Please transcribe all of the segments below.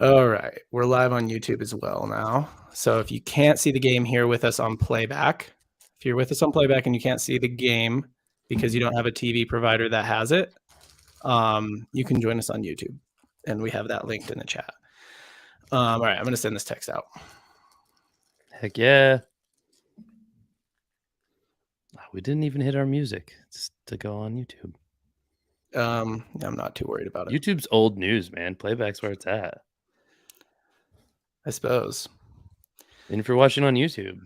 All right, we're live on YouTube as well now. So if you can't see the game here with us on playback, if you're with us on playback and you can't see the game because you don't have a TV provider that has it, you can join us on YouTube, and we have that linked in the chat. All right, I'm going to send this text out. Heck yeah. We didn't even hit our music just to go on YouTube. I'm not too worried about it. YouTube's old news, man. Playback's where it's at. I suppose. And if you're watching on YouTube,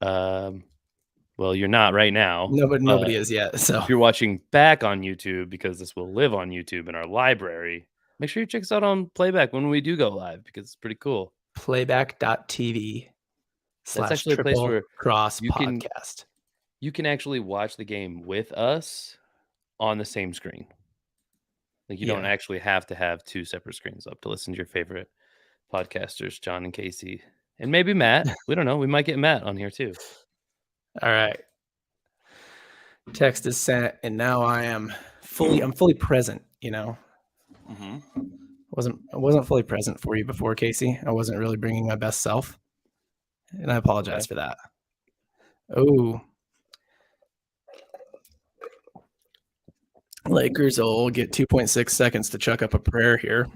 well, you're not right now. Nobody is yet. So if you're watching back on YouTube, because this will live on YouTube in our library, make sure you check us out on Playback when we do go live, because it's pretty cool. Playback.tv. That's actually a place where cross podcast. You can actually watch the game with us on the same screen. Like you don't actually have to have two separate screens up to listen to your favorite podcasters, John and Casey, and maybe Matt. We don't know. We might get Matt on here too. All right. Text is sent, and now I'm fully present. You know, I wasn't fully present for you before, Casey. I wasn't really bringing my best self, and I apologize for that. Oh, Lakers will get 2.6 seconds to chuck up a prayer here.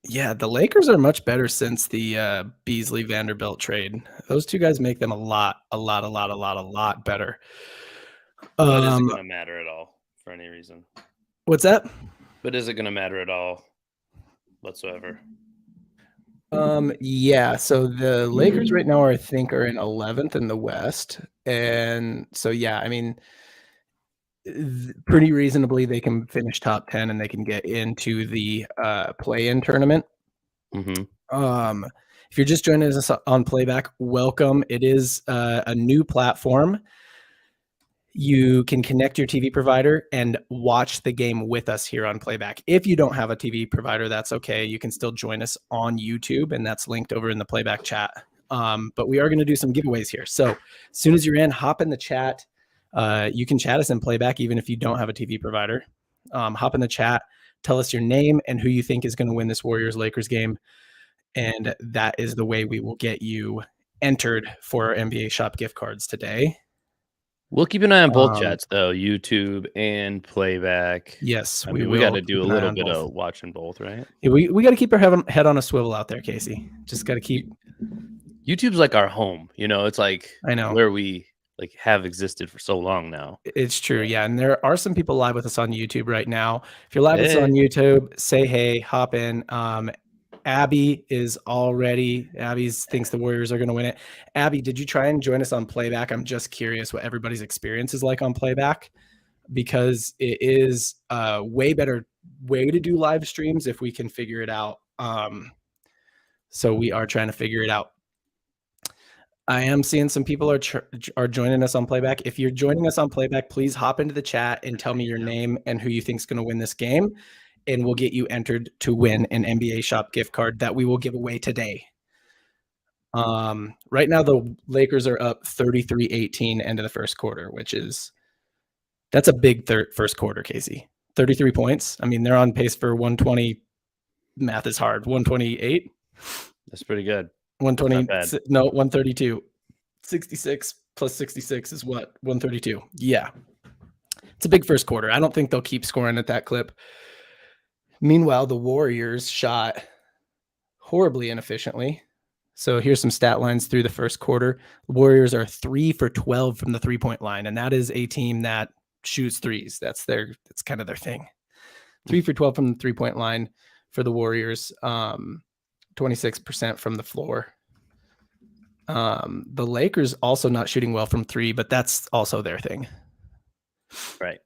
Yeah, the Lakers are much better since the Beasley Vanderbilt trade. Those two guys make them a lot better. But is it going to matter at all for any reason? What's that? But is it going to matter at all whatsoever? Yeah, so the Lakers right now are in 11th in the West. And so, yeah, I mean, pretty reasonably, they can finish top 10 and they can get into the play-in tournament. If you're just joining us on Playback, welcome. It is a new platform. You can connect your TV provider and watch the game with us here on Playback. If you don't have a TV provider, that's okay. You can still join us on YouTube, and that's linked over in the Playback chat. But we are going to do some giveaways here. So as soon as you're in, hop in the chat. You can chat us in Playback even if you don't have a TV provider. Hop in the chat, tell us your name and who you think is going to win this Warriors-Lakers game. And that is the way we will get you entered for our NBA Shop gift cards today. We'll keep an eye on both chats, though, YouTube and Playback. Yes, we got to do a little bit of watching both, right? Yeah, we got to keep our head on a swivel out there, Casey. Just got to keep. YouTube's like our home, you know. It's like where we have existed for so long now. It's true, yeah. And there are some people live with us on YouTube right now. If you're live with us on YouTube, say hey, hop in. Abby thinks the Warriors are going to win it. Abby, did you try and join us on Playback? I'm just curious what everybody's experience is like on Playback, because it is a way better way to do live streams if we can figure it out. So we are trying to figure it out. I am seeing some people are joining us on Playback. If you're joining us on Playback, please hop into the chat and tell me your name and who you think is going to win this game. And we'll get you entered to win an NBA Shop gift card that we will give away today. Right now, the Lakers are up 33-18 end of the first quarter, that's a big first quarter, Casey. 33 points. I mean, they're on pace for 120. Math is hard. 128. That's pretty good. 120. No, 132. 66 plus 66 is what? 132. Yeah. It's a big first quarter. I don't think they'll keep scoring at that clip. Meanwhile, the Warriors shot horribly inefficiently. So here's some stat lines through the first quarter. The Warriors are 3 for 12 from the three-point line, and that is a team that shoots threes. That's kind of their thing. 3 for 12 from the three-point line for the Warriors, 26% from the floor. The Lakers also not shooting well from three, but that's also their thing. Right.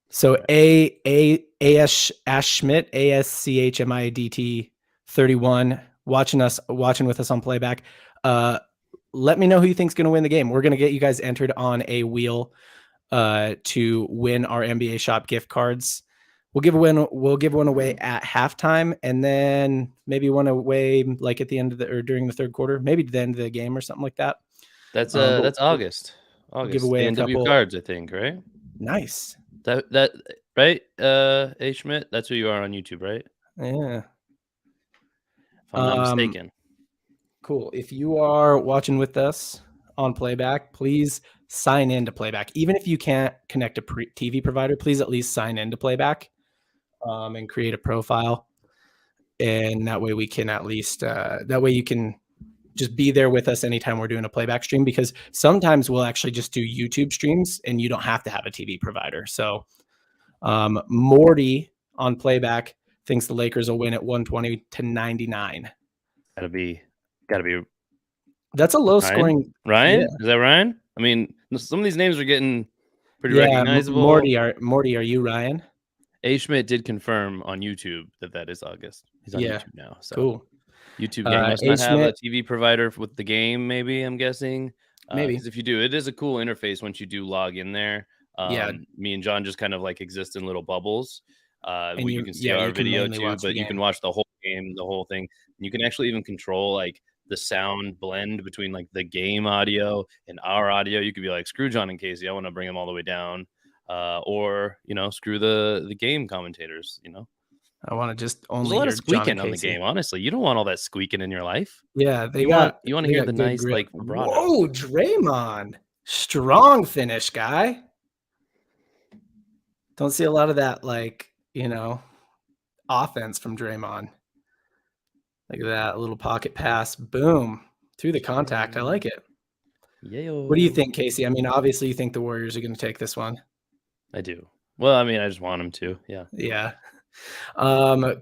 So A.S. Schmidt, ASCHMIDT 31, watching with us on Playback. Let me know who you think is going to win the game. We're going to get you guys entered on a wheel to win our NBA Shop gift cards. We'll give one away at halftime, and then maybe one away like at the end of or during the third quarter, maybe the end of the game or something like that. That's August. We'll give away NW cards, I think, right? Nice. That right? A Schmidt, that's who you are on YouTube, right? Yeah. If I'm not mistaken. Cool. If you are watching with us on Playback, please sign in to Playback. Even if you can't connect a TV provider, please at least sign in to Playback and create a profile. And that way we can at least, that way you can just be there with us anytime we're doing a Playback stream, because sometimes we'll actually just do YouTube streams and you don't have to have a TV provider. So Morty on Playback thinks the Lakers will win at 120-99. Gotta be That's a low scoring. Ryan? Yeah. Is that Ryan? I mean, some of these names are getting pretty Yeah, recognizable. Morty, are you Ryan? A Schmidt did confirm on YouTube that is August. He's on YouTube now. So cool. YouTube gang must not have a TV provider with the game, maybe, I'm guessing. Maybe. Because if you do, it is a cool interface once you do log in there. Yeah. Me and John just kind of like exist in little bubbles. And you can see our video too, but you can watch the whole game, the whole thing. And you can actually even control like the sound blend between like the game audio and our audio. You could be like, screw John and Casey, I want to bring them all the way down. Or, you know, screw the game commentators, you know. I want to just only There's a lot of hear squeaking John on the game, honestly. You don't want all that squeaking in your life. Yeah, you want to hear the nice grip. like vibrato. Whoa, Draymond. Strong finish, guy. Don't see a lot of that, like, you know, offense from Draymond. Look at that little pocket pass. Boom. Through the contact. I like it. Yeah. What do you think, Casey? I mean, obviously you think the Warriors are going to take this one. I do. Well, I mean, I just want them to. Yeah. Yeah.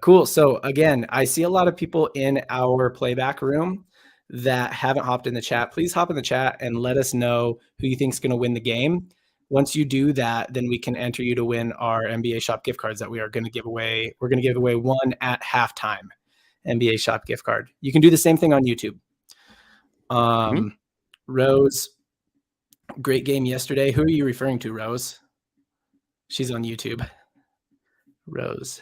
Cool. So again, I see a lot of people in our Playback room that haven't hopped in the chat. Please hop in the chat and let us know who you think is going to win the game. Once you do that, then we can enter you to win our NBA Shop gift cards that we are going to give away. We're going to give away one at halftime, NBA Shop gift card. You can do the same thing on YouTube. Rose, great game yesterday. Who are you referring to, Rose? She's on YouTube. Rose.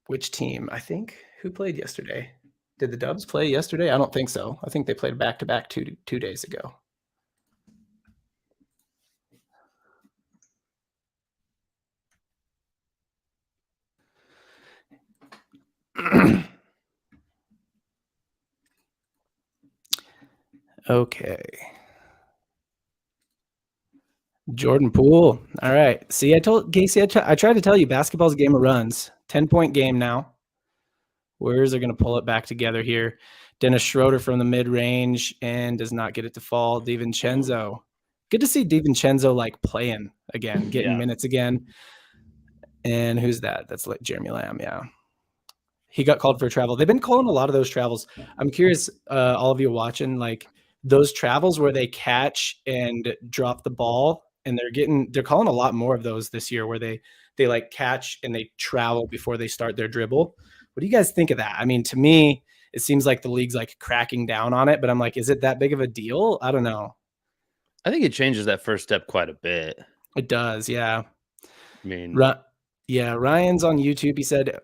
Which team? I think who played yesterday? Did the Dubs play yesterday? I don't think so. I think they played back-to-back two days ago. Okay. Jordan Poole. All right. See, I told Casey, I tried to tell you, basketball's a game of runs. 10-point game now. Warriors are going to pull it back together here. Dennis Schroeder from the mid-range and does not get it to fall. DiVincenzo. Good to see DiVincenzo like playing again, getting minutes again. And who's that? That's like Jeremy Lamb. Yeah. He got called for travel. They've been calling a lot of those travels. I'm curious, all of you watching, like those travels where they catch and drop the ball, and they're calling a lot more of those this year where they like catch and they travel before they start their dribble. What do you guys think of that? I mean, to me, it seems like the league's like cracking down on it, but I'm like, is it that big of a deal? I don't know. I think it changes that first step quite a bit. It does. Yeah. I mean, yeah, Ryan's on YouTube. He said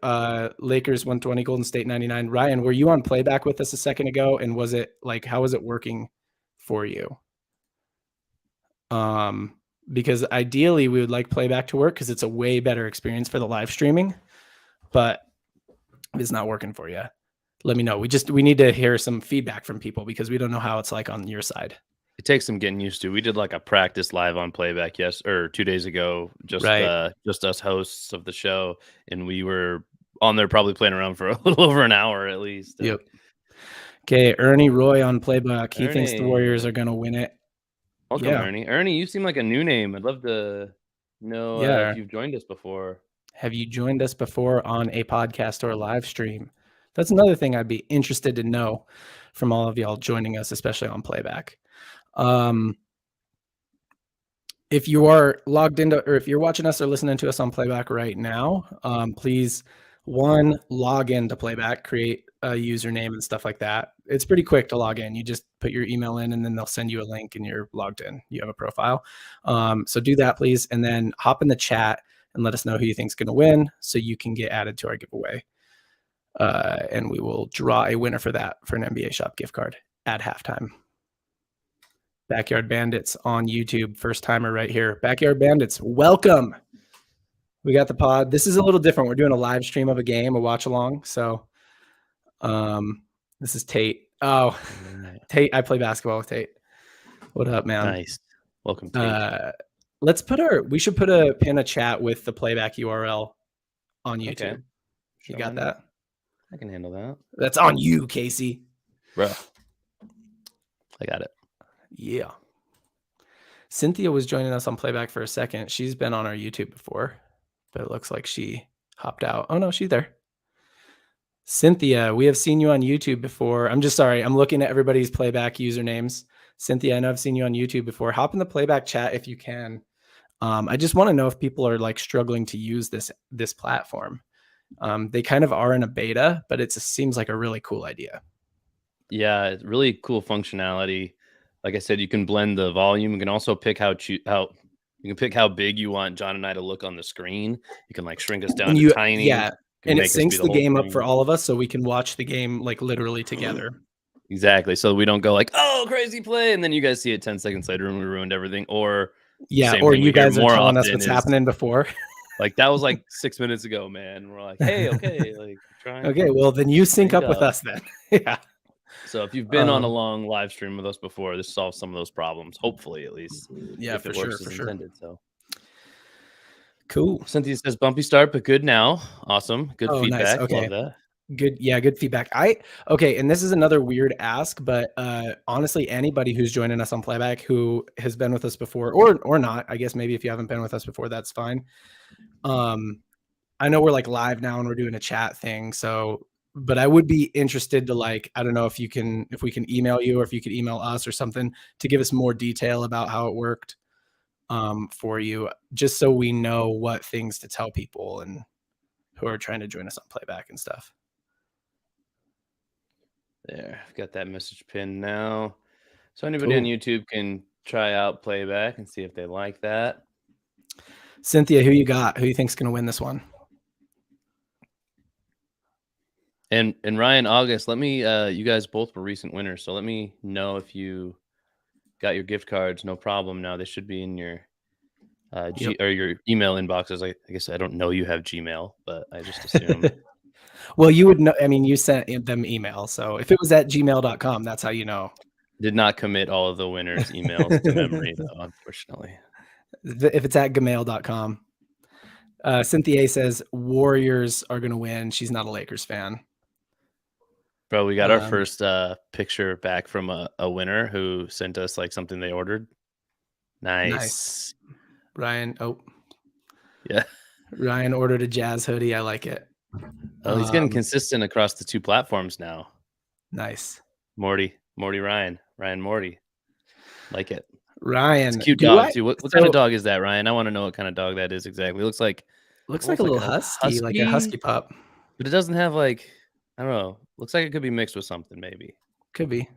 Lakers 120, Golden State 99. Ryan, were you on Playback with us a second ago? And was it like, how was it working for you? Because ideally we would like Playback to work because it's a way better experience for the live streaming, but if it's not working for you, let me know. We need to hear some feedback from people because we don't know how it's like on your side. It takes some getting used to. We did like a practice live on Playback 2 days ago, just us hosts of the show, and we were on there probably playing around for a little over an hour at least. Yep. Okay, Ernie Roy on Playback. He thinks the Warriors are going to win it. Welcome, Ernie. Ernie, you seem like a new name. I'd love to know if you've joined us before. Have you joined us before on a podcast or a live stream? That's another thing I'd be interested to know from all of y'all joining us, especially on Playback. If you are logged into, or if you're watching us or listening to us on Playback right now, please, log in to Playback, create a username and stuff like that. It's pretty quick to log in. You just put your email in and then they'll send you a link and you're logged in. You have a profile. So do that, please. And then hop in the chat and let us know who you think is going to win so you can get added to our giveaway. And we will draw a winner for that for an NBA Shop gift card at halftime. Backyard Bandits on YouTube. First timer right here. Backyard Bandits, welcome. We got the pod. This is a little different. We're doing a live stream of a game, a watch along. So this is Tate. Oh, Tate, I play basketball with Tate. What up, man? Nice. Welcome, Tate. We should put a pin a chat with the playback URL on YouTube. Okay. You got that? I can handle that. That's on you, Casey. Bro. I got it. Yeah. Cynthia was joining us on playback for a second. She's been on our YouTube before, but it looks like she hopped out. Oh no, she's there. Cynthia, we have seen you on YouTube before. I'm just sorry. I'm looking at everybody's playback usernames. Cynthia, I know I've seen you on YouTube before. Hop in the playback chat if you can. I just want to know if people are like struggling to use this platform. They kind of are in a beta, but it seems like a really cool idea. Yeah, it's really cool functionality. Like I said, you can blend the volume. You can also pick how big you want John and I to look on the screen. You can like shrink us down to tiny. Yeah, and it syncs the game up for all of us, so we can watch the game like literally together. Exactly. So we don't go like, oh, crazy play, and then you guys see it 10 seconds later and we ruined everything. Or or you guys are telling us what's happening before. Like that was like 6 minutes ago, man. We're like, hey, okay, like trying. Okay, well then you sync up with us then. Yeah. So if you've been on a long live stream with us before, this solves some of those problems. Hopefully, at least. Yeah, if it works as intended. So cool. Cynthia says bumpy start, but good now. Awesome. Good feedback. Nice. Okay. Love that. Good. Yeah, good feedback. And this is another weird ask, but honestly, anybody who's joining us on playback who has been with us before or not, I guess maybe if you haven't been with us before, that's fine. I know we're like live now and we're doing a chat thing. So, but I would be interested to like, I don't know if we can email you or if you could email us or something to give us more detail about how it worked for you, just so we know what things to tell people and who are trying to join us on playback and stuff. There, I've got that message pinned now. So anybody on YouTube can try out playback and see if they like that. Cynthia, who you got? Who you think's going to win this one? And Ryan, August, let me, you guys both were recent winners. So let me know if you got your gift cards. No problem. Now they should be in your, or your email inboxes. I guess I don't know you have Gmail, but I just assume. Well, you would know. I mean, you sent them email. So if it was at gmail.com, that's how you know. Did not commit all of the winners' emails to memory, though, unfortunately. If it's at gmail.com. Cynthia says Warriors are going to win. She's not a Lakers fan. Bro, we got our first picture back from a winner who sent us like something they ordered. Nice. Ryan. Oh, yeah. Ryan ordered a Jazz hoodie. I like it. Oh, he's getting consistent across the two platforms now. Nice. Morty, Ryan, Morty. Like it. Ryan. It's a cute dog too. What kind of dog is that, Ryan? I want to know what kind of dog that is exactly. It looks like a little husky, like a husky pup. But it doesn't have like, I don't know. Looks like it could be mixed with something, maybe. Could be.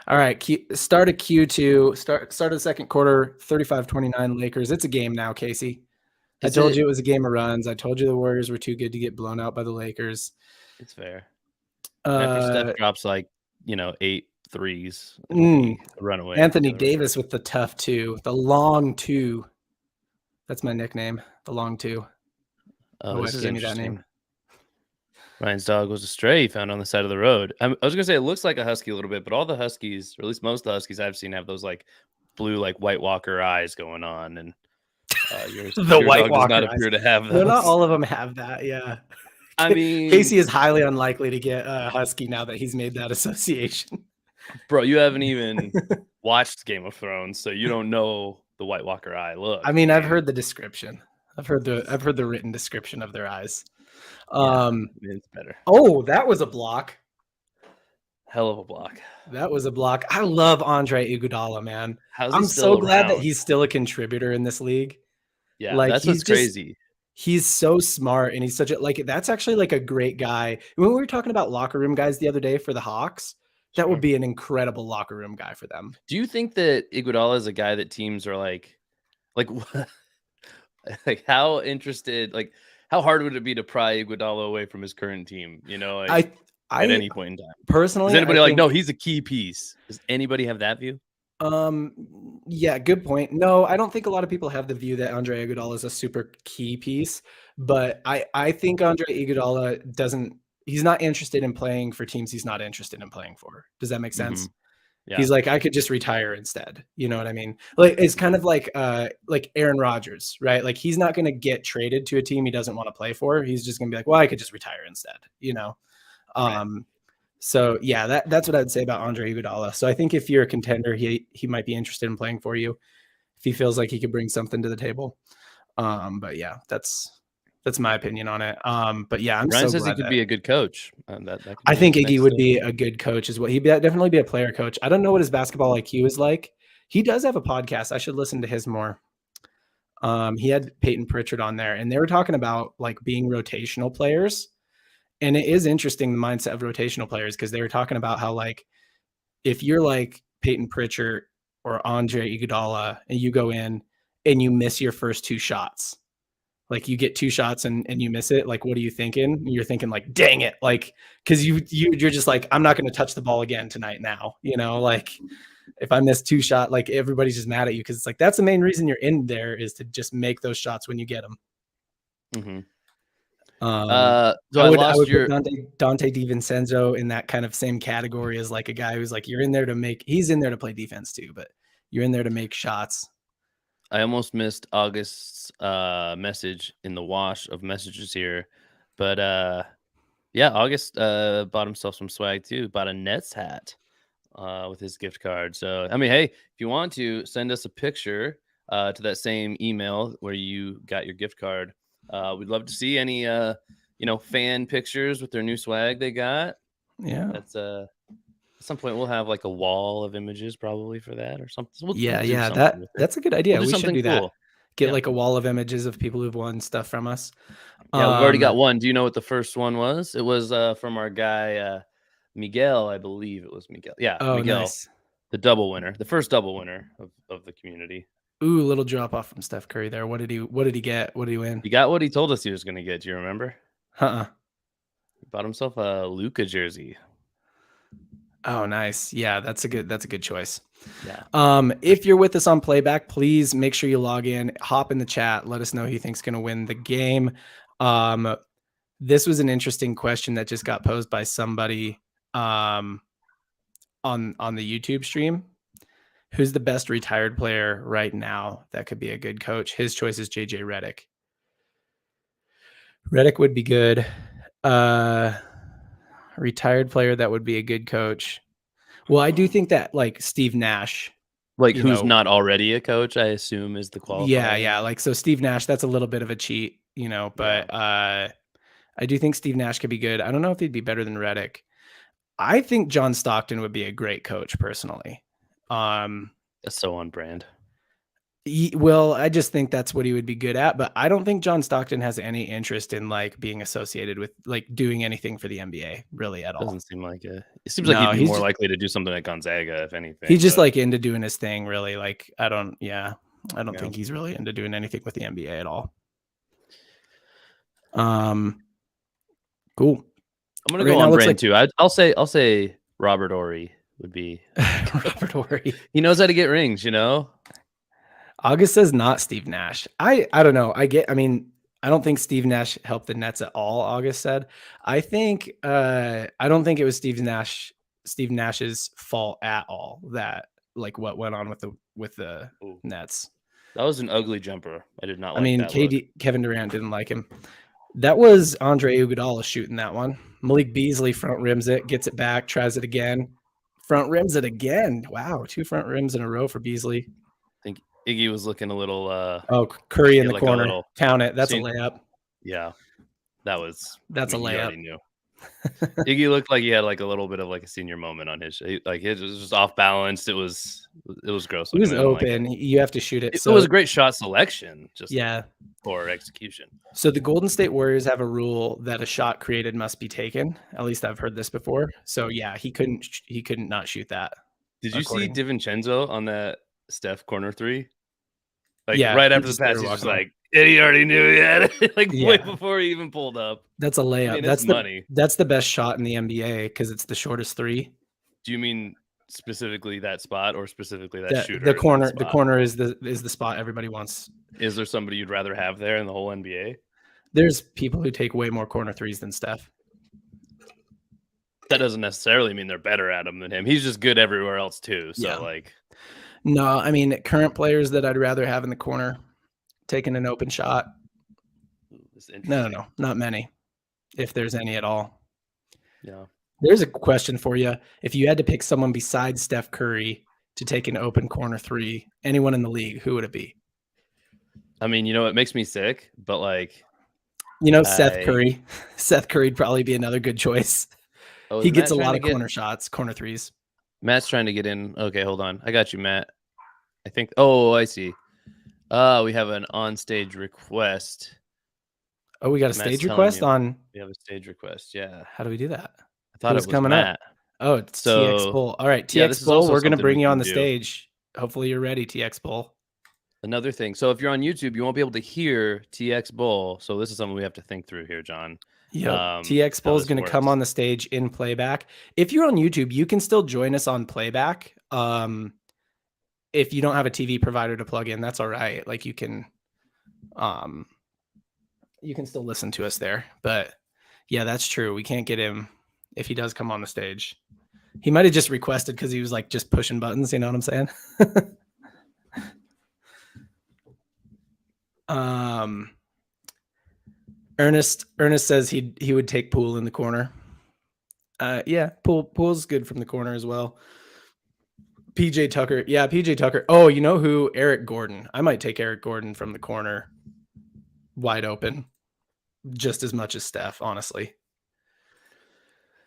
All right. Start of Q2. Start of the second quarter, 35-29 Lakers. It's a game now, Casey. I told you it was a game of runs. I told you the Warriors were too good to get blown out by the Lakers. It's fair. After Steph drops like, 8 threes, run away. Anthony Davis with the tough two, the long two. That's my nickname, the long two. Oh, this is interesting. Ryan's dog was a stray he found on the side of the road. I was gonna say it looks like a husky a little bit, but all the huskies, or at least most of the huskies I've seen, have those like blue, like White Walker eyes going on, and your White dog Walker does not appear to have those. Well, not all of them have that. Yeah. I mean, Casey is highly unlikely to get a husky now that he's made that association. Bro, you haven't even watched Game of Thrones, so you don't know the White Walker eye look. I mean, I've heard the description. I've heard the written description of their eyes. It's better. Oh, that was a block. Hell of a block. That was a block. I love Andre Iguodala, man. I'm so glad that he's still a contributor in this league. Yeah, like, that's what's crazy. He's so smart, and he's such a that's actually like a great guy. When we were talking about locker room guys the other day for the Hawks, that would be an incredible locker room guy for them. Do you think that Iguodala is a guy that teams are like how interested, like how hard would it be to pry Iguodala away from his current team? At any point in time. Personally, is anybody no, he's a key piece? Does anybody have that view? Yeah, good point. No, I don't think a lot of people have the view that Andre Iguodala is a super key piece, but I think Andre Iguodala doesn't. He's not interested in playing for teams he's not interested in playing for. Does that make sense? Yeah. He's like, I could just retire instead. You know what I mean? Like it's kind of like Aaron Rodgers, right? Like he's not going to get traded to a team he doesn't want to play for. He's just going to be like, well, I could just retire instead. You know. Right. So yeah, that's what I'd say about Andre Iguodala. So I think if you're a contender, he might be interested in playing for you if he feels like he could bring something to the table. But yeah, that's my opinion on it. But yeah, I'm Ryan so says he glad could that be a good coach. That could I be think his Iggy next would step. be a good coach as well. He'd definitely be a player coach. I don't know what his basketball IQ is like. He does have a podcast. I should listen to his more. He had Peyton Pritchard on there, and they were talking about like being rotational players. And it is interesting the mindset of rotational players because they were talking about how like if you're like Peyton Pritchard or Andre Iguodala and you go in and you miss your first two shots, like you get two shots and you miss it, like what are you thinking? You're thinking like, dang it, like because you're just like, I'm not going to touch the ball again tonight. Now, like if I miss two shot, like everybody's just mad at you because it's like that's the main reason you're in there is to just make those shots when you get them. Mm-hmm. So I would put Dante DiVincenzo in that kind of same category as like a guy who's like he's in there to play defense too, but you're in there to make shots. I almost missed August's message in the wash of messages here, but yeah, August bought himself some swag too. Bought a Nets hat with his gift card. So I mean, hey, if you want to send us a picture to that same email where you got your gift card, we'd love to see any fan pictures with their new swag they got. Yeah, that's at some point we'll have like a wall of images probably for that or something. We'll do something with it. that's a good idea. We'll do We should something do that. cool. Get like a wall of images of people who've won stuff from us. Yeah, we've already got one. Do you know what the first one was? It was from our guy Miguel, I believe it was Miguel. Yeah, Miguel, nice. The double winner, the first double winner of the community. Ooh, little drop off from Steph Curry there. What did he get? What did he win? He got what he told us he was going to get. Do you remember? He bought himself a Luka jersey. Oh, nice. Yeah, that's a good choice. Yeah. If you're with us on playback, please make sure you log in, hop in the chat, let us know who you think's going to win the game. This was an interesting question that just got posed by somebody on the YouTube stream. Who's the best retired player right now that could be a good coach? His choice is JJ Redick. Redick would be good. Retired player that would be a good coach. Well, I do think that like Steve Nash, like who's not already a coach, I assume is the qualifier. Yeah. Like, so Steve Nash, that's a little bit of a cheat, but I do think Steve Nash could be good. I don't know if he'd be better than Redick. I think John Stockton would be a great coach personally. That's so on brand. Well, I just think that's what he would be good at, but I don't think John Stockton has any interest in like being associated with like doing anything for the NBA really at all. Doesn't seem like it. It seems like he'd be more likely to do something at Gonzaga, if anything. He's just like into doing his thing, really. Like, I don't think he's really into doing anything with the NBA at all. Cool. I'm gonna go on brand too. I'll say Robert Horry would be Robert Horry. He knows how to get rings, August says not Steve Nash. I don't know. I don't think Steve Nash helped the Nets at all, August said. I think I don't think it was Steve Nash's fault at all that like what went on with the Nets. That was an ugly jumper. I did not like that. Kevin Durant didn't like him. That was Andre Iguodala shooting that one. Malik Beasley front rims it, gets it back, tries it again. Front rims it again. Wow, 2 front rims in a row for Beasley. I think Iggy was looking a little Curry in the corner. Count it. That's a layup. Yeah. That's a layup. Knew. Iggy looked like he had like a little bit of like a senior moment on his like it was just off balance. It was gross. It was open. You have to shoot it. It was a great shot selection. Just poor execution. So the Golden State Warriors have a rule that a shot created must be taken. At least I've heard this before. So yeah, he couldn't not shoot that. Did you see DiVincenzo on that Steph corner 3? Like right after the pass, he's just like, and he already knew he had it way before he even pulled up. That's a layup. That's the best shot in the NBA because it's the shortest 3. Do you mean specifically that spot or specifically that shooter? The in corner. that The spot? corner is the spot everybody wants. Is there somebody you'd rather have there in the whole NBA? There's people who take way more corner threes than Steph. That doesn't necessarily mean they're better at him than him. He's just good everywhere else too. So like, no, I mean current players that I'd rather have in the corner taking an open shot. No, not many, if there's any at all. Yeah. There's a question for you. If you had to pick someone besides Steph Curry to take an open corner three, anyone in the league, who would it be? I mean, it makes me sick, but like, Seth Curry. Seth Curry'd probably be another good choice. Oh, he gets a lot of corner shots, corner threes. Matt's trying to get in. Okay, hold on. I got you, Matt. I think. Oh, I see. We have an on-stage request. Oh, we got a stage request on. We have a stage request. Yeah. How do we do that? I thought it was coming up. Oh, it's TX Bull. All right, TX Bull. We're going to bring you on the stage. Hopefully, you're ready, TX Bull. Another thing. So if you're on YouTube, you won't be able to hear TX Bull. So this is something we have to think through here, John. Yep. TX Bull is going to come on the stage in playback. If you're on YouTube, you can still join us on playback. If you don't have a TV provider to plug in, that's all right. Like you can still listen to us there. But yeah, that's true. We can't get him if he does come on the stage. He might have just requested because he was like just pushing buttons. You know what I'm saying? Ernest says he would take Poole in the corner. Yeah, Poole's good from the corner as well. PJ Tucker. Yeah, PJ Tucker. Oh, you know who? Eric Gordon. I might take Eric Gordon from the corner wide open just as much as Steph, honestly.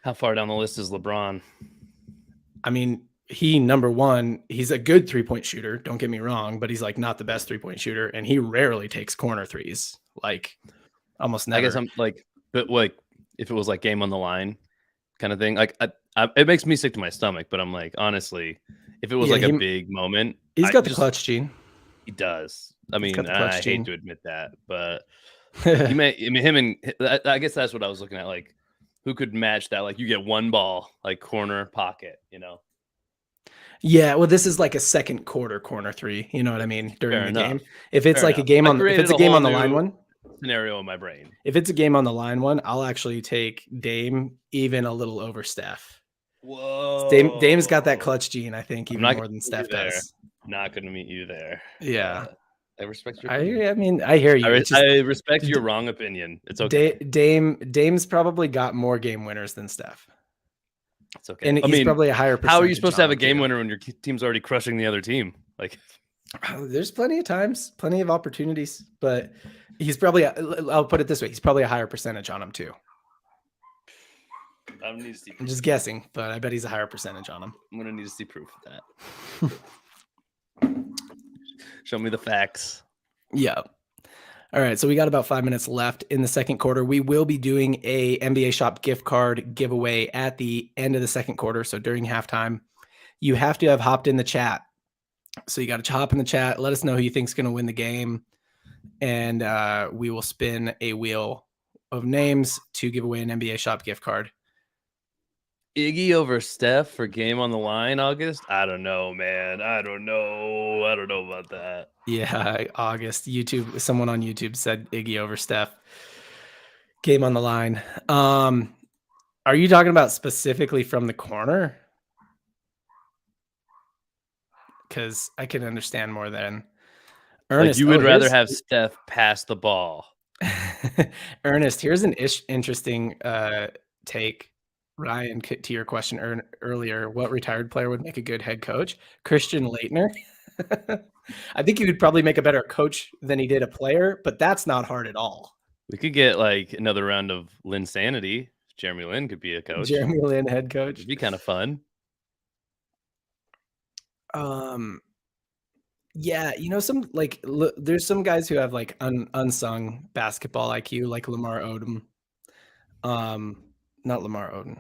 How far down the list is LeBron? I mean, number one, he's a good 3-point shooter. Don't get me wrong, but he's like not the best 3-point shooter, and he rarely takes corner threes. Like almost never. I guess I'm like, but like if it was like game on the line kind of thing, like it makes me sick to my stomach. But I'm like, honestly, if it was like a big moment, he's got the clutch gene. He does. I mean, I hate to admit that, but him and I guess that's what I was looking at. Like, who could match that? Like, you get one ball, like corner pocket, Yeah, well, this is like a second quarter corner three. You know what I mean? During the game, if it's like a game on, if it's a game on the line one scenario in my brain. If it's a game on the line one, I'll actually take Dame even a little over Steph. Whoa, Dame's got that clutch gene. I think even more than Steph does. I'm not going to meet you there. Yeah. I respect your opinion. I mean, I hear you. I respect your wrong opinion. It's okay. Dame's probably got more game winners than Steph. It's okay. And he's probably a higher percentage. How are you supposed to have a game winner when your team's already crushing the other team? Like, there's plenty of times, plenty of opportunities, but he's probably, I'll put it this way, he's probably a higher percentage on him too. I'm just guessing, but I bet he's a higher percentage on him. I'm going to need to see proof of that. Show me the facts. Yeah. All right. So we got about 5 minutes left in the second quarter. We will be doing a NBA Shop gift card giveaway at the end of the second quarter. So during halftime, you have to have hopped in the chat. So you got to hop in the chat. Let us know who you think's going to win the game. And we will spin a wheel of names to give away an NBA Shop gift card. Iggy over Steph for game on the line, August? I don't know, man. I don't know about that. Yeah, August. Someone on YouTube said Iggy over Steph. Game on the line. Are you talking about specifically from the corner? Because I can understand more than Ernest. Like you would rather have Steph pass the ball. Ernest, here's an interesting take. Ryan, to your question earlier, what retired player would make a good head coach? Christian Laettner. I think he would probably make a better coach than he did a player, but that's not hard at all. We could get like another round of Linsanity. Jeremy Lin could be a coach. Jeremy Lin, head coach. It'd be kind of fun. Yeah, there's some guys who have like unsung basketball IQ, like Lamar Odom. Not Lamar Odom.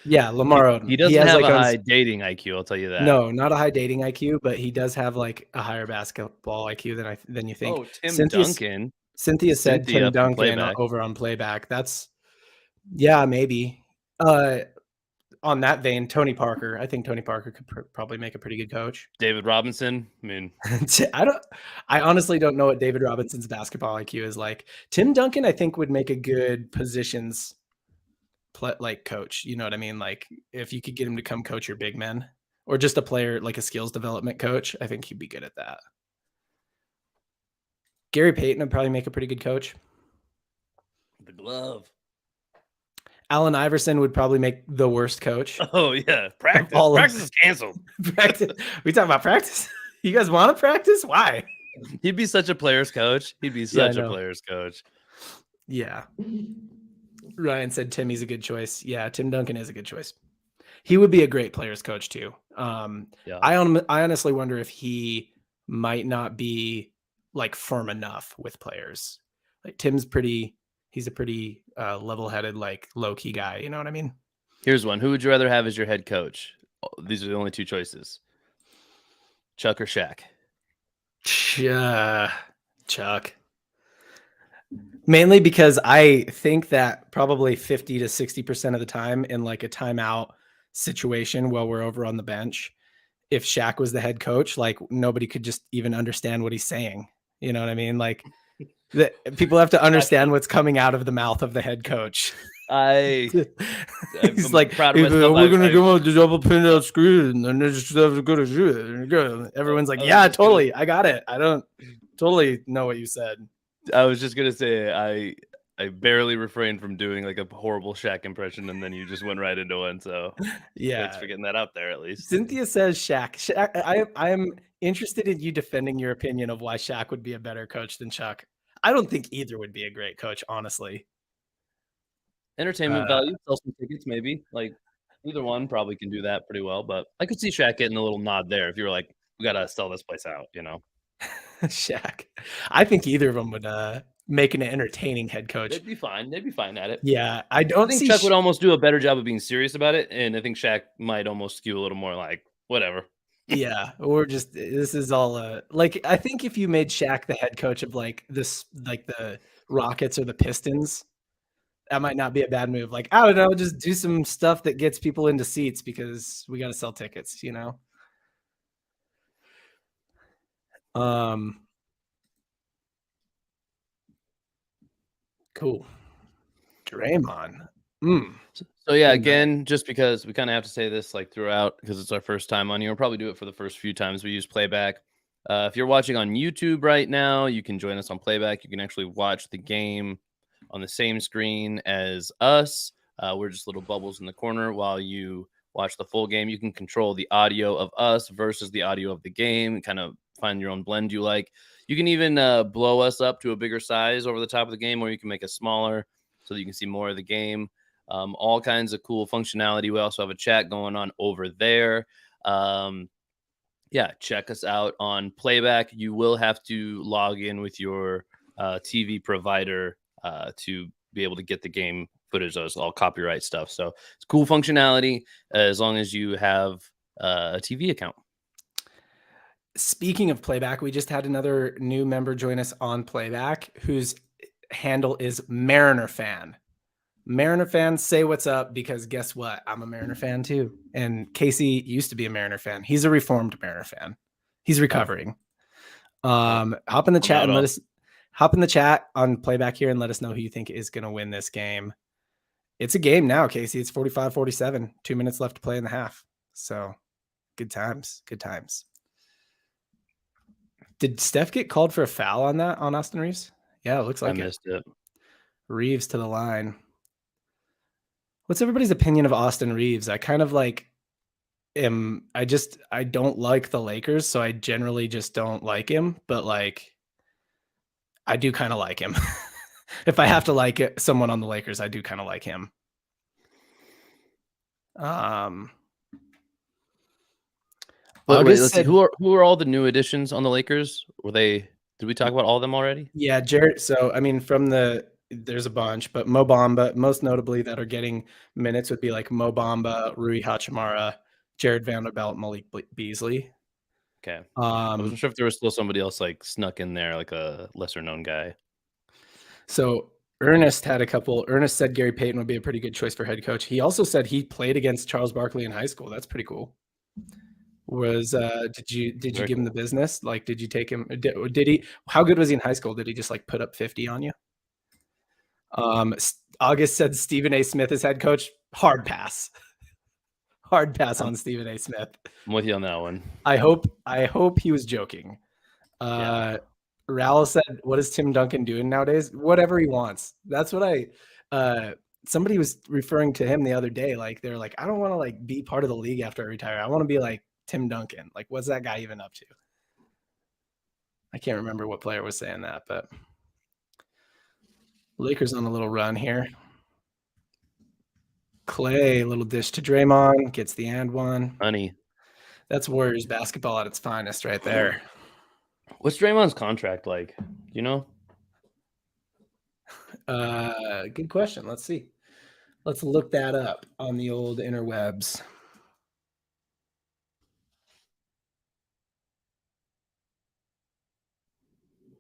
Yeah, Lamar Odom. He doesn't have a high dating IQ, I'll tell you that. No, not a high dating IQ, but he does have like a higher basketball IQ than you think. Oh, Tim Duncan. Cynthia said Tim Duncan over on playback. Maybe. On that vein, Tony Parker. I think Tony Parker could probably make a pretty good coach. David Robinson. I mean, I honestly don't know what David Robinson's basketball IQ is like. Tim Duncan, I think, would make a good positions like coach. You know what I mean? Like if you could get him to come coach your big men or just a player, like a skills development coach, I think he'd be good at that. Gary Payton would probably make a pretty good coach. The glove. Allen Iverson would probably make the worst coach. Oh yeah, practice. Practice is canceled. Practice. We talk about practice. You guys want to practice? Why? He'd be such a player's coach. He'd be such a player's coach. Yeah. Ryan said Timmy's a good choice. Yeah, Tim Duncan is a good choice. He would be a great player's coach too. Yeah. I honestly wonder if he might not be like firm enough with players. Like Tim's he's a pretty level-headed, like low-key guy. You know what I mean? Here's one. Who would you rather have as your head coach? These are the only two choices. Chuck or Shaq? Chuck. Mainly because I think that probably 50 to 60% of the time in like a timeout situation while we're over on the bench, if Shaq was the head coach, like nobody could just even understand what he's saying. You know what I mean? Like people have to understand what's coming out of the mouth of the head coach. He's like, proud of myself. We're going to go with the double pin out screen and then just have to go to shoot. Everyone's like, yeah, totally. I got it. I don't totally know what you said. I was just going to say, I barely refrained from doing like a horrible Shaq impression, and then you just went right into one. So yeah, thanks for getting that out there at least. Cynthia says Shaq. I am interested in you defending your opinion of why Shaq would be a better coach than Chuck. I don't think either would be a great coach, honestly. Entertainment value, sell some tickets, maybe. Like either one probably can do that pretty well, but I could see Shaq getting a little nod there if you were like, we got to sell this place out, you know? Shaq. I think either of them would make an entertaining head coach. They'd be fine. They'd be fine at it. Yeah, I think Chuck would almost do a better job of being serious about it, and I think Shaq might almost skew a little more like whatever. Yeah, this is all like I think if you made Shaq the head coach of like the Rockets or the Pistons, that might not be a bad move. Like I don't know, just do some stuff that gets people into seats because we got to sell tickets, you know. Cool. Draymond. So yeah, again, just because we kind of have to say this like throughout because it's our first time on here, we'll probably do it for the first few times we use playback. If you're watching on YouTube right now, you can join us on playback. You can actually watch the game on the same screen as us. We're just little bubbles in the corner while you watch the full game. You can control the audio of us versus the audio of the game, kind of find your own blend you like. You can even blow us up to a bigger size over the top of the game, or you can make us smaller so that you can see more of the game. All kinds of cool functionality. We also have a chat going on over there. Yeah, check us out on playback. You will have to log in with your TV provider to be able to get the game footage. Those all copyright stuff. So it's cool functionality as long as you have a TV account. Speaking of playback, we just had another new member join us on playback whose handle is Mariner Fan. Mariner fans, say what's up, because guess what? I'm a Mariner fan too. And Casey used to be a Mariner fan. He's a reformed Mariner fan. He's recovering. Hop in the chat and hop in the chat on playback here and let us know who you think is going to win this game. It's a game now, Casey. It's 45-47. 2 minutes left to play in the half. So good times. Good times. Did Steph get called for a foul on Austin Reeves? Yeah, it looks like I missed it. Reeves to the line. What's everybody's opinion of Austin Reeves? I kind of like I don't like the Lakers, so I generally just don't like him, but like I do kind of like him. If I have to like someone on the Lakers, I do kind of like him. But wait, let's see. Who are all the new additions on the Lakers? Did we talk about all of them already? Yeah, Jared. So I mean, there's a bunch, but Mo Bamba, most notably, that are getting minutes would be like Mo Bamba, Rui Hachimura, Jared Vanderbilt, Malik Beasley. Okay. I wasn't sure if there was still somebody else like snuck in there, like a lesser known guy. So Ernest had a couple. Ernest said Gary Payton would be a pretty good choice for head coach. He also said he played against Charles Barkley in high school. That's pretty cool. Did you Very give him the cool. business? Like, did you take him? Did he? How good was he in high school? Did he just like put up 50 on you? August said Stephen A. Smith is head coach. Hard pass. Hard pass on Stephen A. Smith. I'm with you on that one. I hope he was joking. Yeah. Raul said, "What is Tim Duncan doing nowadays? Whatever he wants." That's what somebody was referring to him the other day. Like they're like, I don't want to like be part of the league after I retire. I want to be like Tim Duncan. Like, what's that guy even up to? I can't remember what player was saying that, but Lakers on a little run here. Clay, little dish to Draymond, gets the and one. Honey. That's Warriors basketball at its finest right there. What's Draymond's contract like? Do you know? Good question. Let's see. Let's look that up on the old interwebs.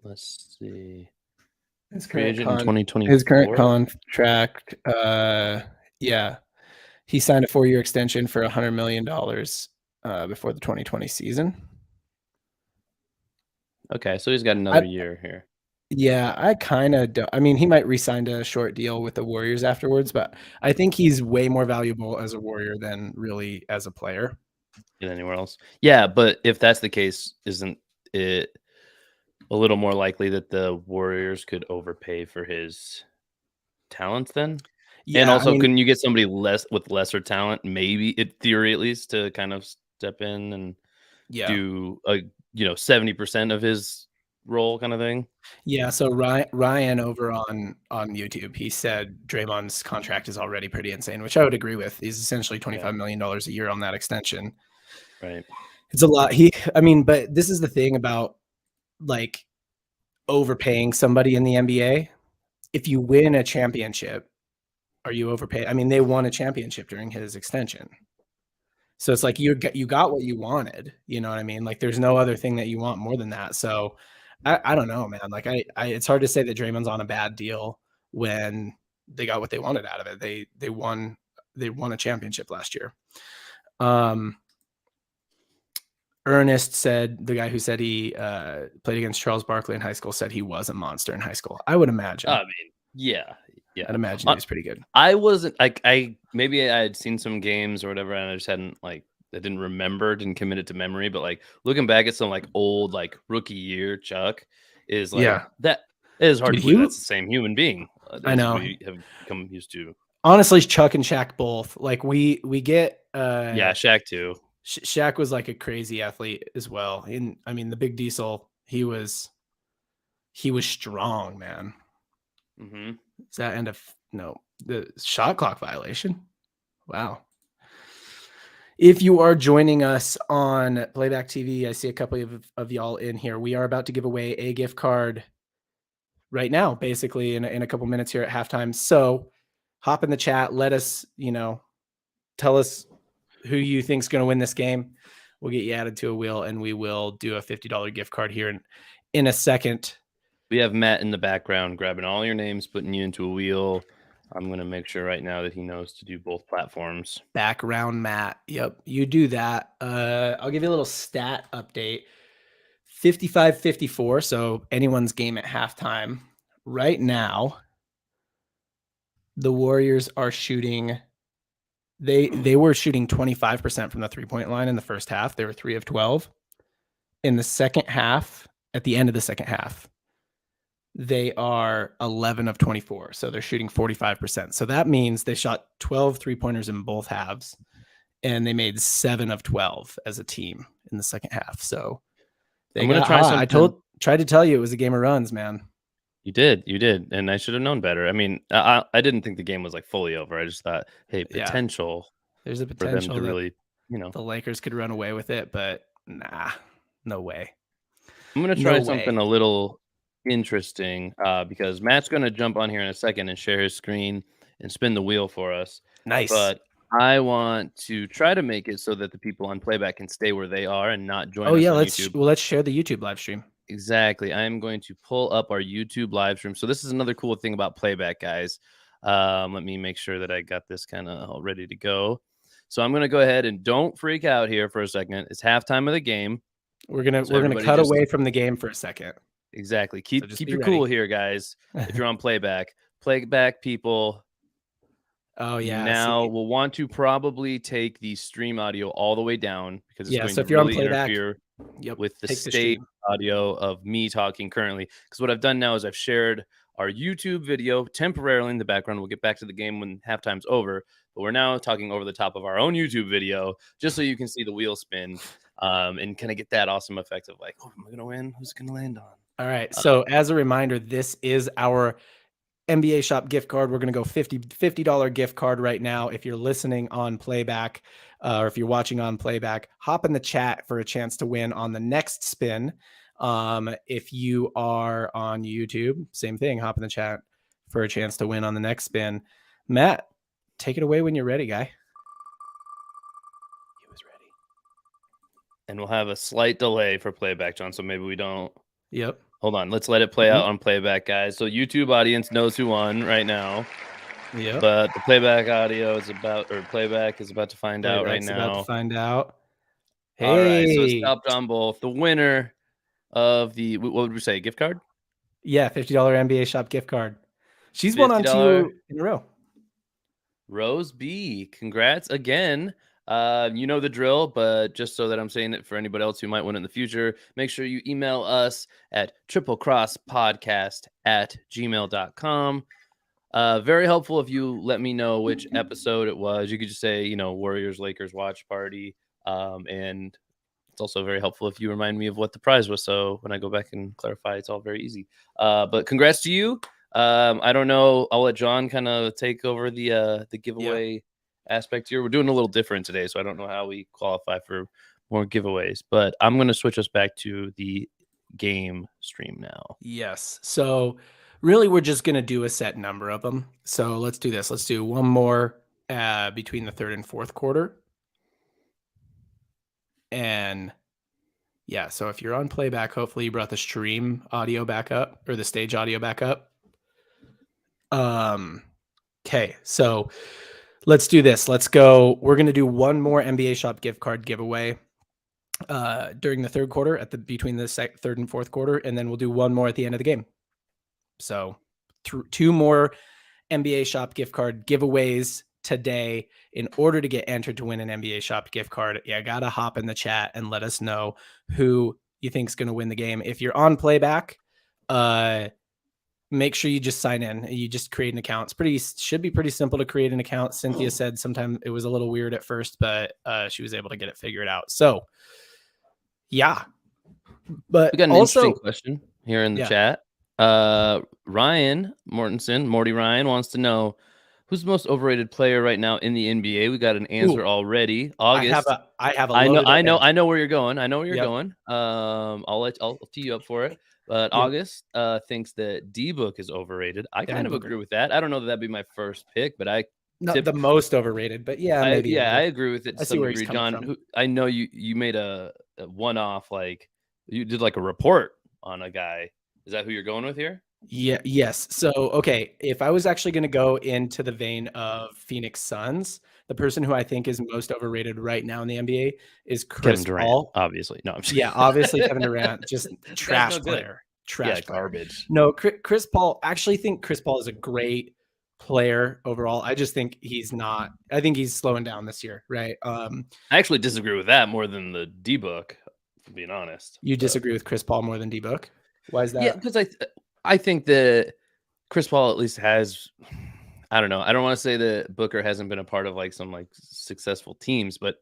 Let's see. His Free current agent in 2024. His current contract, yeah, he signed a 4-year extension for $100 million before the 2020 season. Okay, so he's got another year here. Yeah, I kind of don't. I mean, he might re-sign a short deal with the Warriors afterwards, but I think he's way more valuable as a Warrior than really as a player. Than anywhere else. Yeah, but if that's the case, isn't it a little more likely that the Warriors could overpay for his talents then? Yeah, and also, I mean, couldn't you get somebody with lesser talent, maybe in theory at least, to kind of step in and do a 70% of his role kind of thing? Yeah, so Ryan over on YouTube, he said Draymond's contract is already pretty insane, which I would agree with. He's essentially $25 million a year on that extension. Right. It's a lot. But this is the thing about like overpaying somebody in the NBA. If you win a championship, are you overpaid? I mean, they won a championship during his extension. So it's like you got what you wanted. You know what I mean? Like there's no other thing that you want more than that. So I don't know, man. Like it's hard to say that Draymond's on a bad deal when they got what they wanted out of it. They won a championship last year. Ernest said, the guy who said he played against Charles Barkley in high school, said he was a monster in high school. I would imagine. I mean, yeah. I'd imagine he was pretty good. I wasn't maybe I had seen some games or whatever, and I just hadn't I didn't remember, didn't commit it to memory. But like looking back at some like old like rookie year Chuck is like that is hard to believe that's the same human being. I know. We have become used to. Honestly, Chuck and Shaq both. Like we get yeah, Shaq too. Shaq was like a crazy athlete as well. I mean, the Big Diesel, he was strong, man. Mm-hmm. Is that end of the shot clock violation? Wow. If you are joining us on Playback TV, I see a couple of y'all in here. We are about to give away a gift card right now, basically in a couple minutes here at halftime. So hop in the chat. Let us, tell us who you think's going to win this game. We'll get you added to a wheel, and we will do a $50 gift card here in a second. We have Matt in the background grabbing all your names, putting you into a wheel. I'm going to make sure right now that he knows to do both platforms. Background Matt. Yep, you do that. I'll give you a little stat update. 55-54, so anyone's game at halftime. Right now, the Warriors are shooting they were shooting 25% from the three-point line in the first half. They were 3 of 12. In the second half, at the end of the second half, they are 11 of 24. So they're shooting 45%. So that means they shot 12 three-pointers in both halves, and they made 7 of 12 as a team in the second half. So I'm going to try something. I tried to tell you it was a game of runs, man. You did, and I should have known better. I mean, I didn't think the game was like fully over. I just thought, hey, potential. Yeah. There's a potential for them to really, the Lakers could run away with it, but nah, no way. I'm gonna try something a little interesting because Matt's gonna jump on here in a second and share his screen and spin the wheel for us. Nice, but I want to try to make it so that the people on Playback can stay where they are and not join us on YouTube. Let's share the YouTube live stream. Exactly. I am going to pull up our YouTube live stream. So this is another cool thing about playback, guys. Let me make sure that I got this kind of all ready to go. So I'm going to go ahead and don't freak out here for a second. It's halftime of the game. We're gonna cut away from the game for a second. Exactly. Keep your cool here, guys. If you're on playback people. Oh yeah. Now we'll want to probably take the stream audio all the way down because it's going so to if you're really on playback, interfere with the stage audio of me talking currently. Because what I've done now is I've shared our YouTube video temporarily in the background. We'll get back to the game when halftime's over, but we're now talking over the top of our own YouTube video just so you can see the wheel spin and kind of get that awesome effect of like, oh, am I going to win? Who's going to land on? All right. So as a reminder, this is our NBA Shop gift card. We're going to go $50 gift card right now. If you're listening on playback or if you're watching on playback, hop in the chat for a chance to win on the next spin. If you are on YouTube, same thing, hop in the chat for a chance to win on the next spin. Matt, take it away when you're ready, guy. He was ready. And we'll have a slight delay for playback, John, so maybe we don't. Yep. Hold on. Let's let it play out on playback, guys. So YouTube audience knows who won right now. Yep. But the playback audio is playback is about to find out right now. About to find out. Hey. All right. So it's stopped on both. The winner of the, what would we say, gift card? Yeah, $50 NBA Shop gift card. She's won on 2 in a row. Rose B, congrats again. You know the drill, but just so that I'm saying it for anybody else who might win in the future, make sure you email us at triplecrosspodcast@gmail.com. Very helpful if you let me know which episode it was. You could just say, Warriors Lakers watch party. And it's also very helpful if you remind me of what the prize was. So when I go back and clarify, it's all very easy. But congrats to you. I don't know. I'll let John kind of take over the giveaway aspect here. We're doing a little different today, so I don't know how we qualify for more giveaways. But I'm going to switch us back to the game stream now. Yes. So really, we're just going to do a set number of them. So let's do this. Let's do one more between the third and fourth quarter. And yeah, so if you're on playback, hopefully you brought the stream audio back up or the stage audio back up. Okay, so let's do this. Let's go. We're going to do one more NBA Shop gift card giveaway during the third quarter between the third and fourth quarter. And then we'll do one more at the end of the game. So 2 more NBA Shop gift card giveaways today. In order to get entered to win an NBA Shop gift card, you got to hop in the chat and let us know who you think is going to win the game. If you're on playback, make sure you just sign in. You just create an account. Should be pretty simple to create an account. Cynthia said sometimes it was a little weird at first, but she was able to get it figured out. So yeah, but we got an interesting question here in the chat. Ryan Mortensen, Morty Ryan wants to know who's the most overrated player right now in the NBA. We got an answer already. August. I have a. I know where you're going. I know where you're going. I'll tee you up for it. But August thinks that D-Book is overrated. I kind of agree with that. I don't know that that'd be my first pick, but not the most overrated, but maybe. I agree with it to some degree, John. I know you made a one-off, like you did like a report on a guy. Is that who you're going with here? Yeah. Yes. So, okay. If I was actually going to go into the vein of Phoenix Suns, the person who I think is most overrated right now in the NBA is Chris Paul. Obviously. No, I'm just obviously Kevin Durant, just trash player. Trash player. Garbage. No, Chris Paul, actually think Chris Paul is a great player overall. I just think he's not. I think he's slowing down this year, right? I actually disagree with that more than the D-Book, for being honest. You disagree with Chris Paul more than D-Book? Why is that? Yeah, because I think that Chris Paul at least has, I don't know. I don't want to say that Booker hasn't been a part of like some like successful teams, but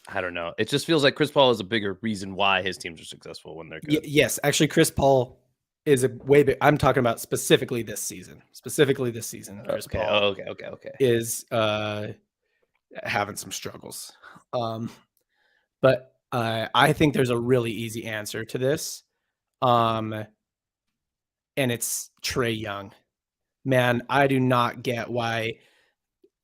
I don't know. It just feels like Chris Paul is a bigger reason why his teams are successful when they're good. Yes, actually, Chris Paul is a way big. I'm talking about specifically this season. Chris Paul. Okay. Is having some struggles. But I think there's a really easy answer to this. And it's Trae Young. Man, I do not get why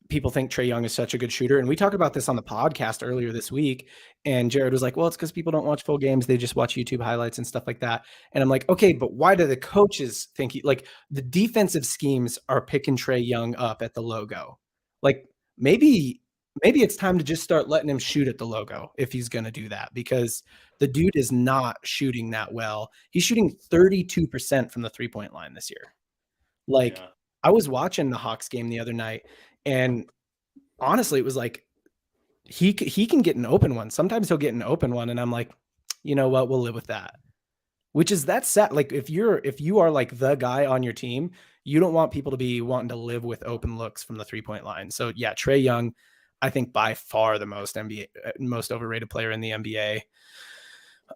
people think Trae Young is such a good shooter. And we talked about this on the podcast earlier this week. And Jared was like, well, it's because people don't watch full games. They just watch YouTube highlights and stuff like that. And I'm like, okay, but why do the coaches think like the defensive schemes are picking Trae Young up at the logo? Like maybe it's time to just start letting him shoot at the logo if he's going to do that, because the dude is not shooting that well. He's shooting 32% from the 3-point line this year. Like I was watching the Hawks game the other night, and honestly, it was like, he can get an open one. Sometimes he'll get an open one, and I'm like, you know what? We'll live with that. Which is that sad. Like if you are like the guy on your team, you don't want people to be wanting to live with open looks from the 3-point line. So yeah, Trae Young, I think by far the most overrated player in the NBA.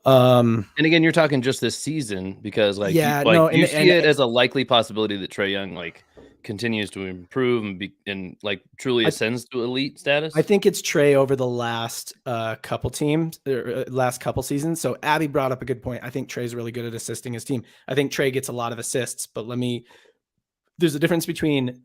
And again, you're talking just this season, because like you see it as a likely possibility that Trae Young like continues to improve and like truly ascends to elite status. I think it's Trae over the last couple teams, last couple seasons. So Abby brought up a good point. I think Trae's really good at assisting his team. I think Trae gets a lot of assists, but there's a difference between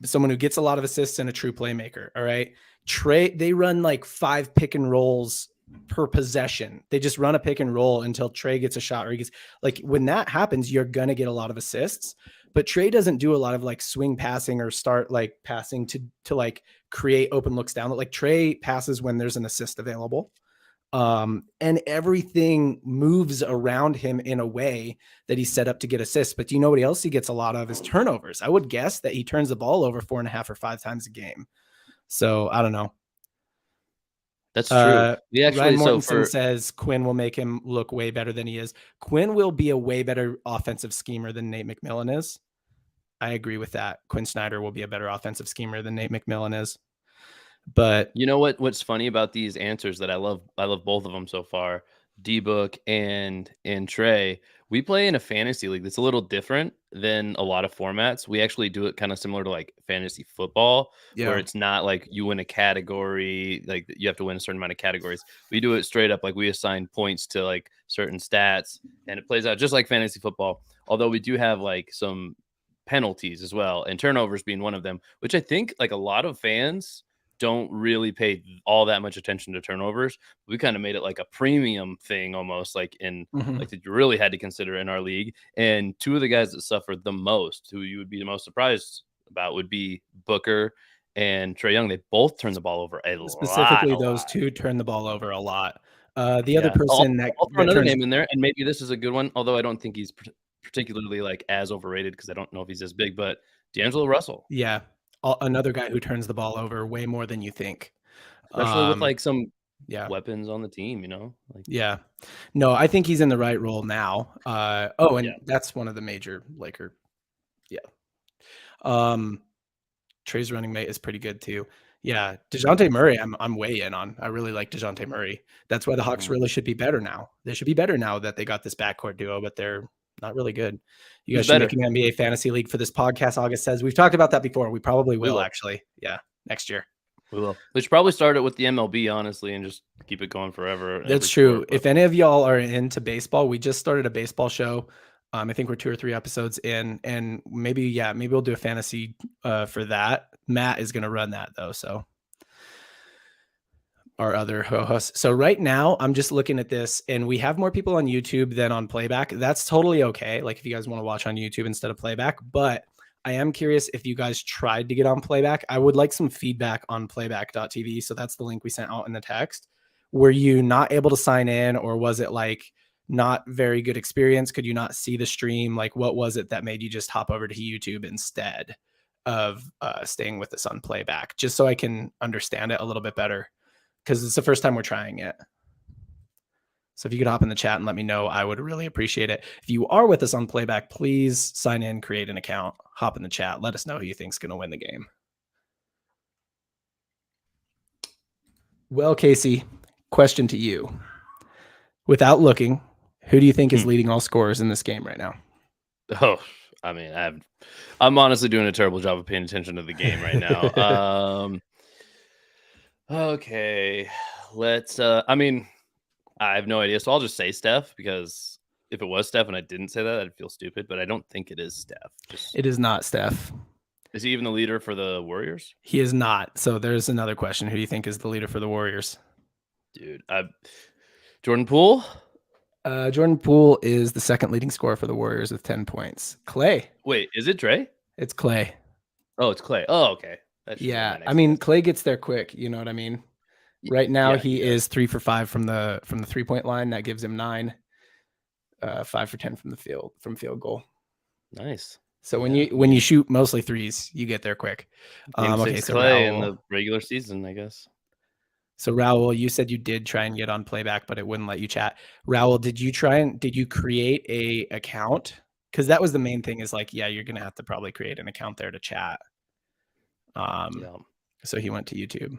someone who gets a lot of assists and a true playmaker. All right. Trae, they run like 5 pick and rolls per possession. They just run a pick and roll until Trae gets a shot, or he gets, like, when that happens, you're going to get a lot of assists. But Trae doesn't do a lot of like swing passing or start like passing to like create open looks down. Like Trae passes when there's an assist available. And everything moves around him in a way that he's set up to get assists. But do you know what else he gets a lot of is turnovers. I would guess that he turns the ball over 4.5 or 5 times a game. So I don't know. That's true. Ryan Mortensen says Quinn will make him look way better than he is. Quinn will be a way better offensive schemer than Nate McMillan is. I agree with that. Quinn Snyder will be a better offensive schemer than Nate McMillan is. But you know what's funny about these answers that I love both of them so far, D-Book and Trae. We play in a fantasy league that's a little different than a lot of formats. We actually do it kind of similar to like fantasy football, where it's not like you win a category, like you have to win a certain amount of categories. We do it straight up, like we assign points to like certain stats, and it plays out just like fantasy football. Although we do have like some penalties as well, and turnovers being one of them, which I think like a lot of fans don't really pay all that much attention to turnovers. We kind of made it like a premium thing, almost like like that you really had to consider in our league. And 2 of the guys that suffered the most, who you would be the most surprised about, would be Booker and Trae Young. They both turn the ball over a lot. Specifically, those 2 turn the ball over a lot. The other person I'll throw another name in there, and maybe this is a good one, although I don't think he's particularly like as overrated, because I don't know if he's as big, but D'Angelo Russell. Yeah. Another guy who turns the ball over way more than you think. Especially with like some weapons on the team, you know? Like, yeah. No, I think he's in the right role now. That's one of the major Laker. Yeah. Trae's running mate is pretty good too. Yeah. DeJounte Murray, I'm way in on. I really like DeJounte Murray. That's why the Hawks really should be better now. They should be better now that they got this backcourt duo, but they're not really good. You guys should make an NBA fantasy league for this podcast. August says we've talked about that before. We probably will actually. Yeah. Next year. We will. We should probably start it with the MLB, honestly, and just keep it going forever. That's true. If any of y'all are into baseball, we just started a baseball show. I think we're 2 or 3 episodes in, and maybe we'll do a fantasy for that. Matt is going to run that though. So our other hosts. So right now I'm just looking at this, and we have more people on YouTube than on playback. That's totally okay. Like if you guys want to watch on YouTube instead of playback, but I am curious if you guys tried to get on playback. I would like some feedback on playback.tv. So that's the link we sent out in the text. Were you not able to sign in, or was it like not very good experience? Could you not see the stream? Like what was it that made you just hop over to YouTube instead of staying with us on playback? Just so I can understand it a little bit better, because it's the first time we're trying it. So if you could hop in the chat and let me know, I would really appreciate it. If you are with us on playback, please sign in, create an account, hop in the chat. Let us know who you think is going to win the game. Well, Casey, question to you. Without looking, who do you think is leading all scorers in this game right now? Oh, I mean, I'm honestly doing a terrible job of paying attention to the game right now. Okay, let's. I mean, I have no idea, so I'll just say Steph, because if it was Steph and I didn't say that, I'd feel stupid. But I don't think it is Steph. It is not Steph. Is he even the leader for the Warriors? He is not. So there's another question. Who do you think is the leader for the Warriors? Dude, Jordan Poole. Jordan Poole is the second leading scorer for the Warriors with 10 points. Clay. Wait, is it Dre? It's Clay. Oh, it's Clay. Oh, okay. That should have been Yeah, my I next mean guess. Clay gets there quick. You know what I mean? Right now Yeah, he does. is 3 for 5 from the 3-point line. That gives him 9. 5 for 10 from the field goal. Nice. So when you shoot mostly threes, you get there quick. Game Okay, 6 so Clay Raul, in the regular season, I guess. So Raul, you said you did try and get on playback, but it wouldn't let you chat. Raul, did you create a account? Because that was the main thing. Is like, yeah, you're gonna have to probably create an account there to chat. Yeah. So he went to YouTube.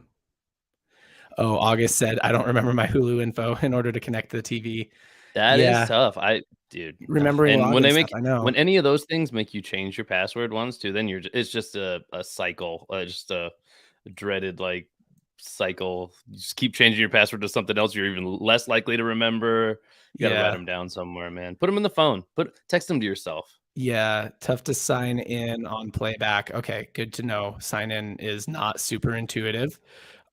Oh, August said, I don't remember my Hulu info in order to connect to the TV. That is tough. Dude. Remembering And when login they stuff, make I know. when any of those things make you change your password once too, then it's just a cycle, just a dreaded like cycle. You just keep changing your password to something else you're even less likely to remember. You got to write them down somewhere, man. Put them in the phone. Text them to yourself. Yeah, tough to sign in on playback. Okay, good to know. Sign in is not super intuitive.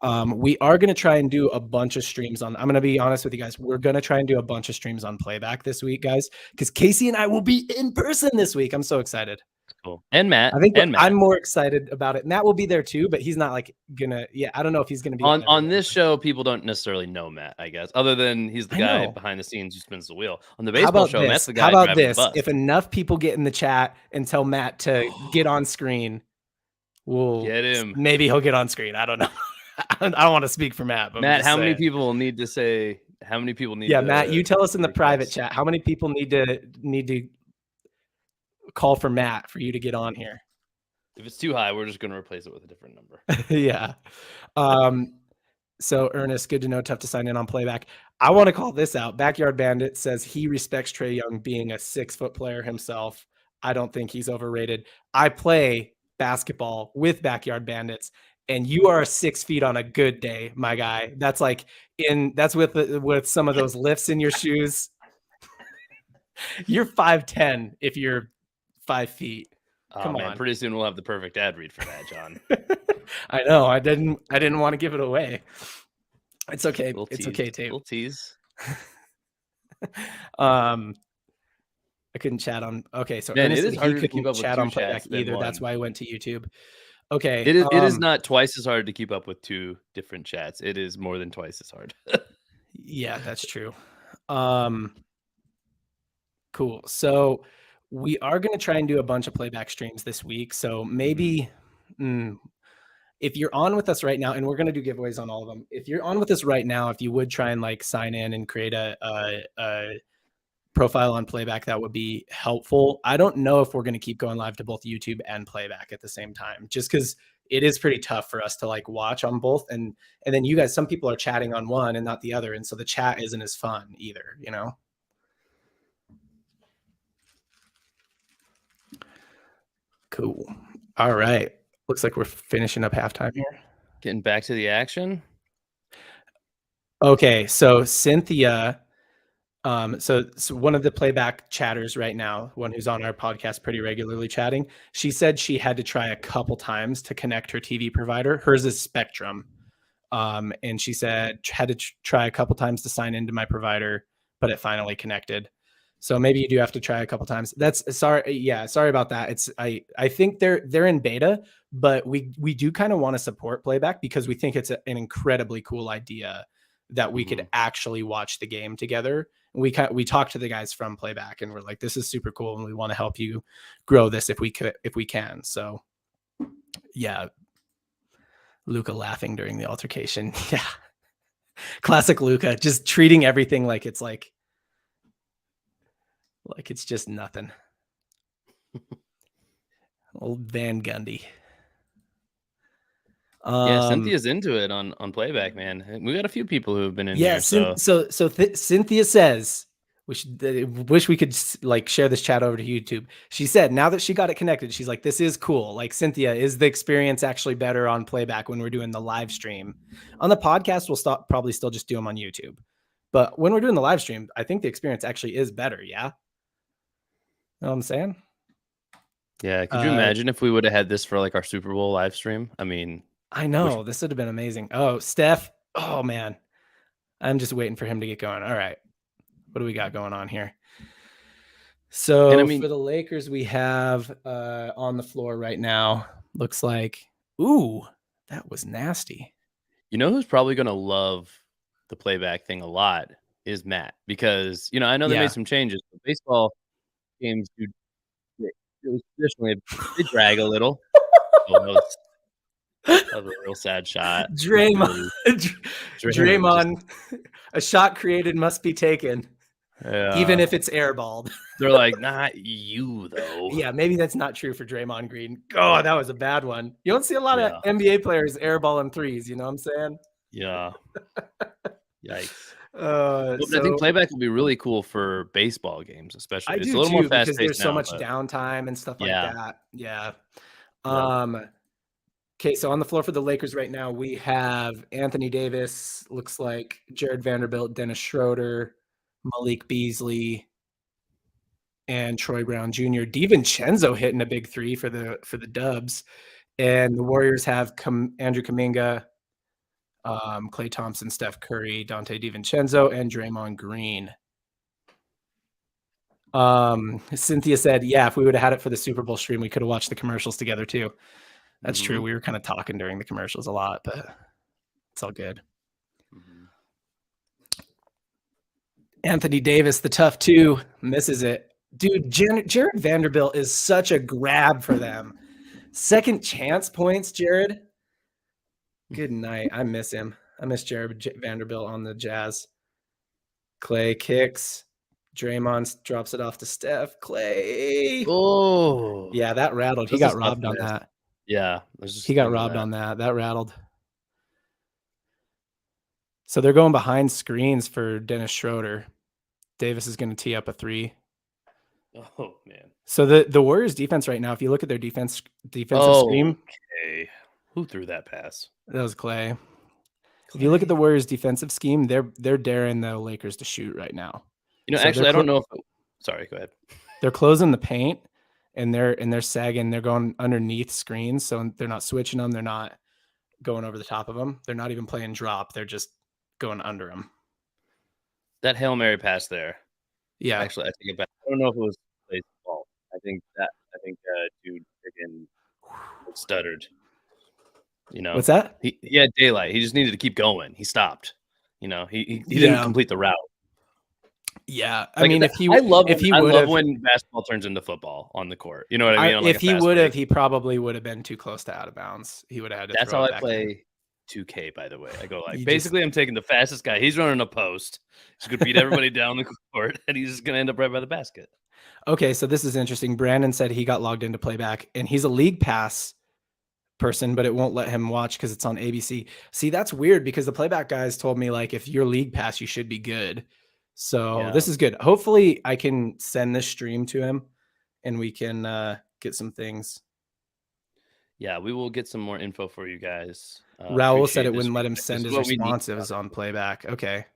We are going to try and do a bunch of streams on. I'm going to be honest with you guys. We're going to try and do a bunch of streams on playback this week, guys, because Casey and I will be in person this week. I'm so excited. Cool. And Matt. I think I'm more excited about it. Matt will be there too, but he's not like gonna. Yeah, I don't know if he's gonna be on this show. People don't necessarily know Matt, I guess, other than he's the guy behind the scenes who spins the wheel. On the baseball show, Matt's the guy driving the bus. If enough people get in the chat and tell Matt to get on screen, we'll get him. Maybe he'll get on screen. I don't know. I don't want to speak for Matt. But Matt, how many people need to say? How many people need? Yeah, Matt, you tell us in the private chat. How many people need to call for Matt for you to get on here? If it's too high, we're just going to replace it with a different number. Yeah. So Ernest, good to know. Tough to sign in on playback. I want to call this out. Backyard Bandit says he respects Trae Young being a 6-foot player himself. I don't think he's overrated. I play basketball with Backyard Bandits, and you are 6 feet on a good day, my guy. That's like that's with some of those lifts in your shoes. You're 5'10" if you're 5 feet. Come on. Pretty soon we'll have the perfect ad read for that, John. I know. I didn't want to give it away. It's okay. It's okay, Tate. Little tease. I couldn't chat on. Okay, so man, it is hard to keep up chat with on playback either. That's why I went to YouTube. Okay, it is not twice as hard to keep up with 2 different chats. It is more than twice as hard. Yeah, that's true. Cool. So we are going to try and do a bunch of playback streams this week. So maybe if you're on with us right now, and we're going to do giveaways on all of them. If you're on with us right now, if you would try and like sign in and create a profile on playback, that would be helpful. I don't know if we're going to keep going live to both YouTube and playback at the same time, just because it is pretty tough for us to like watch on both. And then you guys, some people are chatting on one and not the other. And so the chat isn't as fun either, you know? Cool. All right. Looks like we're finishing up halftime here. Getting back to the action. Okay. So Cynthia, so one of the playback chatters right now, one who's on our podcast pretty regularly chatting, she said she had to try a couple times to connect her TV provider. Hers is Spectrum. And she said had to try a couple times to sign into my provider, but it finally connected. So maybe you do have to try a couple times. That's sorry. Yeah. Sorry about that. I think they're in beta, but we do kind of want to support playback because we think it's an incredibly cool idea that we could actually watch the game together. We talked to the guys from playback and we're like, this is super cool. And we want to help you grow this if we can. So yeah. Luca laughing during the altercation. Yeah. Classic Luca, just treating everything like it's it's just nothing. Old Van Gundy. Yeah, Cynthia's into it on playback, man. We got a few people who have been in here. So Cynthia says, wish we could like share this chat over to YouTube. She said now that she got it connected, she's like, this is cool. Like, Cynthia, is the experience actually better on playback when we're doing the live stream? On the podcast, we'll probably still just do them on YouTube. But when we're doing the live stream, I think the experience actually is better. Yeah. You know what I'm saying? Yeah. Could you imagine if we would have had this for like our Super Bowl live stream? I mean, I know this would have been amazing. Oh, Steph. Oh man. I'm just waiting for him to get going. All right. What do we got going on here? So And I mean, for the Lakers, we have on the floor right now, looks like, ooh, that was nasty. you know who's probably going to love the playback thing a lot is Matt, because, I know they Yeah. made some changes, but baseball games do, it was traditionally, they drag a little. Oh, that was a real sad shot. Draymond, Just, Draymond, a shot created must be taken, even if it's airballed. They're like, not you, though. Yeah, maybe that's not true for Draymond Green. Oh, that was a bad one. You don't see a lot of Yeah. NBA players airballing threes, you know what I'm saying? Yeah. Yikes. So I think playback will be really cool for baseball games, especially. I It's do a little more too, because fast-paced there's so now, much but downtime and stuff like yeah. that. Yeah. Yep. Okay, so on the floor for the Lakers right now, we have Anthony Davis, looks like Jared Vanderbilt, Dennis Schroeder, Malik Beasley, and Troy Brown Jr. DiVincenzo hitting a big three for the Dubs, and the Warriors have Andrew Kuminga, Klay Thompson, Steph Curry, Dante DiVincenzo, and Draymond Green. Cynthia said, "Yeah, if we would have had it for the Super Bowl stream, we could have watched the commercials together too." That's true. We were kind of talking during the commercials a lot, but it's all good. Anthony Davis, the tough two, misses it. Dude, Jared Vanderbilt is such a grab for them. Second chance points, Jared. Good night. I miss him. I miss Jared Vanderbilt on the Jazz. Klay kicks. Draymond drops it off to Steph. Klay. Oh. Yeah, that rattled. He got robbed on that. Yeah. He got robbed on that. That rattled. So they're going behind screens for Dennis Schroeder. Davis is going to tee up a three. Oh, man. So the Warriors defense right now, if you look at their defensive scheme. Okay. Who threw that pass? That was Klay. If you look at the Warriors defensive scheme, they're daring the Lakers to shoot right now. Actually, I don't know if sorry, go ahead. They're closing the paint and they're sagging. They're going underneath screens, so they're not switching them. They're not going over the top of them. They're not even playing drop. They're just going under them. That Hail Mary pass there. Yeah. Actually, I take it back. I don't know if it was Klay's fault. I think dude freaking stuttered. What's that? He had daylight. He just needed to keep going. He stopped. He didn't complete the route. Yeah, I mean, I love when basketball turns into football on the court. You know what I mean? If he would have, he probably would have been too close to out of bounds. He would have had to. That's how I play 2K. By the way, I go basically, I'm taking the fastest guy. He's running a post. He's gonna beat everybody down the court, and he's just gonna end up right by the basket. Okay, so this is interesting. Brandon said he got logged into playback, and he's a league pass person, but it won't let him watch because it's on ABC. See, that's weird because the playback guys told me if you're league pass, you should be good. So this is good. Hopefully I can send this stream to him and we can get some things. Yeah, we will get some more info for you guys. Raul said it wouldn't let him send his responsives on playback. Okay.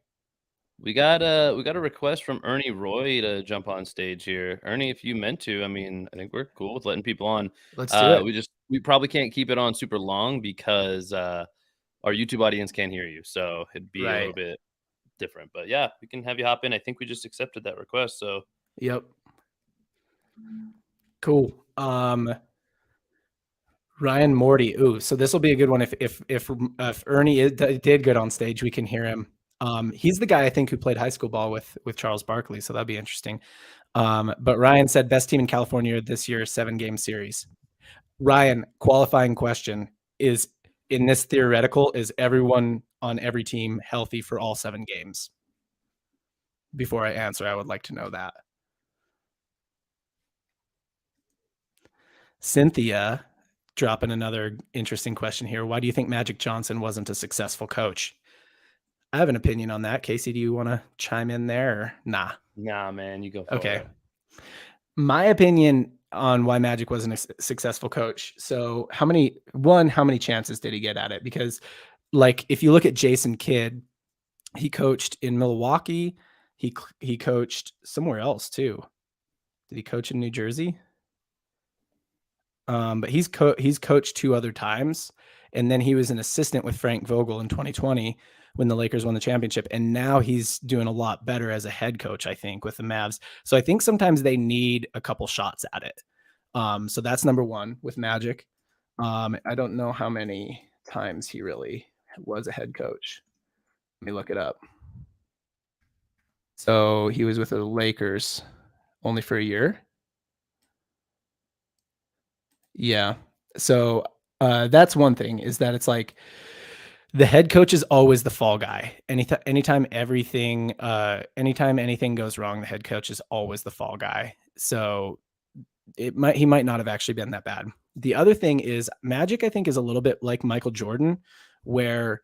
We got a request from Ernie Roy to jump on stage here. Ernie, if you meant to, I think we're cool with letting people on. Let's do it. We probably can't keep it on super long because our YouTube audience can't hear you. So it'd be a little bit different, but yeah, we can have you hop in. I think we just accepted that request. So yep. Cool. Ryan Morty. Ooh, so this will be a good one. If Ernie did good on stage, we can hear him. He's the guy I think who played high school ball with Charles Barkley, so that'd be interesting. But Ryan said best team in California this year, 7-game series. Ryan, qualifying question is, in this theoretical, is everyone on every team healthy for all 7 games? Before I answer, I would like to know that. Cynthia dropping another interesting question here. Why do you think Magic Johnson wasn't a successful coach? I have an opinion on that. Casey, do you want to chime in there or nah? Nah, man, you go for it. My opinion on why Magic wasn't a successful coach. So how many chances did he get at it? Because if you look at Jason Kidd, he coached in Milwaukee. He coached somewhere else too. Did he coach in New Jersey? But he's coached 2 other times. And then he was an assistant with Frank Vogel in 2020 when the Lakers won the championship. And now he's doing a lot better as a head coach, I think, with the Mavs. So I think sometimes they need a couple shots at it. So that's number one with Magic. I don't know how many times he really was a head coach. Let me look it up. So he was with the Lakers only for a year. Yeah. So that's one thing, is that it's like the head coach is always the fall guy. Anytime anything goes wrong, the head coach is always the fall guy. So he might not have actually been that bad. The other thing is Magic, I think, is a little bit like Michael Jordan, where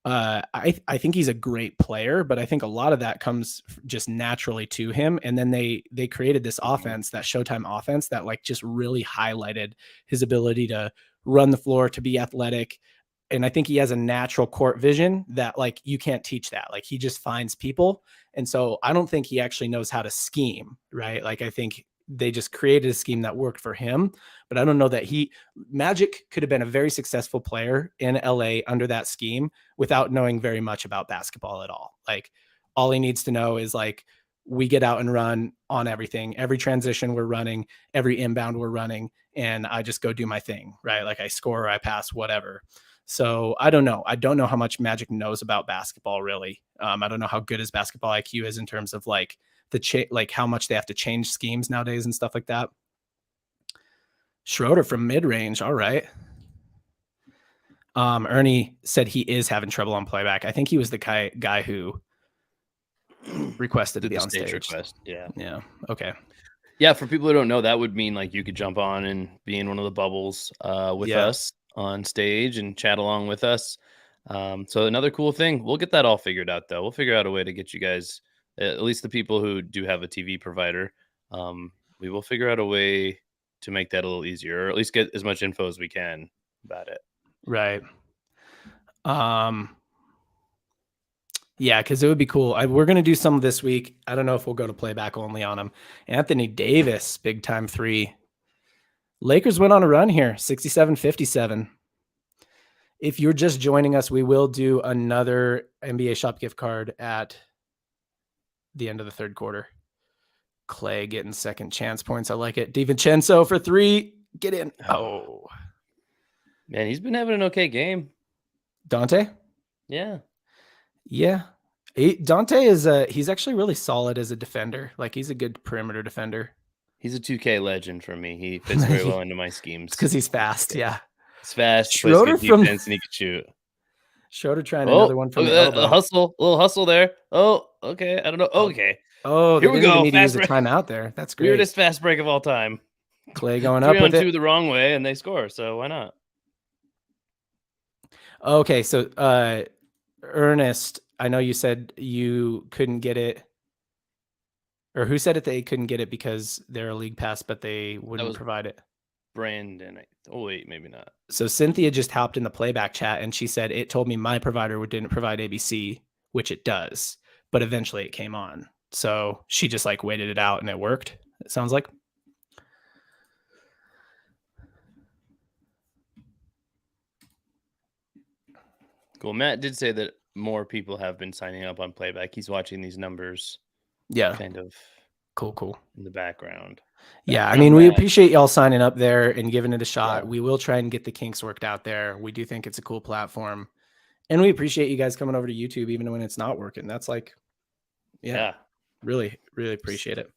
I think he's a great player, but I think a lot of that comes just naturally to him. And then they created this offense, that Showtime offense, that like just really highlighted his ability to run the floor, to be athletic. And I think he has a natural court vision that like you can't teach that. Like he just finds people. And so I don't think he actually knows how to scheme, right? Like I think they just created a scheme that worked for him, but I don't know that Magic could have been a very successful player in LA under that scheme without knowing very much about basketball at all. Like all he needs to know is like, we get out and run on everything, every transition we're running, every inbound we're running, and I just go do my thing, right? Like I score, I pass, whatever. So I don't know. I don't know how much Magic knows about basketball, really. I don't know how good his basketball IQ is in terms of like like how much they have to change schemes nowadays and stuff like that. Schroeder from mid-range. All right. Ernie said he is having trouble on playback. I think he was the guy who requested to be on stage. Request. Yeah. Yeah. Okay. Yeah. For people who don't know, that would mean like you could jump on and be in one of the bubbles with us on stage and chat along with us. So another cool thing, we'll get that all figured out though. We'll figure out a way to get you guys, at least the people who do have a TV provider. We will figure out a way to make that a little easier, or at least get as much info as we can about it. Right. Yeah, because it would be cool. We're going to do some this week. I don't know if we'll go to playback only on them. Anthony Davis, big time three. Lakers went on a run here, 67-57. If you're just joining us, we will do another NBA Shop gift card at the end of the third quarter. Clay getting second chance points. I like it. DiVincenzo for three. Get in. Oh. Man, he's been having an okay game. Dante? Yeah. Yeah. Dante is he's actually really solid as a defender. Like he's a good perimeter defender. He's a 2K legend for me. He fits very well into my schemes. It's because he's fast. Yeah. He's fast. Schroeder plays good defense and he can shoot. Schroeder trying another one from the elbow. A little hustle there. Oh, okay. I don't know. Okay. Oh, here we go. Need to use a timeout there. That's great. Weirdest fast break of all time. Clay going up with 3-on-2 the wrong way and they score. So why not? Okay, so Ernest, I know you said you couldn't get it, or who said it? They couldn't get it because they're a league pass, but they wouldn't provide it. Brandon. Oh wait, maybe not. So Cynthia just hopped in the playback chat and she said it told me my provider didn't provide ABC, which it does, but eventually it came on. So she just like waited it out and it worked. It sounds like. Cool. Matt did say that more people have been signing up on playback. He's watching these numbers. Yeah. Kind of cool in the background. Yeah, I mean, we appreciate y'all signing up there and giving it a shot. Yeah. We will try and get the kinks worked out there. We do think it's a cool platform. And we appreciate you guys coming over to YouTube even when it's not working. That's like, yeah. Really, really appreciate it.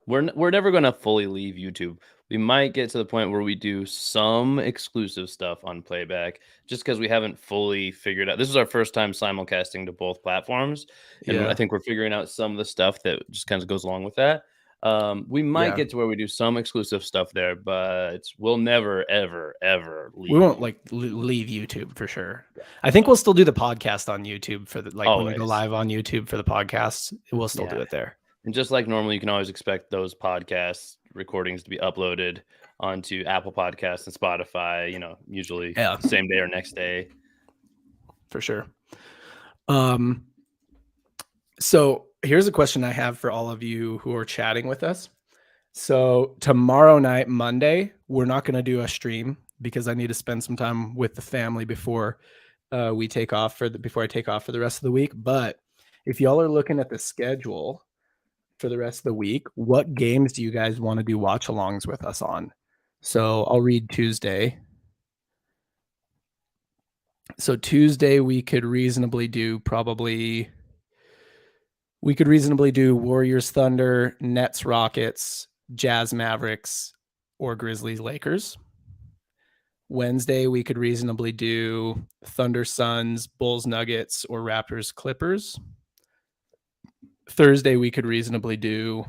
We're never going to fully leave YouTube. We might get to the point where we do some exclusive stuff on playback just because we haven't fully figured out. This is our first time simulcasting to both platforms. And I think we're figuring out some of the stuff that just kind of goes along with that. We might get to where we do some exclusive stuff there, but we'll never, ever, ever leave. We won't like leave YouTube for sure. I think we'll still do the podcast on YouTube for the when we go live on YouTube for the podcast. We'll still do it there. And just like normal, you can always expect those podcast recordings to be uploaded onto Apple Podcasts and Spotify, usually the same day or next day. For sure. So here's a question I have for all of you who are chatting with us. So tomorrow night, Monday, we're not going to do a stream because I need to spend some time with the family before I take off for the rest of the week. But if y'all are looking at the schedule for the rest of the week, what games do you guys want to do watch alongs with us on? So I'll read Tuesday. So Tuesday we could reasonably do Warriors Thunder, Nets Rockets, Jazz Mavericks, or Grizzlies Lakers. Wednesday we could reasonably do Thunder Suns, Bulls Nuggets, or Raptors Clippers. Thursday we could reasonably do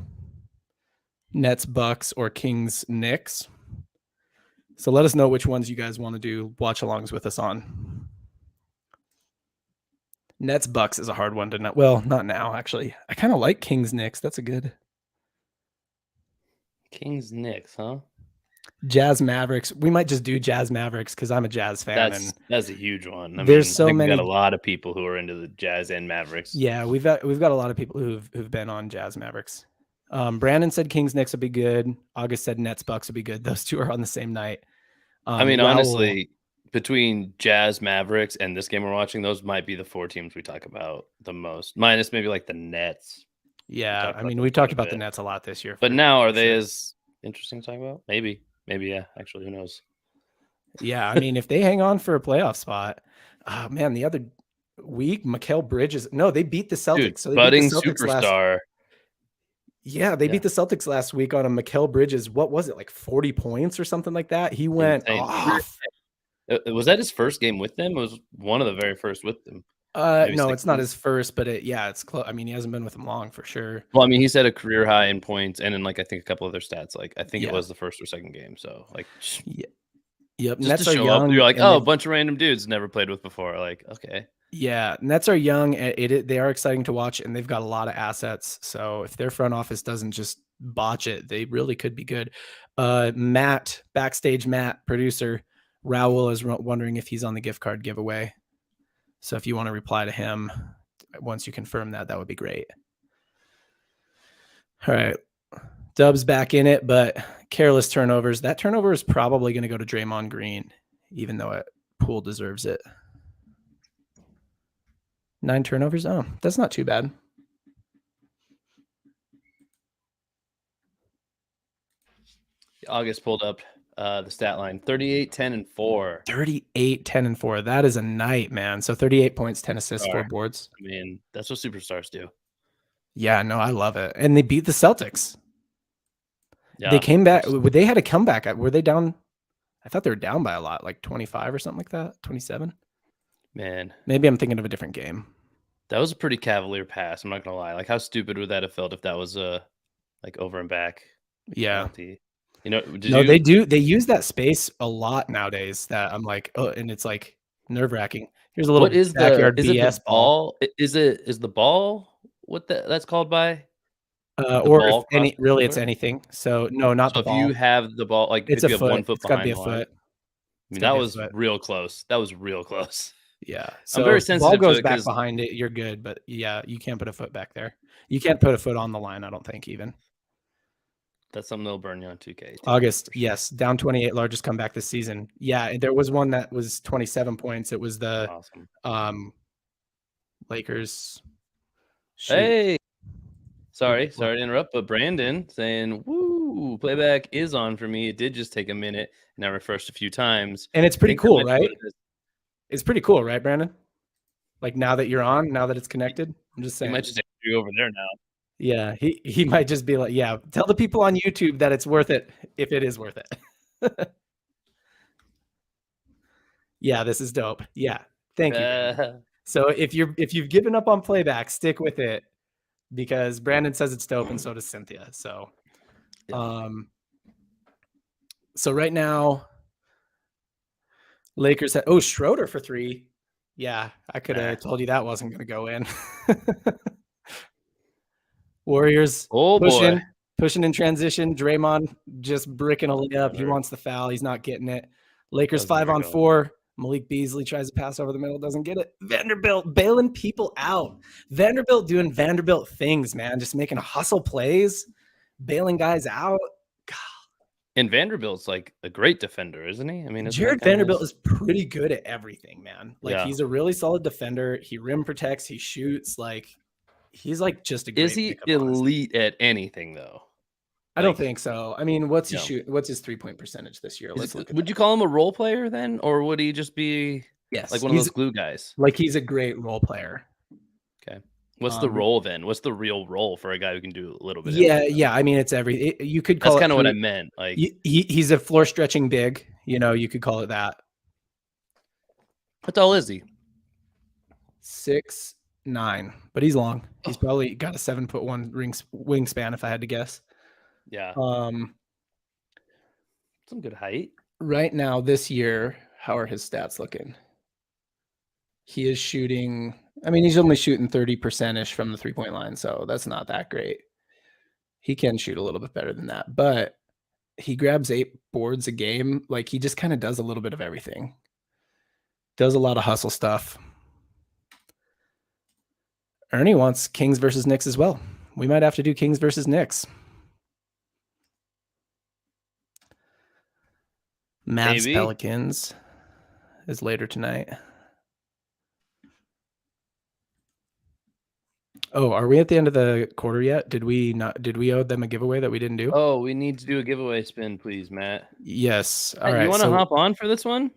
Nets Bucks or Kings Knicks. So let us know which ones you guys want to do watch alongs with us on. Nets Bucks is a hard one to know. Well, not now, actually. I kind of like Kings Knicks. That's a good. Kings Knicks, huh? Jazz Mavericks. We might just do Jazz Mavericks because I'm a Jazz fan. That's a huge one. I there's mean, so I think many. we got a lot of people who are into the Jazz and Mavericks. Yeah, we've got a lot of people who've been on Jazz Mavericks. Brandon said Kings Knicks would be good. August said Nets Bucks would be good. Those two are on the same night. I mean, honestly, between Jazz Mavericks and this game we're watching, those might be the four teams we talk about the most, minus maybe like the Nets. Yeah, I mean, we've talked about the Nets a lot this year. But now, are they as interesting to talk about? Maybe, yeah. Actually, who knows? Yeah, I mean, if they hang on for a playoff spot, man, the other week, Mikal Bridges. No, they beat the Celtics. Dude, so they budding beat the Celtics superstar. They beat the Celtics last week on a Mikal Bridges. What was it, like 40 points or something like that? He went off. Was that his first game with them? It was one of the very first with them. No, it's not his first, but it's close. I mean, he hasn't been with them long for sure. Well, I mean, he's had a career high in points and in like I think a couple other stats. Like I think it was the first or second game. So like, yep. Just Nets to show are young. Up, you're like, oh, a bunch of random dudes never played with before. Like, okay. Yeah, Nets are young. They are exciting to watch, and they've got a lot of assets. So if their front office doesn't just botch it, they really could be good. Matt, backstage Matt, producer, Raul is wondering if he's on the gift card giveaway. So if you want to reply to him once you confirm that, that would be great. All right. Dub's back in it, but careless turnovers. That turnover is probably going to go to Draymond Green, even though Poole deserves it. 9 turnovers. Oh, that's not too bad. August pulled up the stat line 38, 10, and 4. 38, 10, and 4. That is a night, man. So 38 points, 10 assists, 4 boards. I mean, that's what superstars do. Yeah, no, I love it. And they beat the Celtics. Yeah, they came back. They had a comeback. Were they down? I thought they were down by a lot, like 25 or something like that, 27. Man. Maybe I'm thinking of a different game. That was a pretty cavalier pass. I'm not going to lie. Like, how stupid would that have felt if that was a like over and back penalty? You know, they do. They use that space a lot nowadays. That I'm like, oh, and it's like nerve wracking. Here's a little backyard BS ball. Is the ball what that's called by? Or if it's anything. So no, not the ball. If you have the ball, like it's if a you foot. have 1 foot It's got to behind be a foot. I mean, that was real close. Yeah. So I'm very sensitive. Ball goes back behind it. You're good, but yeah, you can't put a foot back there. You can't put a foot on the line. I don't think even. That's something they'll burn you on 2K. August, yes, down 28, largest comeback this season. Yeah, there was one that was 27 points. It was the Lakers. Shoot. Hey, sorry to interrupt, but Brandon saying, "Woo, playback is on for me. It did just take a minute, and I refreshed a few times, and it's pretty cool, right? It's pretty cool, right, Brandon? Like now that you're on, now that it's connected, I'm just saying. He might just you over there now. Yeah, he might just be like, yeah, tell the people on YouTube that it's worth it if it is worth it. Yeah, this is dope. Yeah, thank you. So if you've given up on playback, stick with it because Brandon says it's dope and so does Cynthia. So, so right now, Lakers had Schroeder for 3. Yeah, I could have told you that wasn't going to go in. Warriors pushing in transition. Draymond just bricking a layup. He wants the foul. He's not getting it. Lakers 5-on-4. Malik Beasley tries to pass over the middle, doesn't get it. Vanderbilt bailing people out. Vanderbilt doing Vanderbilt things, man. Just making hustle plays, bailing guys out. God. And Vanderbilt's like a great defender, isn't he? I mean, isn't Jared that kind Vanderbilt of is pretty good at everything, man. Like yeah. he's a really solid defender. He rim protects, he shoots. Like he's like just a Is great he pickup, honestly. elite at anything though? I don't Like, think so. I mean, what's he you know, shoot? What's his 3-point percentage this year? Let's look at would that. you call him a role player then, or would he just be like Yes, one of those glue guys? he's a great role player. Okay. What's the role then? What's the real role for a guy who can do a little bit of everything? Yeah. I mean, it's you could That's call kind it of what I meant. Like, he's a floor stretching big. You know, you could call it that. how tall is he? 6'9", but he's long. He's probably got a 7'1" wingspan, if I had to guess. Yeah. Some good height. Right now, this year, how are his stats looking? He is shooting. I mean, he's only shooting 30% ish from the 3-point line, so that's not that great. He can shoot a little bit better than that, but he grabs 8 boards a game. Like he just kind of does a little bit of everything. Does a lot of hustle stuff. Ernie wants Kings versus Knicks as well. We might have to do Kings versus Knicks. Mavs Pelicans is later tonight. Oh, are we at the end of the quarter yet? Did we owe them a giveaway that we didn't do? Oh, we need to do a giveaway spin, please, Matt. Yes. All Matt, right. You want to hop on for this one?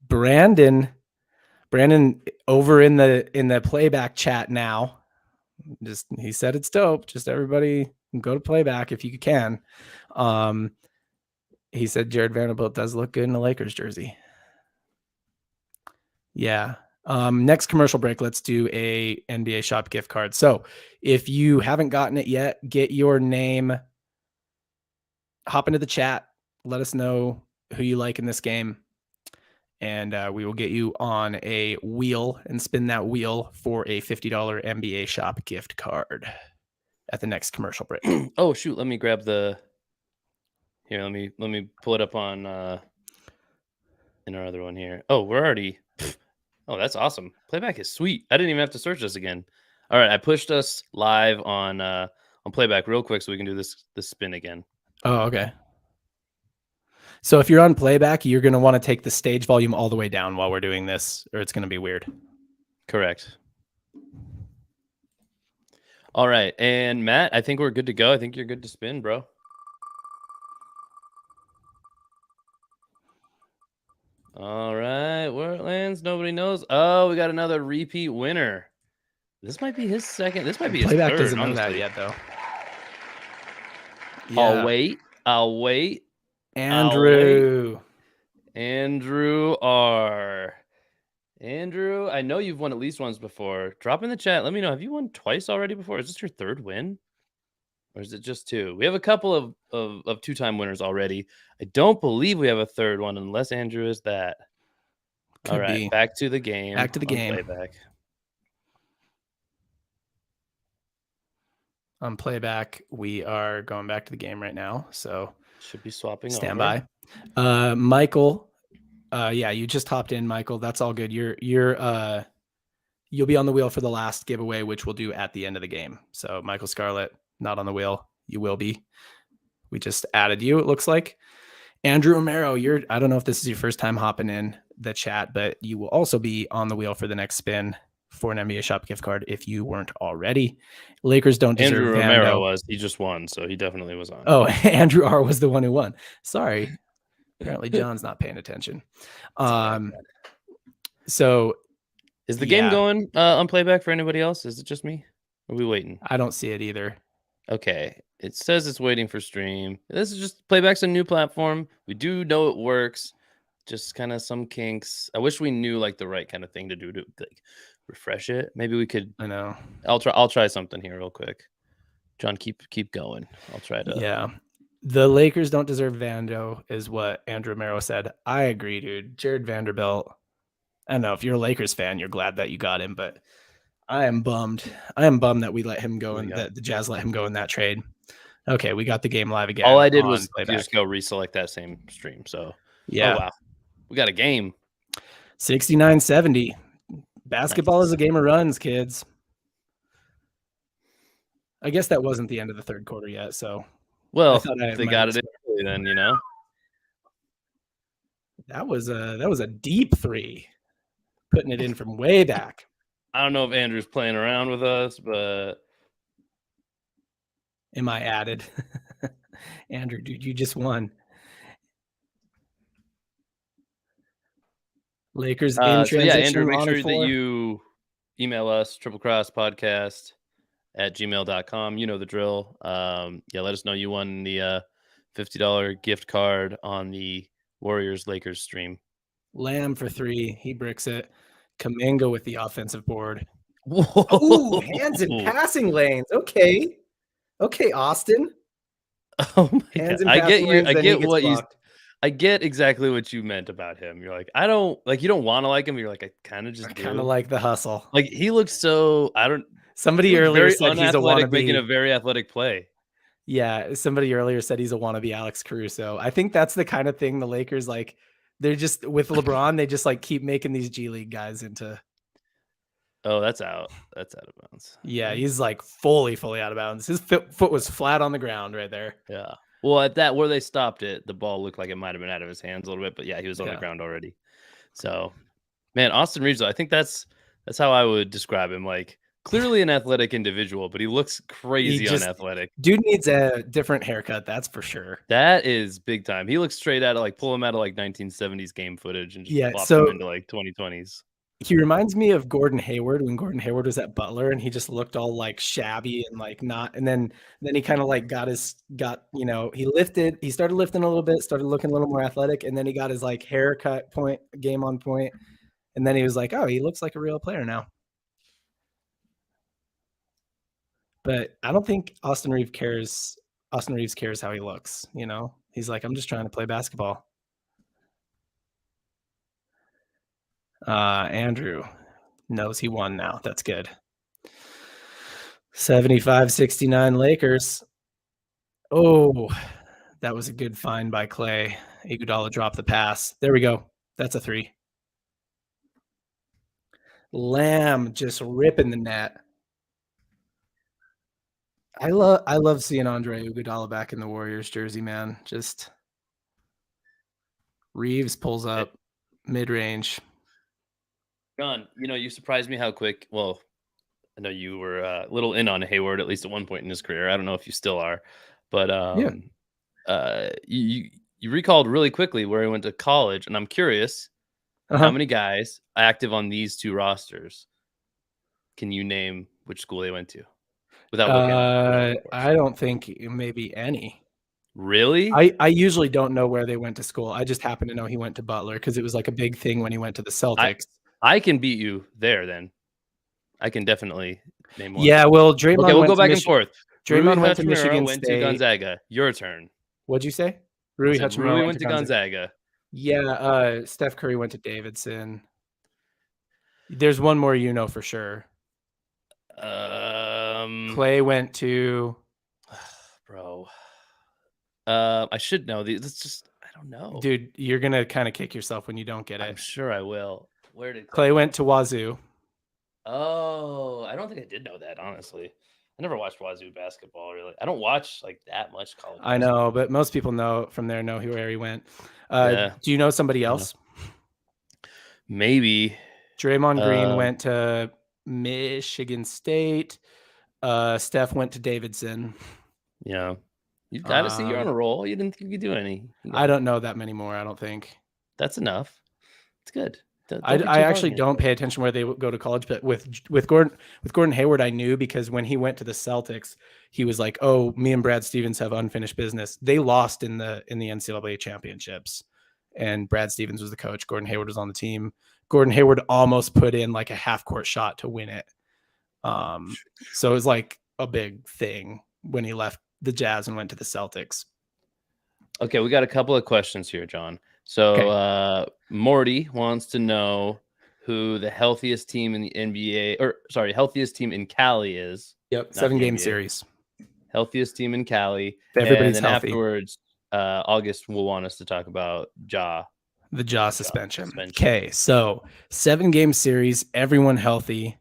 Brandon over in the playback chat now. Just he said it's dope. Just everybody go to playback if you can. He said Jared Vanderbilt does look good in a Lakers jersey. Yeah. Next commercial break, let's do a NBA shop gift card. So if you haven't gotten it yet, get your name, hop into the chat, let us know who you like in this game, and we will get you on a wheel and spin that wheel for a $50 NBA shop gift card at the next commercial break. Oh shoot, let me grab the here, let me pull it up on in our other one here. Oh, we're already oh, that's awesome. Playback is sweet. I didn't even have to search this again. All right, I pushed us live on playback real quick so we can do this spin again. Oh, okay. So if you're on playback, you're going to want to take the stage volume all the way down while we're doing this, or it's going to be weird. Correct. All right, and Matt, I think we're good to go. I think you're good to spin, bro. All right, where it lands, nobody knows. Oh, we got another repeat winner. This might be his second. This might be his playback third. Doesn't honestly. know that yet, though. Yeah. I'll wait. Andrew R. Andrew, I know you've won at least once before. Drop in the chat. Let me know. Have you won twice already before? Is this your third win? Or is it just 2? We have a couple of 2-time winners already. I don't believe we have a third one unless Andrew is that. All right, back to the game. Back to the game. Playback. On playback, we are going back to the game right now. So should be swapping. Stand by. Michael. Yeah, you just hopped in, Michael. That's all good. You'll be on the wheel for the last giveaway, which we'll do at the end of the game. So Michael Scarlett, not on the wheel. You will be. We just added you, it looks like. Andrew Romero, I don't know if this is your first time hopping in the chat, but you will also be on the wheel for the next spin for an NBA shop gift card if you weren't already. Lakers don't deserve Andrew Romero was. He just won, so he definitely was on. Oh, Andrew R was the one who won. Sorry. Apparently John's not paying attention. So is the game going on playback for anybody else? Is it just me? Or are we waiting? I don't see it either. Okay. It says it's waiting for stream. This is just playback's a new platform. We do know it works. Just kind of some kinks. I wish we knew like the right kind of thing to do to like refresh it. Maybe we could. I know. I'll try something here real quick. John, keep going. I'll try to. Yeah. The Lakers don't deserve Vando is what Andrew Romero said. I agree, dude. Jared Vanderbilt. I don't know if you're a Lakers fan, you're glad that you got him, but I am bummed. I am bummed that we let him go and that the Jazz let him go in that trade. Okay, we got the game live again. All I did was just go reselect that same stream. So yeah. Oh, wow. We got a game. 69-70. Basketball is a game of runs, kids. I guess that wasn't the end of the third quarter yet. So well, they got it early then, you know? That was a deep three, putting it in from way back. I don't know if Andrew's playing around with us, but Am I added? Andrew, dude, you just won. Lakers in so yeah, transition. Andrew, make Lonnie sure that 4. you email us triplecrosspodcast@gmail.com. You know the drill. Yeah, let us know you won the $50 gift card on the Warriors Lakers stream. Lamb for 3. He bricks it. Kaminga with the offensive board. Whoa. Ooh, hands in passing lanes. Okay. Okay, Austin. Oh my Hands god. in I get passing you. lanes, I then he get gets what you blocked. I get exactly what you meant about him. You're like, I don't like you don't want to like him. You're like, I kind of I just kind of do. like the hustle. Like he looks so he Somebody looks earlier very said he's a unathletic making a wannabe. very athletic play. Yeah, somebody earlier said he's a wannabe Alex Caruso. I think that's the kind of thing the Lakers like. They're just with LeBron. They just like keep making these G League guys into. Oh, that's out. That's out of bounds. Yeah, Right? he's like fully out of bounds. His foot was flat on the ground right there. Yeah. Well, at that where they stopped it, the ball looked like it might have been out of his hands a little bit, but yeah, he was on the Yeah. ground already. So, man, Austin Reeves, I think that's how I would describe him. Like clearly an athletic individual, but he looks crazy unathletic. Dude needs a different haircut, that's for sure. That is big time. He looks straight out of like pull him out of like 1970s game footage and just Yeah, plop him so into like 2020s. he reminds me of Gordon Hayward when Gordon Hayward was at Butler and he just looked all like shabby and like not, and then he kind of like he started lifting a little bit, started looking a little more athletic, and then he got his like haircut point, game on point, and then he was like, oh, he looks like a real player now. But I don't think Austin Reeves cares how he looks, you know? He's like, I'm just trying to play basketball. Andrew knows he won now. That's good. 75-69 Lakers. Oh, that was a good find by Clay. Iguodala dropped the pass. There we go. That's a 3. Lamb just ripping the net. I love seeing Andre Iguodala back in the Warriors jersey, man. Just Reeves pulls up mid-range. John, you surprised me how quick. Well, I know you were a little in on Hayward at least at one point in his career. I don't know if you still are, but you recalled really quickly where he went to college, and I'm curious how many guys active on these two rosters can you name which school they went to without looking it up, of course. I don't think maybe any. Really? I usually don't know where they went to school. I just happen to know he went to Butler because it was like a big thing when he went to the Celtics. I can beat you there then. I can definitely name one. Yeah, well, Draymond. Okay, we'll go back and forth. Draymond Rui went to Hachimura Michigan went State. to Gonzaga. Your turn. What'd you say? Rui Hachimura went to Gonzaga. Yeah, Steph Curry went to Davidson. There's one more for sure. Clay went to. Bro. I should know. That's just I don't know. Dude, you're gonna kind of kick yourself when you don't get it. I'm sure I will. Where did Clay went to Wazoo? Oh, I don't think I did know that, honestly. I never watched Wazoo basketball, really. I don't watch like that much college basketball. I know, but most people know where he went. Do you know somebody else? Maybe. Draymond Green went to Michigan State. Steph went to Davidson. Yeah. You've got to see you're on a roll. You didn't think you could do any. I don't know that many more, I don't think. That's enough. It's good. I actually don't pay attention where they go to college, but with Gordon Hayward, I knew because when he went to the Celtics, he was like, "Oh, me and Brad Stevens have unfinished business." They lost in the NCAA championships, and Brad Stevens was the coach. Gordon Hayward was on the team. Gordon Hayward almost put in like a half-court shot to win it. So it was like a big thing when he left the Jazz and went to the Celtics. Okay, we got a couple of questions here, John. So Morty wants to know who the healthiest team in the NBA, healthiest team in Cali is. Yep, 7-game series. Healthiest team in Cali. Everybody's and then healthy. Afterwards, August will want us to talk about the Ja suspension. Okay, so 7-game series, everyone healthy,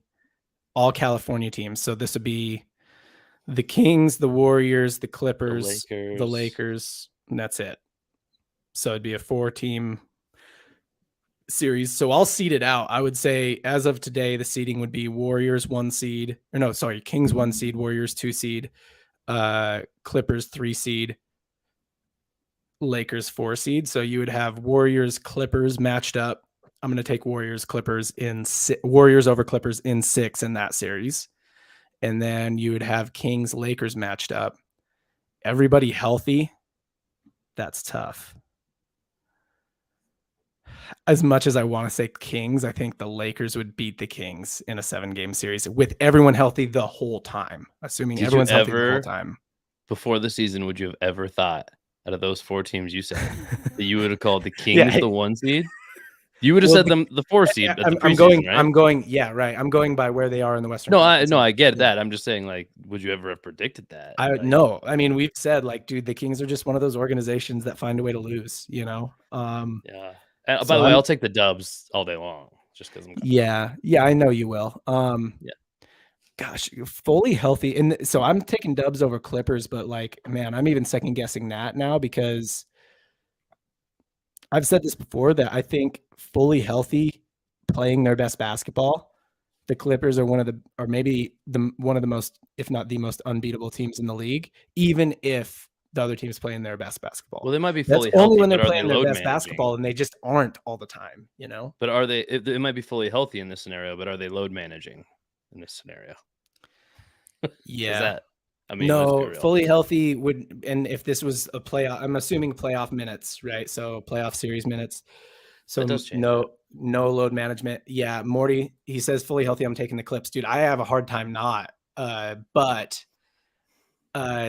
all California teams. So this would be the Kings, the Warriors, the Clippers, the Lakers. and that's it. So it'd be a 4-team series. So I'll seed it out. I would say as of today, the seeding would be Warriors 1 seed, or no, sorry, Kings 1 seed, Warriors 2 seed, Clippers 3 seed, Lakers 4 seed. So you would have Warriors Clippers matched up. I'm going to take Warriors over Clippers in 6 in that series. And then you would have Kings Lakers matched up. Everybody healthy. That's tough. As much as I want to say Kings, I think the Lakers would beat the Kings in a 7-game series with everyone healthy the whole time, assuming everyone's healthy the whole time. Before the season, would you have ever thought, out of those 4 teams you said, that you would have called the Kings the 1 seed? You would have said them the 4 seed at the preseason, right? I'm going by where they are in the Western No, Conference. I get that. I'm just saying, like, would you ever have predicted that? No. I mean, we've said, like, dude, the Kings are just one of those organizations that find a way to lose, you know? Yeah. By the way, I'll take the dubs all day long just because I'm Yeah, I know you will. Yeah. Gosh, fully healthy. And so I'm taking dubs over Clippers, but like, man, I'm even second guessing that now because I've said this before that I think fully healthy, playing their best basketball, the Clippers are one of the most, if not the most unbeatable teams in the league, even if the other team's playing their best basketball. Well, they might be fully That's healthy, only when they're but are playing they their load best managing? basketball, and they just aren't all the time, you know? But are they? It might be fully healthy in this scenario, but are they load managing in this scenario? Yeah. I mean, no, fully healthy would, and if this was a playoff, I'm assuming playoff minutes, right? So playoff series minutes. So no load management. Yeah, Morty, he says fully healthy. I'm taking the Clips, dude. I have a hard time not. But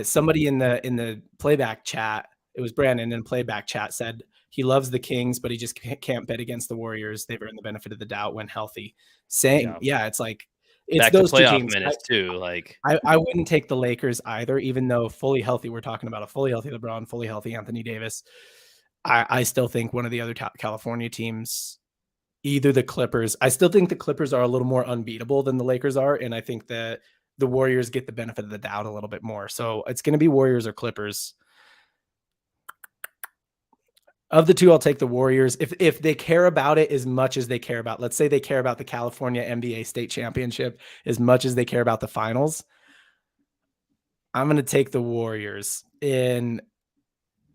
somebody in the playback chat, it was Brandon in playback chat, said he loves the Kings, but he just can't bet against the Warriors. They've earned the benefit of the doubt when healthy. It's like it's back those to playoff 2 teams minutes too. Like I wouldn't take the Lakers either, even though fully healthy. We're talking about a fully healthy LeBron, fully healthy Anthony Davis. I still think one of the other California teams, either the Clippers. I still think the Clippers are a little more unbeatable than the Lakers are, and I think that the Warriors get the benefit of the doubt a little bit more. So it's going to be Warriors or Clippers. Of the two, I'll take the Warriors. If they care about it as much as they care about, let's say they care about the California NBA state championship as much as they care about the finals, I'm going to take the Warriors. And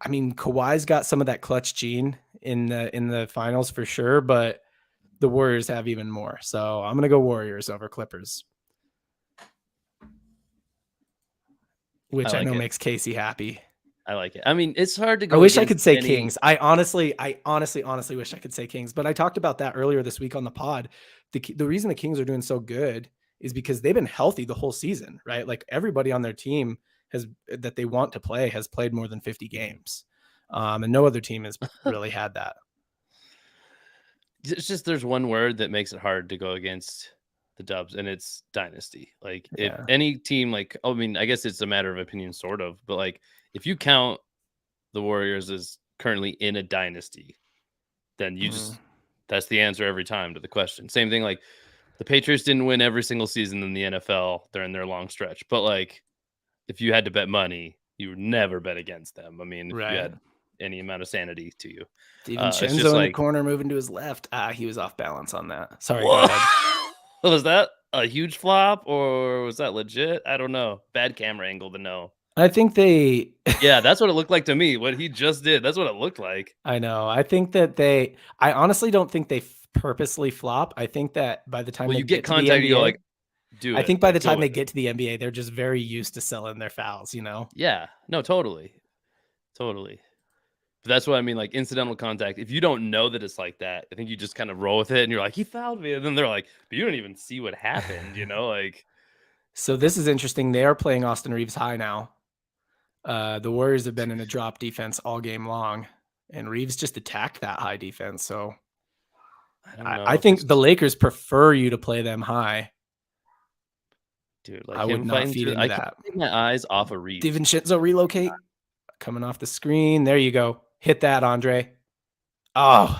I mean, Kawhi's got some of that clutch gene in the finals for sure, but the Warriors have even more. So I'm going to go Warriors over Clippers, which I know makes Casey happy. I like it. I mean, it's hard to go. I wish I could say Kings. I honestly wish I could say Kings, but I talked about that earlier this week on the pod. The reason the Kings are doing so good is because they've been healthy the whole season, right? Like everybody on their team that they want to play has played more than 50 games. And no other team has really had that. It's just, there's one word that makes it hard to go against the Dubs, and it's dynasty. Like if any team, like, I mean, I guess it's a matter of opinion, sort of, but like if you count the Warriors as currently in a dynasty, then you just, that's the answer every time to the question. Same thing, like the Patriots didn't win every single season in the NFL during their long stretch, but like if you had to bet money, you would never bet against them. I mean, if you had any amount of sanity to you. DiVincenzo in the corner moving to his left. He was off balance on that. Sorry, go ahead. Was that a huge flop or was that legit? I don't know. Bad camera angle to know. I think they... Yeah, that's what it looked like to me. What he just did, that's what it looked like. I know. I think that I honestly don't think they purposely flop. I think that by the time you get contact, NBA, you go like, dude. I think by the time they get to the NBA, they're just very used to selling their fouls, you know? Yeah, no, totally. But that's what I mean, like incidental contact. If you don't know that it's like that, I think you just kind of roll with it and you're like, he fouled me. And then they're like, but you don't even see what happened, you know? Like, so this is interesting. They are playing Austin Reeves high now. The Warriors have been in a drop defense all game long, and Reeves just attacked that high defense. So I think the Lakers prefer you to play them high. Dude, like I would not feed into that. I can't take my eyes off of Reeves. DiVincenzo relocate. Coming off the screen. There you go. Hit that, Andre. Oh,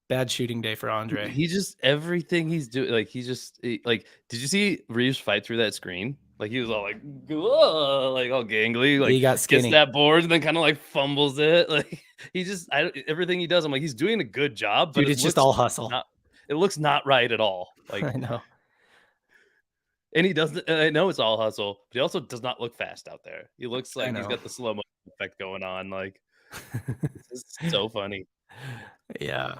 bad shooting day for Andre. He just, everything he's doing, like, did you see Reeves fight through that screen? Like he was all like, "Whoa," like all gangly, like He got gets skinny. that board and then kind of like fumbles it. Like he just, everything he does, I'm like, he's doing a good job, but Dude, it's just all hustle. it looks not right at all. I Like, know. and he doesn't. I know it's all hustle, but he also does not look fast out there. He looks I like he's know. got the slow motion effect going on. Like it's just so funny. Yeah.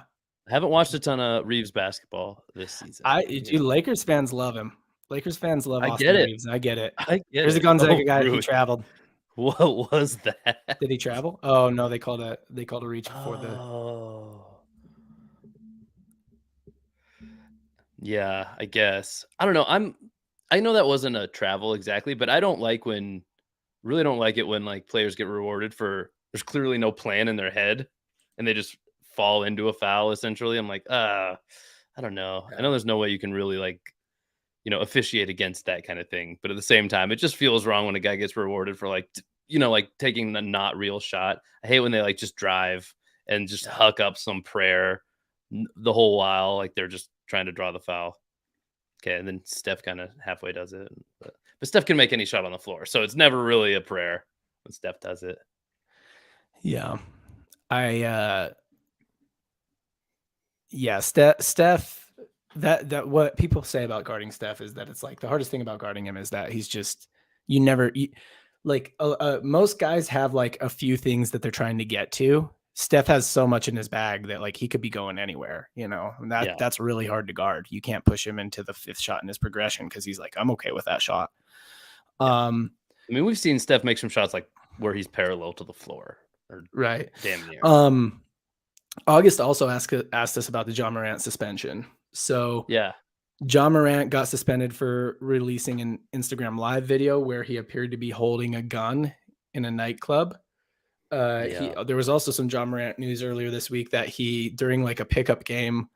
I haven't watched a ton of Reeves basketball this season. Dude, Lakers fans love him. Lakers fans love I get Austin it. Reeves. I get it. I get There's a it. Gonzaga Oh, guy. He rude. traveled. What was that? Did he travel? Oh no, they called a reach before the. Oh, yeah, I guess. I don't know. I know that wasn't a travel exactly, but I don't like really don't like it when like players get rewarded for there's clearly no plan in their head and they just fall into a foul essentially. I'm like, I don't know. I know there's no way you can really like, officiate against that kind of thing, but at the same time, it just feels wrong when a guy gets rewarded for like, like taking the not real shot. I hate when they like just drive and just huck up some prayer the whole while, like they're just trying to draw the foul. Okay, and then Steph kind of halfway does it, but Steph can make any shot on the floor, so it's never really a prayer when Steph does it. Yeah. Yeah, Steph, that what people say about guarding Steph is that it's like the hardest thing about guarding him is that he's just most guys have like a few things that they're trying to get to. Steph has so much in his bag that like he could be going anywhere, and that's really hard to guard. You can't push him into the fifth shot in his progression because he's like, I'm okay with that shot. I mean, we've seen Steph make some shots like where he's parallel to the floor, or right. damn near. August also asked us about the John Morant suspension. So yeah, John Morant got suspended for releasing an Instagram live video where he appeared to be holding a gun in a nightclub. There was also some John Morant news earlier this week that he, during like a pickup game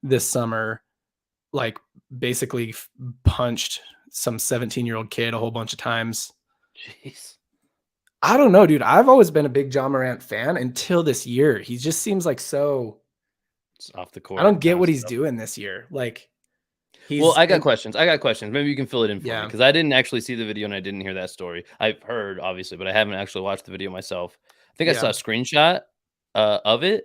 this summer, like basically punched some 17-year-old kid a whole bunch of times. Jeez. I don't know, dude. I've always been a big John Morant fan until this year. He just seems like so it's off the court. I don't get what he's doing this year. Like I got questions. Maybe you can fill it in for me because I didn't actually see the video and I didn't hear that story. I've heard obviously, but I haven't actually watched the video myself. I think I saw a screenshot of it,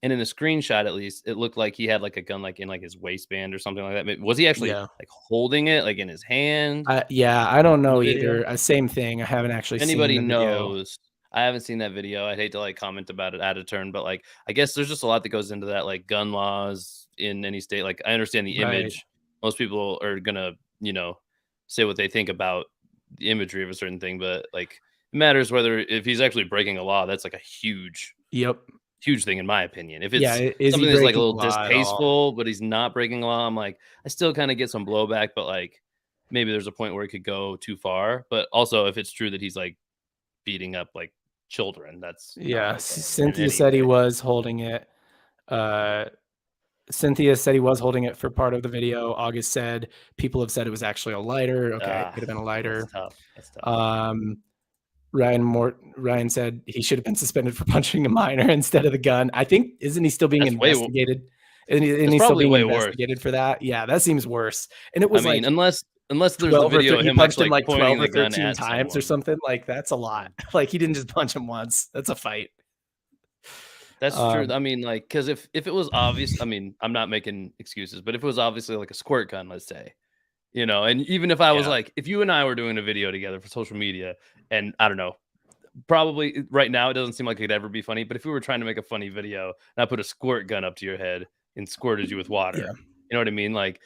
and in the screenshot, at least, it looked like he had like a gun like in like his waistband or something like that. Was he actually like holding it like in his hand? I don't know either. Same thing. I haven't actually seen the video. Knows. I haven't seen that video. I'd hate to like comment about it out of turn, but like I guess there's just a lot that goes into that, like gun laws in any state. Like I understand the image. Most people are gonna, say what they think about the imagery of a certain thing, but like it matters whether if he's actually breaking a law. That's like a huge thing in my opinion. If it's something that's like a little distasteful, but he's not breaking a law, I'm like, I still kind of get some blowback, but like maybe there's a point where it could go too far. But also if it's true that he's like beating up like children, that's okay Cynthia said he was holding it. Cynthia said he was holding it for part of the video. August said people have said it was actually a lighter. Okay, it could have been a lighter. That's tough. Ryan said he should have been suspended for punching a minor instead of the gun. I think isn't he still being investigated? Isn't he still being investigated for that? Yeah, that seems worse. And it was unless there's a video of him punched him like pointing 12 or 13 times or something. Like that's a lot. Like he didn't just punch him once. That's a fight. That's true. I mean, like, because if it was obvious, I mean, I'm not making excuses, but if it was obviously like a squirt gun, let's say, and even if I was like, if you and I were doing a video together for social media, and I don't know, probably right now it doesn't seem like it could ever be funny, but if we were trying to make a funny video and I put a squirt gun up to your head and squirted you with water, you know what I mean? Like,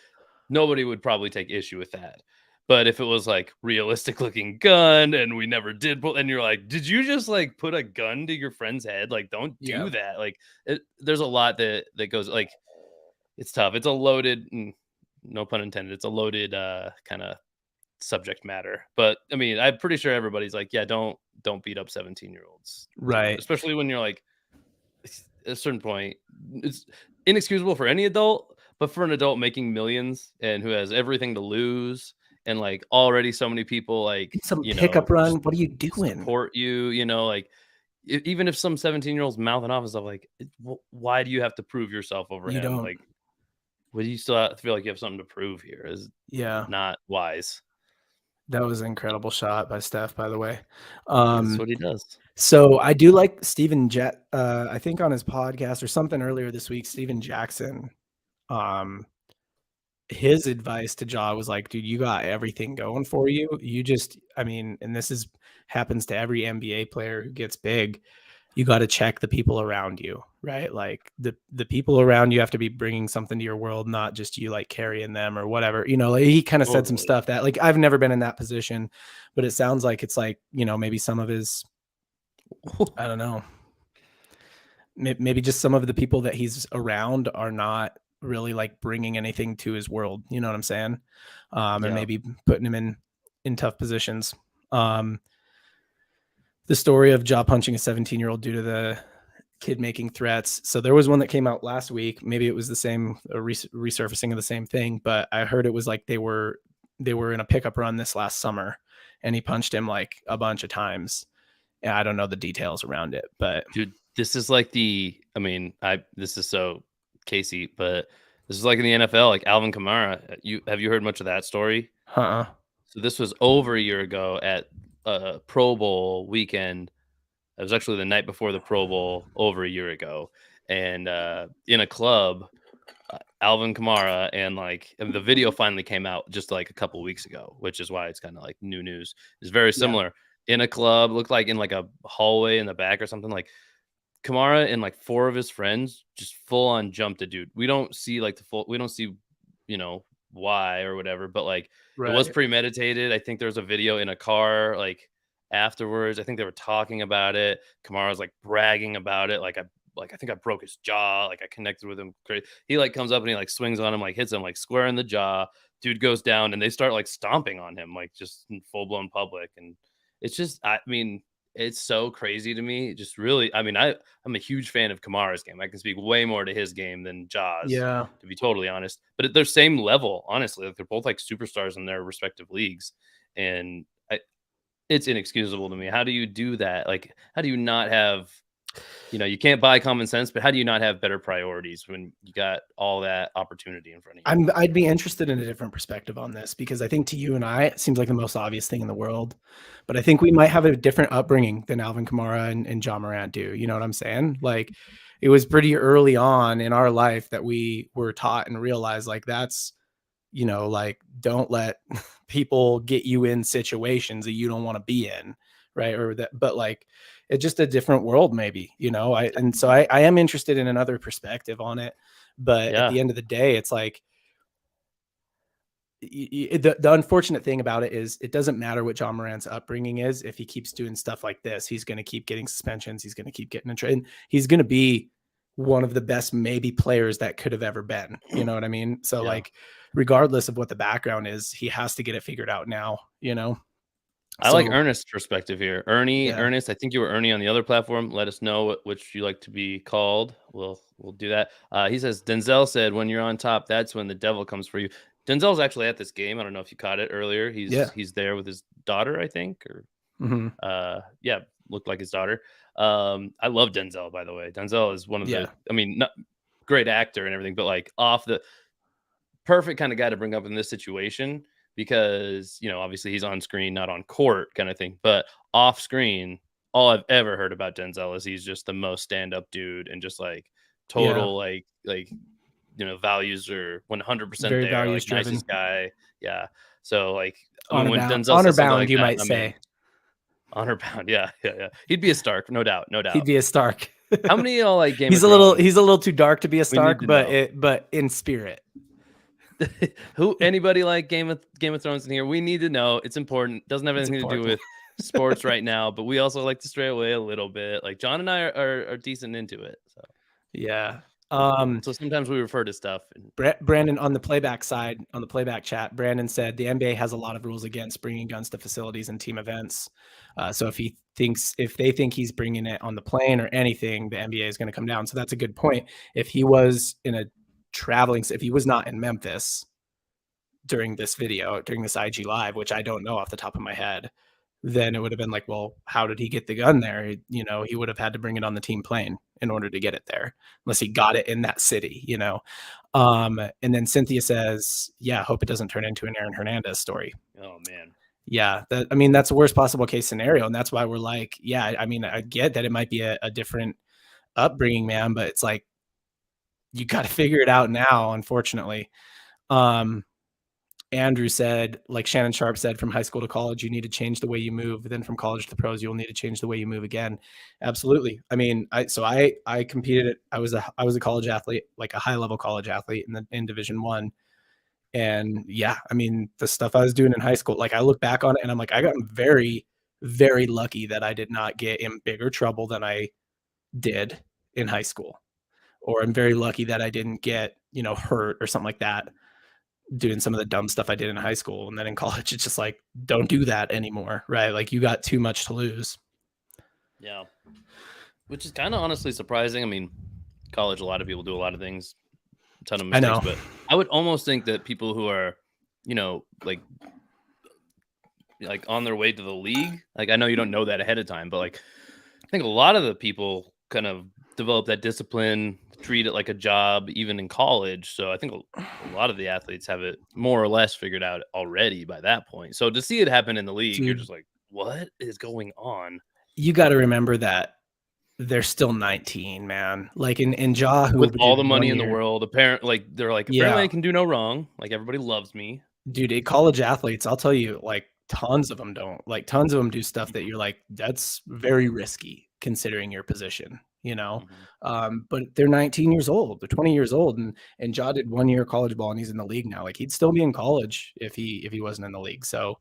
nobody would probably take issue with that. But if it was like realistic looking gun and we never did pull, and you're like, did you just like put a gun to your friend's head? Like, don't do that. Like, there's a lot that goes, like, it's tough. It's a loaded, no pun intended, it's a loaded kind of subject matter. But I mean, I'm pretty sure everybody's like, yeah, don't beat up 17-year-olds. Right. Especially when you're like, at a certain point, it's inexcusable for any adult, but for an adult making millions and who has everything to lose. And like already so many people like some pickup run. What are you doing? Support you, like even if some 17-year-old's mouthing off and stuff, like why do you have to prove yourself over him? Don't. Like, what do you still feel like you have something to prove here? Is not wise. That was an incredible shot by Steph, by the way. That's what he does. So I do like Steven Jet. I think on his podcast or something earlier this week, Steven Jackson, his advice to Ja was like, dude, you got everything going for you. You just, I mean, and this is happens to every NBA player who gets big. You got to check the people around you, right? Like the people around you have to be bringing something to your world, not just you like carrying them or whatever. Like he kind of said some stuff that like I've never been in that position, but it sounds like it's like, maybe some of his, I don't know, maybe just some of the people that he's around are not really like bringing anything to his world. You know what I'm saying? And maybe putting him in tough positions. The story of jaw punching a 17-year-old due to the kid making threats. So there was one that came out last week. Maybe it was the same resurfacing of the same thing, but I heard it was like they were in a pickup run this last summer and he punched him like a bunch of times. Yeah, I don't know the details around it, but dude, this is like this is so Casey, but this is like in the NFL, like Alvin Kamara. Have you heard much of that story? So this was over a year ago at Pro Bowl weekend. It was actually the night before the Pro Bowl over a year ago. And in a club, Alvin Kamara and the video finally came out just like a couple weeks ago, which is why it's kind of like new news. It's very similar. In a club, looked like in like a hallway in the back or something, like Kamara and like four of his friends just full on jumped a dude. We don't see why or whatever, but like it was premeditated. I think there was a video in a car like afterwards. I think they were talking about it. Kamara's like bragging about it. I think I broke his jaw. Like I connected with him. He like comes up and he like swings on him, like hits him like square in the jaw. Dude goes down and they start like stomping on him, like just in full blown public. And it's just, I mean, it's so crazy to me. Just really, I mean, I'm a huge fan of Kamara's game. I can speak way more to his game than Ja's, to be totally honest. But at their same level, honestly, like they're both like superstars in their respective leagues, and it's inexcusable to me. How do you do that? Like, how do you not have, you can't buy common sense, but how do you not have better priorities when you got all that opportunity in front of you? I'd be interested in a different perspective on this because I think to you and I, it seems like the most obvious thing in the world, but I think we might have a different upbringing than Alvin Kamara and Ja Morant do. You know what I'm saying? Like it was pretty early on in our life that we were taught and realized like that's, like don't let people get you in situations that you don't want to be in. Right. Or that, but like it's just a different world, maybe, so I am interested in another perspective on it. But at the end of the day, it's like the unfortunate thing about it is it doesn't matter what John Morant's upbringing is. If he keeps doing stuff like this, he's going to keep getting suspensions. He's going to keep getting in trouble. He's going to be one of the best maybe players that could have ever been. You know what I mean? So like, regardless of what the background is, he has to get it figured out now, I like Ernest's perspective here. Ernest, I think you were Ernie on the other platform. Let us know which you like to be called. We'll do that. He says, Denzel said, when you're on top, that's when the devil comes for you. Denzel's actually at this game. I don't know if you caught it earlier. He's there with his daughter, I think, or looked like his daughter. I love Denzel, by the way. Denzel is one of the, I mean, not great actor and everything, but like off the perfect kind of guy to bring up in this situation. Because, obviously he's on screen, not on court kind of thing, but off screen, all I've ever heard about Denzel is he's just the most stand-up dude and just like total, values are 100% very there, values like driven. nicest guy. Yeah. So like, when Denzel honor says something bound, like you that, might say. Honor bound. Yeah. He'd be a Stark. No doubt. He'd be a Stark. How many of y'all like Game he's of a Thrones? He's a little too dark to be a Stark, but in spirit. Anybody like Game of Thrones in here? We need to know. It's important. Doesn't have anything to do with sports right now, but we also like to stray away a little bit. Like John and I are decent into it. So yeah. So sometimes we refer to stuff. Brandon on the playback side, on the playback chat, Brandon said the NBA has a lot of rules against bringing guns to facilities and team events. So if they think he's bringing it on the plane or anything, the NBA is going to come down. So that's a good point. If he was if he was not in Memphis during this video, during this IG live, which I don't know off the top of my head, then it would have been like, well, how did he get the gun there? He would have had to bring it on the team plane in order to get it there, unless he got it in that city, And then Cynthia says, yeah, hope it doesn't turn into an Aaron Hernandez story. Oh man. Yeah, I mean, that's the worst possible case scenario, and that's why we're like, yeah, I mean, I get that it might be a different upbringing, man, but it's like you got to figure it out now, unfortunately. Um, Andrew said, like Shannon Sharp said, from high school to college, you need to change the way you move. Then from college to pros, you'll need to change the way you move again. Absolutely. I mean, I competed. I was a college athlete, like a high level college athlete in Division 1. And yeah, I mean, the stuff I was doing in high school, like I look back on it and I'm like, I got very, very lucky that I did not get in bigger trouble than I did in high school. Or I'm very lucky that I didn't get, hurt or something like that doing some of the dumb stuff I did in high school. And then in college, it's just like, don't do that anymore, right? Like you got too much to lose. Yeah. Which is kind of honestly surprising. I mean, college, a lot of people do a lot of things, a ton of mistakes, but I would almost think that people who are, like on their way to the league, like I know you don't know that ahead of time, but like I think a lot of the people kind of develop that discipline, treat it like a job, even in college. So I think a lot of the athletes have it more or less figured out already by that point. So to see it happen in the league, you're just like, what is going on? You got to remember that they're still 19, man. Like in Ja, who With all did the money in the 1 year. world, apparently I can do no wrong. Like everybody loves me. Dude, college athletes, I'll tell you, like tons of them don't. Like tons of them do stuff that you're like, that's very risky considering your position, But they're 19 years old, they're 20 years old, and Ja did 1 year of college ball and he's in the league now. Like he'd still be in college if he wasn't in the league. So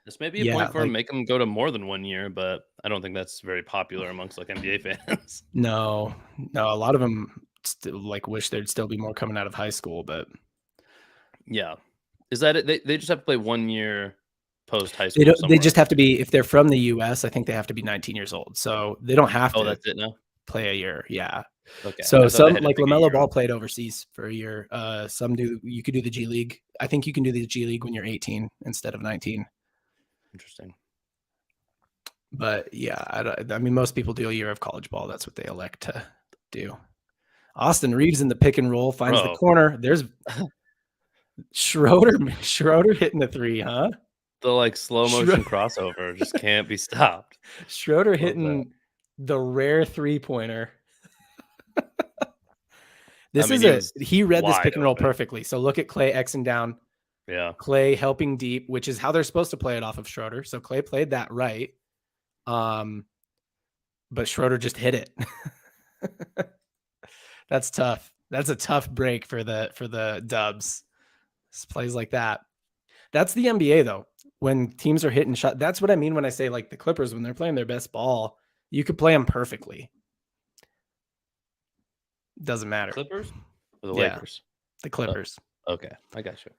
this may be a point for him, make him go to more than 1 year, but I don't think that's very popular amongst like NBA fans. No, a lot of them still like wish there'd still be more coming out of high school, but yeah. Is that it? They just have to play 1 year post high school. They just have to be, if they're from the US, I think they have to be 19 years old. So they don't have to that's it now? play a year. Yeah. Okay. So some like LaMelo Ball played overseas for a year. Some you could do the G League. I think you can do the G League when you're 18 instead of 19. Interesting. But yeah, I mean, most people do a year of college ball. That's what they elect to do. Austin Reeves in the pick and roll finds the corner. There's Schroeder hitting the three, huh? The like slow motion crossover just can't be stopped. Schroeder hitting the rare 3-pointer. He read this pick and roll perfectly. So look at Clay Xing down. Yeah. Clay helping deep, which is how they're supposed to play it off of Schroeder. So Clay played that right. But Schroeder just hit it. That's tough. That's a tough break for the Dubs. Plays like that. That's the NBA though. When teams are hitting shot, that's what I mean when I say like the Clippers, when they're playing their best ball, you could play them perfectly. Doesn't matter. Clippers or the Lakers? The Clippers. Okay, I got you.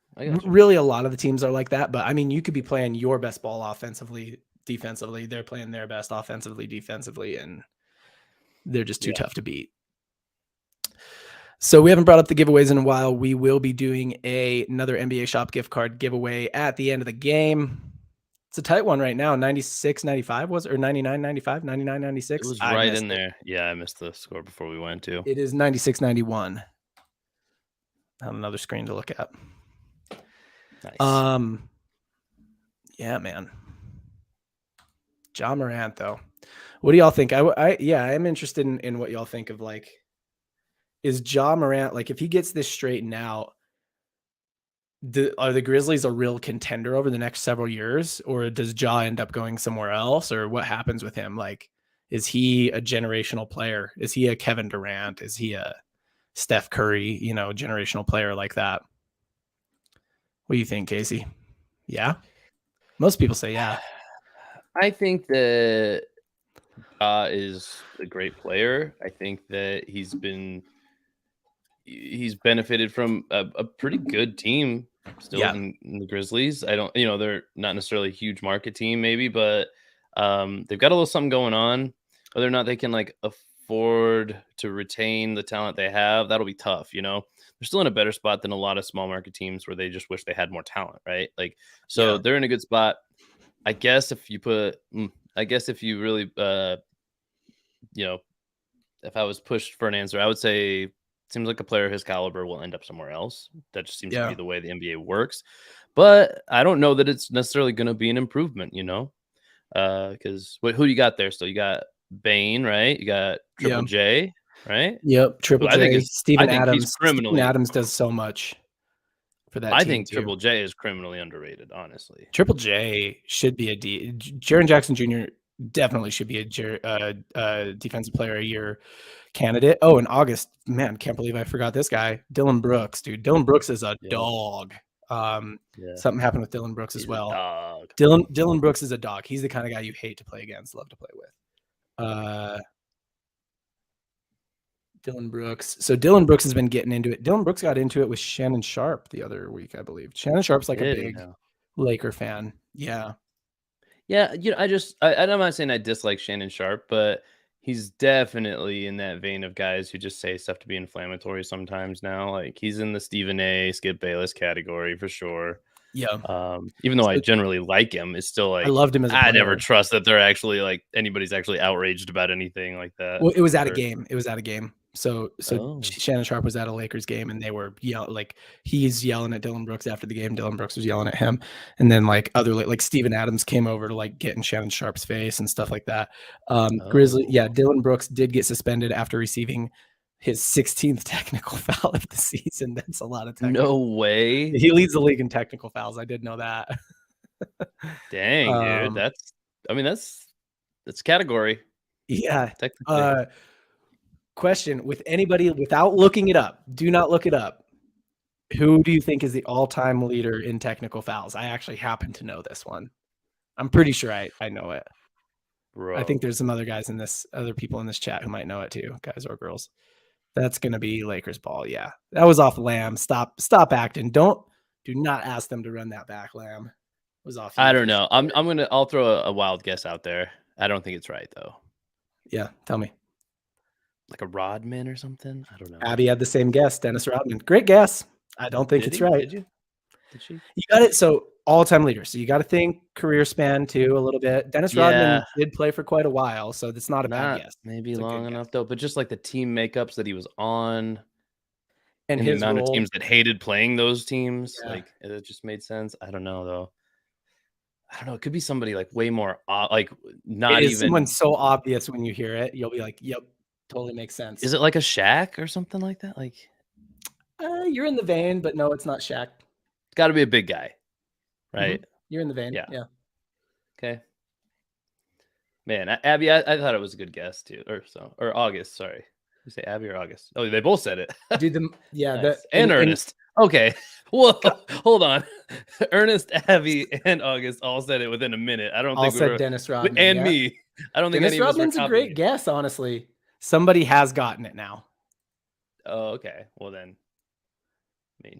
Really, a lot of the teams are like that, but I mean, you could be playing your best ball offensively, defensively. They're playing their best offensively, defensively, and they're just too tough to beat. So we haven't brought up the giveaways in a while. We will be doing another NBA Shop gift card giveaway at the end of the game. It's a tight one right now. 96-95 was, or 99-95, 99-96. It was right in there. Yeah, I missed the score before we went to. It is 96-91. Another screen to look at. Nice. Yeah, man. Ja Morant, though. What do y'all think? I am interested in what y'all think of, like, is Ja Morant, like, if he gets this straightened out, are the Grizzlies a real contender over the next several years, or does Ja end up going somewhere else, or what happens with him? Like, is he a generational player? Is he a Kevin Durant? Is he a Steph Curry, generational player like that? What do you think, Casey? Yeah? Most people say yeah. I think that Ja is a great player. I think that he's benefited from a pretty good team still in the Grizzlies. I don't, they're not necessarily a huge market team maybe, but they've got a little something going on. Whether or not they can like afford to retain the talent they have, that'll be tough. They're still in a better spot than a lot of small market teams where they just wish they had more talent, right? Like, so they're in a good spot. I guess if you really, if I was pushed for an answer, I would say seems like a player his caliber will end up somewhere else. That just seems to Yeah. be the way the NBA works. But I don't know that it's necessarily going to be an improvement, because who do you got there still? You got Bane, right? You got Triple Yeah. J, right? Yep. Triple Who I think J, is I Steven think he's Adams. Steven criminally Adams does so much for that I team think too. Triple J is criminally underrated, honestly. Triple J should be a Jaren Jackson Jr. definitely should be a defensive player of the year candidate. Oh, in August, man, can't believe I forgot this guy, Dylan Brooks, dude. Dylan Brooks is a Yeah. dog. Yeah. Something happened with Dylan Brooks as He's a well. dog. Dylan Brooks is a dog. He's the kind of guy you hate to play against, love to play with. Dylan Brooks. So Dylan Brooks has been getting into it. Dylan Brooks got into it with Shannon Sharp the other week, I believe. Shannon Sharp's like a Did he big now? Laker fan. Yeah. Yeah, I'm not saying I dislike Shannon Sharp, but he's definitely in that vein of guys who just say stuff to be inflammatory sometimes now. Like he's in the Stephen A. Skip Bayless category for sure. Yeah. Even though I So generally like him, it's still I like loved him as a I never player. trust that they're actually like anybody's actually outraged about anything like that. Well, it was at a Or- game. It was at a game. So Oh. Shannon Sharp was at a Lakers game and they were he's yelling at Dylan Brooks after the game. Dylan Brooks was yelling at him. And then like Steven Adams came over to like get in Shannon Sharp's face and stuff like that. Grizzly, yeah, Dylan Brooks did get suspended after receiving his 16th technical foul of the season. That's a lot of technical. No way. He leads the league in technical fouls. I did know that. Dang, dude. That's category. Yeah. Technically. Question with anybody without looking it up. Do not look it up. Who do you think is the all-time leader in technical fouls? I actually happen to know this one. I'm pretty sure I know it. Bro. I think there's some other people in this chat who might know it too, guys or girls. That's gonna be Lakers ball. Yeah, that was off Lamb. Stop acting. Do not ask them to run that back, Lamb. It was off. I don't know. I'll throw a wild guess out there. I don't think it's right though. Yeah, tell me. Like a Rodman or something? I don't know. Abby had the same guess. Dennis Rodman. Great guess. I don't think it's right. Did you? Did she? You got it. So all-time leader. So you got to think career span too a little bit. Dennis Rodman did play for quite a while, so that's not a bad guess. Maybe long enough though, but just like the team makeups that he was on and his the amount of teams that hated playing those teams, Yeah. like it just made sense. I don't know though. I don't know. It could be somebody like way more like not even someone so obvious when you hear it. You'll be like, "Yep, totally makes sense." Is it like a Shaq or something like that? Like you're in the vein, but no, it's not Shaq. It's got to be a big guy, right? Mm-hmm. You're in the vein. Yeah. Okay. Man, Abby, I thought it was a good guess too, or August. Sorry, you say Abby or August? Oh, they both said it. Dude, nice. And Ernest. Okay. Whoa, hold on. Ernest, Abby, and August all said it within a minute. I don't all think said Dennis Rodman and me. I don't think Dennis Rodman's a great guess. Honestly, somebody has gotten it now. Oh, okay. Well then.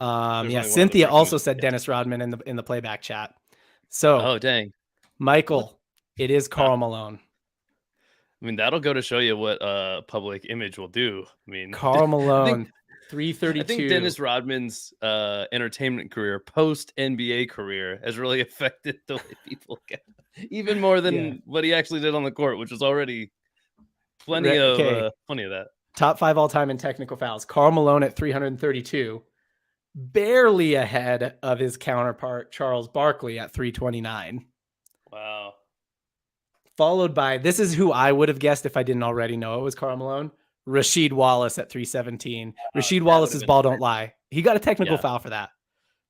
Yeah, Cynthia also said Dennis Rodman in the playback chat. So, oh dang, Michael, it is Karl Malone. I mean, that'll go to show you what public image will do. I mean, Karl Malone, 332. I think Dennis Rodman's entertainment career, post NBA career, has really affected the way people get, even more than what he actually did on the court, which was already plenty of that. Top 5 all time in technical fouls. Karl Malone at 332. Barely ahead of his counterpart, Charles Barkley, at 329. Wow. Followed by, this is who I would have guessed if I didn't already know it was Karl Malone, Rasheed Wallace at 317. Rasheed Wallace's ball don't lie. He got a technical foul for that.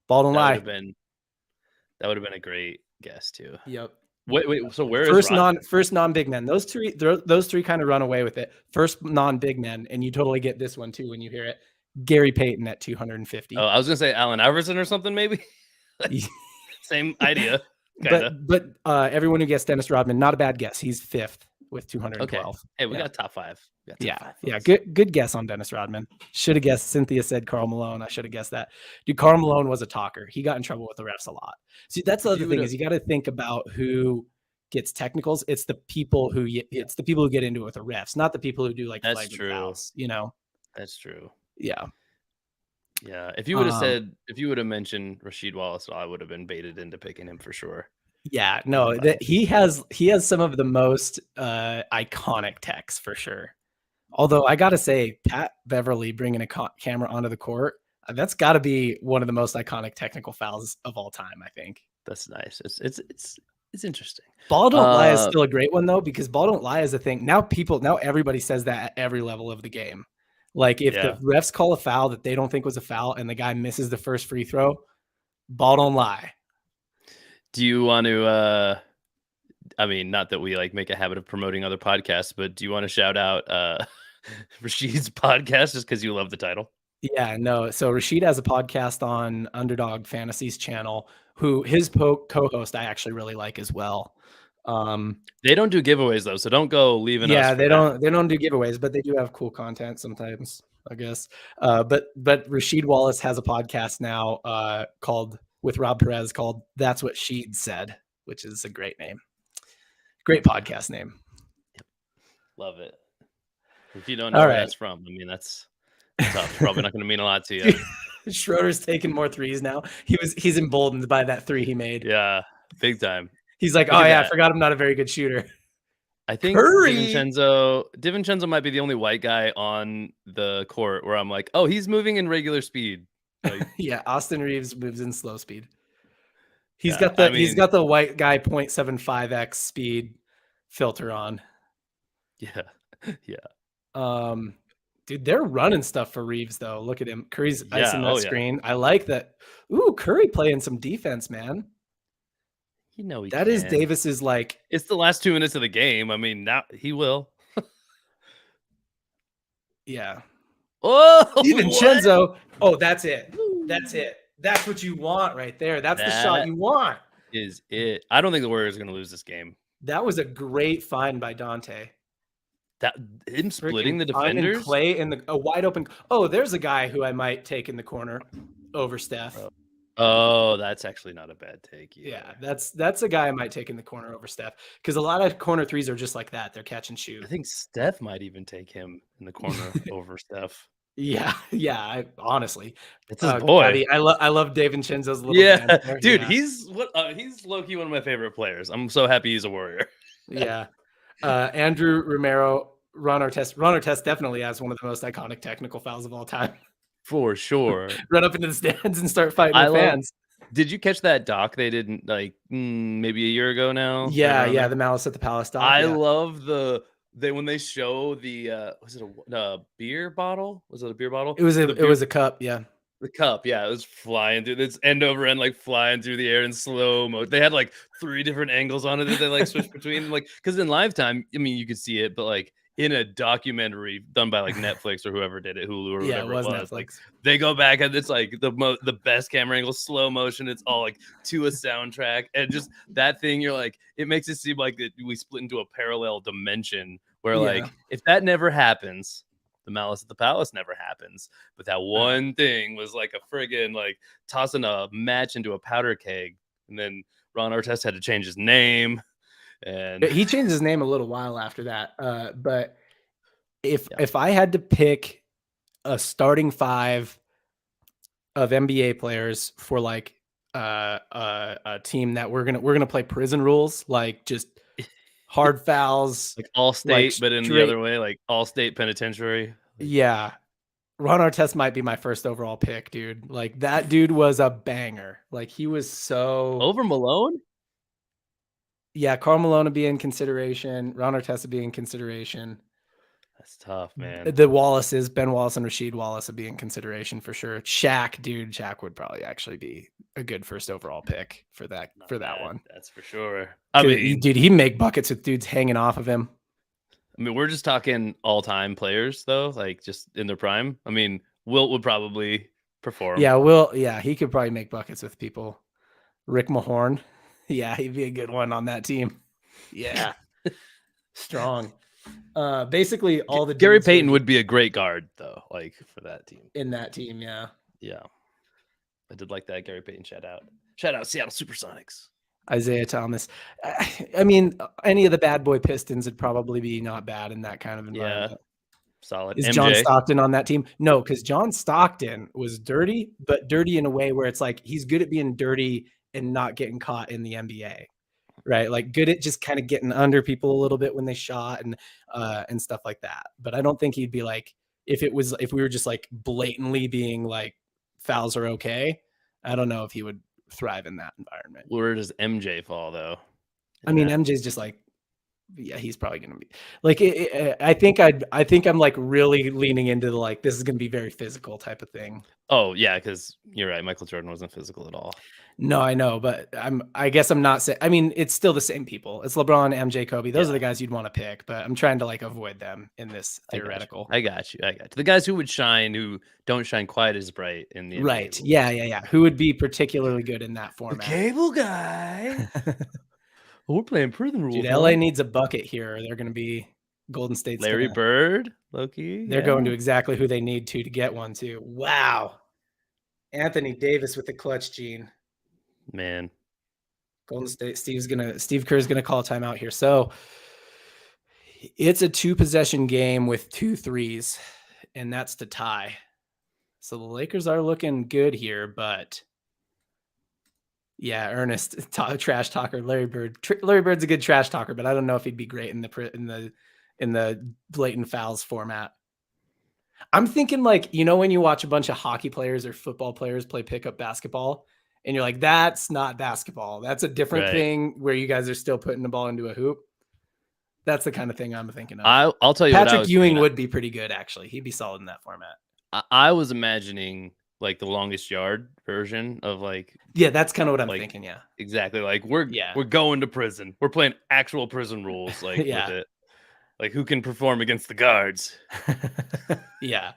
Ball don't lie. That would have been a great guess too. Yep. Wait. So where first non big men? Those three kind of run away with it. First non big men, and you totally get this one too when you hear it. Gary Payton at 250. Oh, I was gonna say Allen Iverson or something, maybe. Same idea. But everyone who guessed Dennis Rodman, not a bad guess. He's 5th with 212. Okay. Hey, we got top 5. Yeah. Good guess on Dennis Rodman. Should have guessed. Cynthia said Karl Malone. I should have guessed that. Dude, Karl Malone was a talker. He got in trouble with the refs a lot. See, that's the other thing is you got to think about who gets technicals. It's the people who get into it with the refs, not the people who do like that's true. Fouls, you know. That's true. Yeah. Yeah. If you would have mentioned Rasheed Wallace, I would have been baited into picking him for sure. Yeah, no, that he has some of the most iconic techs for sure. Although I gotta say, Pat Beverly bringing a camera onto the court, that's got to be one of the most iconic technical fouls of all time, I think. That's nice. It's interesting. Ball don't lie is still a great one though, because ball don't lie is a thing. Now everybody says that at every level of the game. Like if the refs call a foul that they don't think was a foul and the guy misses the first free throw, ball don't lie. Do you want to I mean, not that we like make a habit of promoting other podcasts, but do you want to shout out Rashid's podcast just because you love the title? Yeah, no. So Rashid has a podcast on Underdog Fantasies channel, who his co-host I actually really like as well. They don't do giveaways though, so don't go leaving. Yeah, they don't do giveaways, but they do have cool content sometimes, I guess. But Rashid Wallace has a podcast now called with Rob Perez called "That's What Sheed Said," which is a great name, great podcast name. Love it. If you don't know where that's from, I mean that's tough. Probably not going to mean a lot to you. Schroeder's taking more threes now. He's emboldened by that three he made. Yeah, big time. He's like, oh yeah, I forgot I'm not a very good shooter. I think DiVincenzo might be the only white guy on the court where I'm like, oh, he's moving in regular speed. Like, yeah, Austin Reeves moves in slow speed. He's got the white guy 0.75x speed filter on. Yeah. Dude, they're running stuff for Reeves though. Look at him. Curry's icing that screen. I like that. Ooh, Curry playing some defense, man. You know that is Davis's like. It's the last 2 minutes of the game. I mean, now he will. Yeah. Oh, DiVincenzo. Oh, that's it. That's it. That's what you want right there. That's the shot you want. Is it? I don't think the Warriors are going to lose this game. That was a great find by Dante. That him splitting the defenders. Clay in a wide open. Oh, there's a guy who I might take in the corner over Steph. Oh, that's actually not a bad take either. Yeah, that's a guy I might take in the corner over Steph, because a lot of corner threes are just like that. They're catch and shoot. I think Steph might even take him in the corner over Steph. Yeah. Honestly, it's his boy. Patty, I love DiVincenzo's little dude. Yeah. He's low-key one of my favorite players. I'm so happy he's a Warrior. Yeah. Andrew Romero, Ron Artest definitely has one of the most iconic technical fouls of all time. For sure. Run up into the stands and start fighting with fans. Did you catch that doc they did like maybe a year ago now? Yeah, the Malice at the Palace doc. I love when they show the was it a beer bottle? Was it a beer bottle? It was a cup, yeah. The cup, yeah, it was flying through. It's end over end, like flying through the air in slow mo. They had like 3 different angles on it that they like switched between. Like, because in live time, I mean, you could see it, but like in a documentary done by like Netflix or whoever did it, Hulu or whatever it was, Netflix. Like they go back and it's like the best camera angle, slow motion. It's all like to a soundtrack, and just that thing. You're like, it makes it seem like that we split into a parallel dimension where like if that never happens. The Malice at the Palace never happens, but that one thing was like a friggin' like tossing a match into a powder keg, and then Ron Artest had to change his name, and he changed his name a little while after that. But if I had to pick a starting 5 of NBA players for like a team that we're gonna play prison rules, like just hard fouls, like all state, like but in the other way, like all state penitentiary. Yeah. Ron Artest might be my first overall pick, dude. Like that dude was a banger. Like he was so over Malone. Yeah, Karl Malone would be in consideration. Ron Artest would be in consideration. That's tough, man. The Wallaces, Ben Wallace and Rasheed Wallace would be in consideration for sure. Shaq would probably actually be a good first overall pick for that one. That's for sure. I mean, dude, he'd make buckets with dudes hanging off of him. I mean, we're just talking all-time players, though, like just in their prime. I mean, Wilt would probably perform. Yeah, Wilt. Yeah, he could probably make buckets with people. Rick Mahorn. Yeah, he'd be a good one on that team. Yeah, strong. Basically, all the Gary Payton would be a great guard, though, like for that team. In that team, yeah. I did like that Gary Payton shout out Seattle Supersonics. Isaiah Thomas. I mean, any of the bad boy Pistons would probably be not bad in that kind of environment. Yeah, solid. Is MJ. John Stockton on that team? No, because John Stockton was dirty, but dirty in a way where it's like he's good at being dirty and not getting caught in the NBA. right? Like good at just kind of getting under people a little bit when they shot and stuff like that. But I don't think he'd be like if we were just like blatantly being like fouls are okay. I don't know if he would thrive in that environment. Where does MJ fall though? I mean, MJ's just like, yeah, he's probably going to be like, I think I'm like really leaning into the, like, this is going to be very physical type of thing. Oh yeah. Cause you're right. Michael Jordan wasn't physical at all. No, I know, but I guess I'm not saying, I mean, it's still the same people. It's LeBron, MJ, Kobe. Those are the guys you'd want to pick, but I'm trying to like avoid them in this theoretical. I got you. The guys who would shine, who don't shine quite as bright in the right. NBA. Yeah. Who would be particularly good in that format? The cable guy. We're playing prison rules. Dude, LA needs a bucket here. They're going to be Golden State's Larry Bird, Loki. They're going to exactly who they need to get one too. Wow. Anthony Davis with the clutch gene. Man. Golden State. Steve Kerr's gonna call a timeout here. So it's a 2-possession game with 2 threes, and that's to tie. So the Lakers are looking good here, but yeah, Ernest trash talker Larry Bird. Larry Bird's a good trash talker, but I don't know if he'd be great in the blatant fouls format. I'm thinking like, when you watch a bunch of hockey players or football players play pickup basketball and you're like, that's not basketball. That's a different thing where you guys are still putting the ball into a hoop. That's the kind of thing I'm thinking of. I'll tell you Patrick Ewing would be pretty good, actually. He'd be solid in that format. I was imagining like the longest yard version of like. Yeah, that's kind of what I'm thinking. Yeah, exactly. Like we're going to prison. We're playing actual prison rules. Like with it. Like who can perform against the guards? Yeah.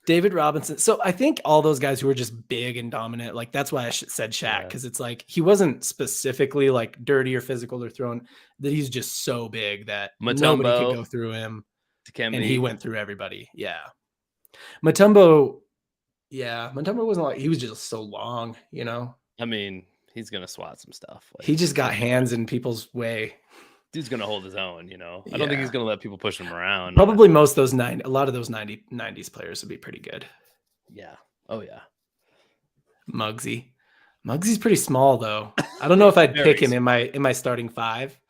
David Robinson. So I think all those guys who were just big and dominant, like that's why I said Shaq, because it's like he wasn't specifically like dirty or physical or thrown, that he's just so big that nobody could go through him. And he went through everybody. Yeah. Mutombo wasn't like, he was just so long, I mean, he's going to swat some stuff. Like, he just got hands in people's way. Dude's going to hold his own, I don't think he's going to let people push him around. Probably a lot of those 90s players would be pretty good. Yeah. Oh, yeah. Muggsy's pretty small, though. I don't know if I'd pick him in my starting 5.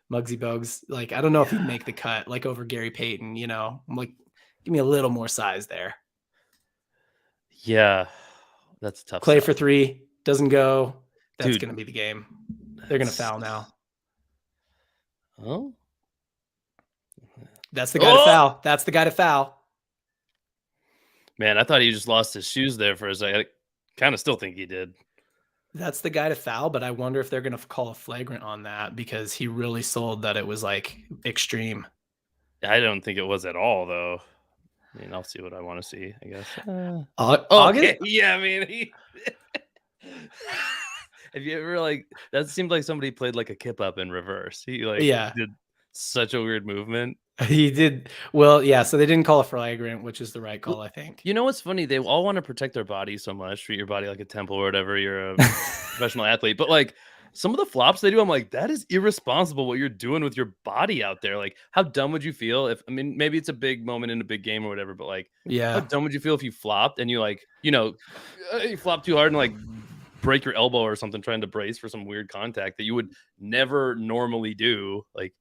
Muggsy Bogues. Like, I don't know if he'd make the cut, like over Gary Payton, I'm like, give me a little more size there. Yeah. That's tough. Clay for 3. Doesn't go. That's going to be the game. They're going to foul now. Oh, that's the guy to foul. That's the guy to foul. Man, I thought he just lost his shoes there for a second. I kind of still think he did. That's the guy to foul, but I wonder if they're going to call a flagrant on that because he really sold that it was like extreme. I don't think it was at all, though. I mean, I'll see what I want to see, I guess. August? Okay. Yeah, I mean, have you ever that seemed like somebody played like a kip up in reverse. He did such a weird movement. He did. Well, yeah. So they didn't call a flagrant, which is the right call, I think. You know what's funny? They all want to protect their body so much, treat your body like a temple or whatever. You're a professional athlete, but like some of the flops they do, I'm like, that is irresponsible what you're doing with your body out there. Like, how dumb would you feel if? I mean, maybe it's a big moment in a big game or whatever, but like, how dumb would you feel if you flopped and you you flop too hard and like break your elbow or something trying to brace for some weird contact that you would never normally do. Like,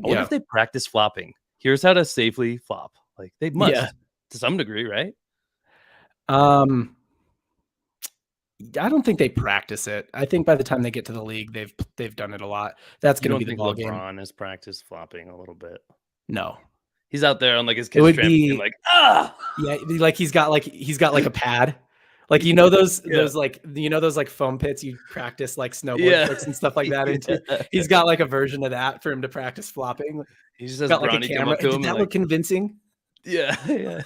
I wonder if they practice flopping. Here's how to safely flop. Like they must to some degree, right? I don't think they practice it. I think by the time they get to the league, they've done it a lot. That's going to be the ball game. LeBron has practiced flopping a little bit. No. He's out there on like his kid's trampoline, like yeah, like he's got like a pad. Like those foam pits you practice like snowboard tricks and stuff like that into. He's got like a version of that for him to practice flopping. He's just got like a camera. Did that look convincing? Yeah.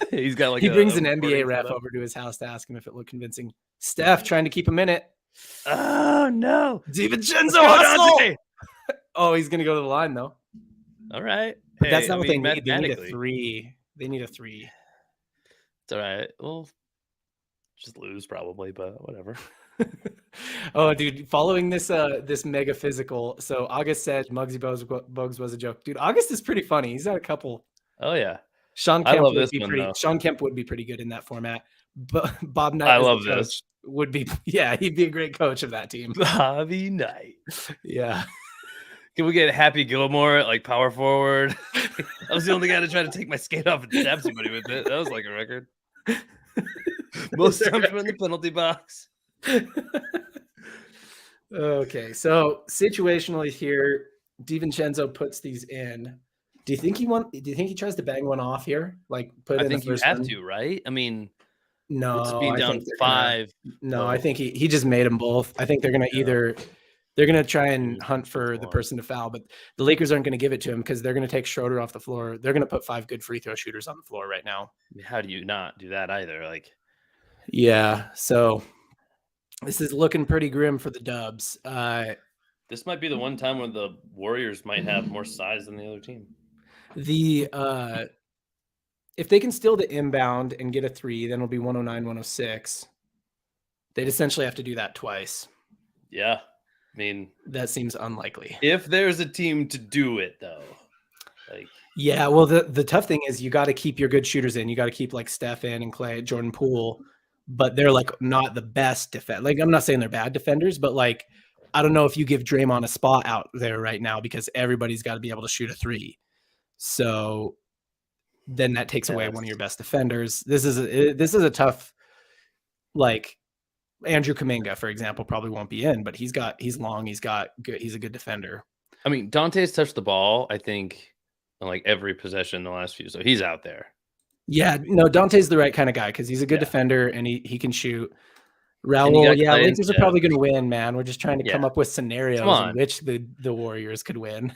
He's got like he brings an NBA ref over to his house to ask him if it looked convincing. Steph trying to keep him in it. Oh no, DiVincenzo hustle. Oh, he's gonna go to the line though. All right, but that's not what they need. They need a 3. They need a 3. It's all right. Well, just lose probably, but whatever. Oh, dude, following this mega physical. So August said Muggsy Bogues was a joke. Dude, August is pretty funny. He's got a couple. Oh yeah. Sean Kemp would be pretty good in that format. Bob Knight I as love the coach this. would be, yeah, he'd be a great coach of that team. Bobby Knight. Yeah. Can we get Happy Gilmore at like power forward? I was the only guy to try to take my skate off and stab somebody with it. That was like a record. Most times we're in the penalty box. Okay, so situationally here, DiVincenzo puts these in. Do you think he tries to bang one off here? Like put I in the think you first have one? to, right? I mean, it's No, being I down think they're gonna. 5. No, I Oh, think he just made them both. I think they're gonna yeah. they're gonna try and Here's hunt for the 1. person to foul, but the Lakers aren't gonna give it to him because they're gonna take Schroeder off the floor. They're gonna put 5 good free throw shooters on the floor right now. How do you not do that either? Like, Yeah, so this is looking pretty grim for the Dubs. this might be the one time when the Warriors might have more size than the other team. If they can steal the inbound and get a 3, then it'll be 109, 106. They'd essentially have to do that twice. Yeah. I mean, that seems unlikely. If there's a team to do it, though, like, yeah, well, the tough thing is you got to keep your good shooters in. You got to keep like Steph in and Clay, Jordan Poole, but they're like not the best defense. Like I'm not saying they're bad defenders, but like I don't know if you give Draymond a spot out there right now because everybody's got to be able to shoot a 3. So then that takes away one of your best defenders. This is a tough, like Andrew Kuminga, for example, probably won't be in, but he's long, he's a good defender. I mean, Dante's touched the ball, I think, on like every possession in the last few, so he's out there. Yeah, no, Dante's the right kind of guy because he's a good defender and he can shoot. Raul, yeah, Lakers are probably going to win, man. We're just trying to come up with scenarios in which the Warriors could win.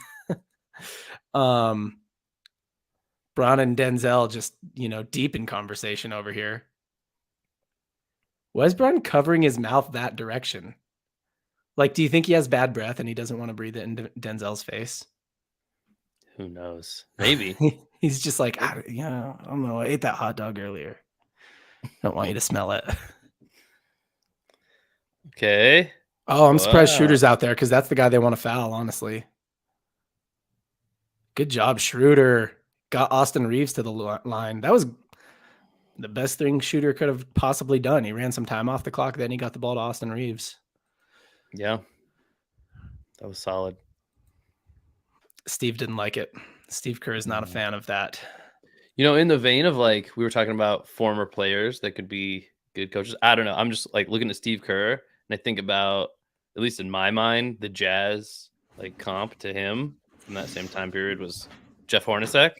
Bron and Denzel just, deep in conversation over here. Why is Bron covering his mouth that direction? Like, do you think he has bad breath and he doesn't want to breathe it in Denzel's face? Who knows? Maybe. He's just like, I don't know. I ate that hot dog earlier. I don't want you to smell it. Okay. Oh, I'm surprised Schroeder's out there because that's the guy they want to foul, honestly. Good job, Schroeder. Got Austin Reeves to the line. That was the best thing Schroeder could have possibly done. He ran some time off the clock, then he got the ball to Austin Reeves. Yeah. That was solid. Steve didn't like it. Steve Kerr is not a fan of that. In the vein of like we were talking about former players that could be good coaches. I don't know. I'm just like looking at Steve Kerr and I think about, at least in my mind, the Jazz like comp to him from that same time period was Jeff Hornacek.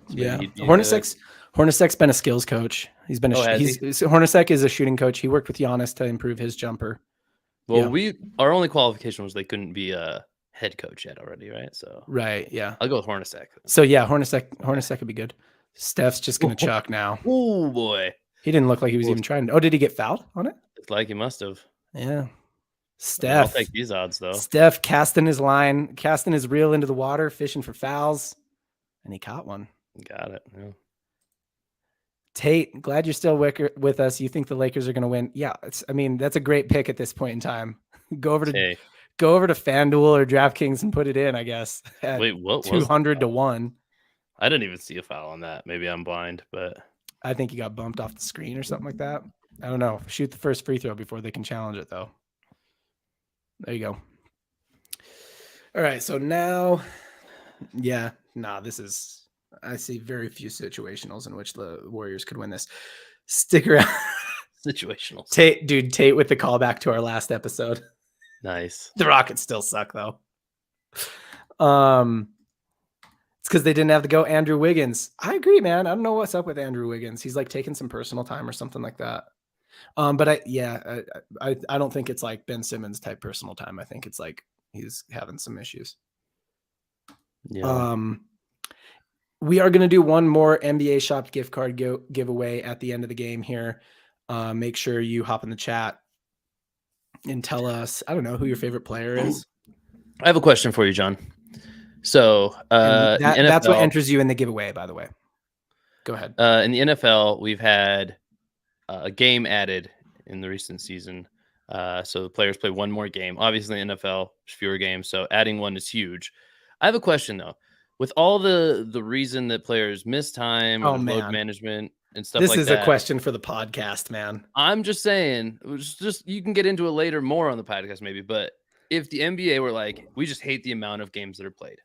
So yeah, Hornacek's been a skills coach. He's been Hornacek is a shooting coach. He worked with Giannis to improve his jumper. Well, our only qualification was they couldn't be a head coach yet already, right? So right, yeah. I'll go with Hornacek. So yeah, Hornacek would be good. Steph's just gonna chuck now. Oh boy, he didn't look like he was even trying. Oh, did he get fouled on it? It's like he must have. Yeah. Steph. I'll take these odds though. Steph casting his reel into the water, fishing for fouls, and he caught one. Got it. Yeah. Tate, glad you're still with us. You think the Lakers are going to win? Yeah, that's a great pick at this point in time. Go over to FanDuel or DraftKings and put it in, I guess. Wait, what? 200 to 1. I didn't even see a foul on that. Maybe I'm blind, but I think he got bumped off the screen or something like that. I don't know. Shoot the first free throw before they can challenge it, though. There you go. All right, so now, I see very few situationals in which the Warriors could win this. Stick around. Situationals. Tate with the callback to our last episode. Nice. The Rockets still suck though. It's because they didn't have to go Andrew Wiggins. I agree, man. I don't know what's up with Andrew Wiggins. He's like taking some personal time or something like that. But I don't think it's like Ben Simmons type personal time. I think it's like he's having some issues. Yeah. We are going to do one more NBA Shop gift card giveaway at the end of the game here. Make sure you hop in the chat and tell us, I don't know, who your favorite player is. I have a question for you, John. So that's what enters you in the giveaway, by the way. Go ahead. In the NFL, we've had a game added in the recent season. So the players play one more game. Obviously, in the NFL, there's fewer games, so adding one is huge. I have a question, though. With all the reason that players miss time or load management, and stuff This like is a that. question for the podcast, man. I'm just saying, it was just you can get into it later more on the podcast maybe, but if the NBA were like, we just hate the amount of games that are played,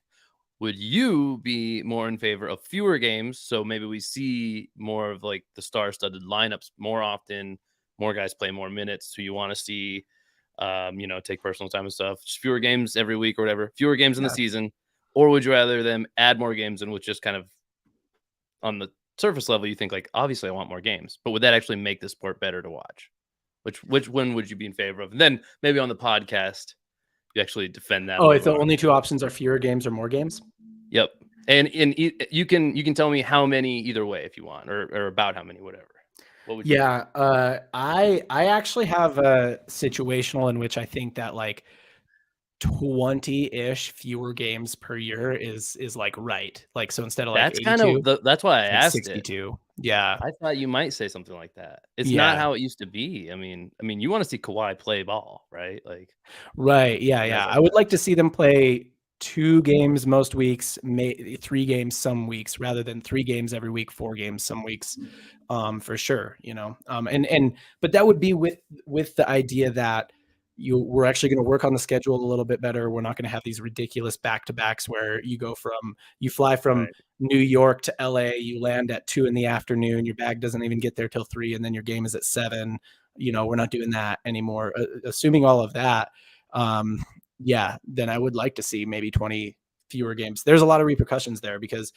would you be more in favor of fewer games? So maybe we see more of like the star-studded lineups more often, more guys play more minutes who you want to see, take personal time and stuff, just fewer games every week or whatever, fewer games in the season, or would you rather them add more games and with just kind of on the surface level, you think like, obviously I want more games, but would that actually make the sport better to watch? Which one would you be in favor of? And then maybe on the podcast, you actually defend that a Oh, little if bit the more. only two options are fewer games or more games? Yep. And you can tell me how many either way if you want, or about how many, whatever. What would you do? I actually have a situational in which I think that like 20-ish fewer games per year is like right. Like so instead of like That's kind 82, of that's why I it's like asked it. 62. Yeah. I thought you might say something like that. It's not Yeah. how it used to be. I mean, you want to see Kawhi play ball, right? Like Right. Yeah, guys yeah. like I would that. like to see them play 2 games most weeks, 3 games some weeks rather than 3 games every week, 4 games some weeks. For sure, you know. And but that would be with the idea that we're actually going to work on the schedule a little bit better. We're not going to have these ridiculous back-to-backs where you fly from Right. New York to LA, you land at 2 in the afternoon, your bag doesn't even get there till 3 and then your game is at 7. You know, we're not doing that anymore. Assuming all of that, yeah, then I would like to see maybe 20 fewer games. There's a lot of repercussions there because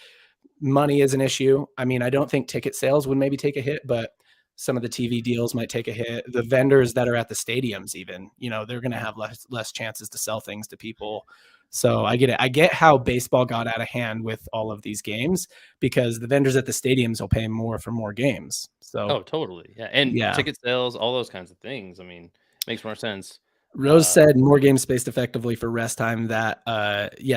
money is an issue. I mean, I don't think ticket sales would maybe take a hit, but some of the TV deals might take a hit. The vendors that are at the stadiums, even, you know, they're going to have less chances to sell things to people. So I get it. I get how baseball got out of hand with all of these games because the vendors at the stadiums will pay more for more games. So Oh, totally. Yeah. And yeah. ticket sales, all those kinds of things. I mean, makes more sense. Rose said more games spaced effectively for rest time that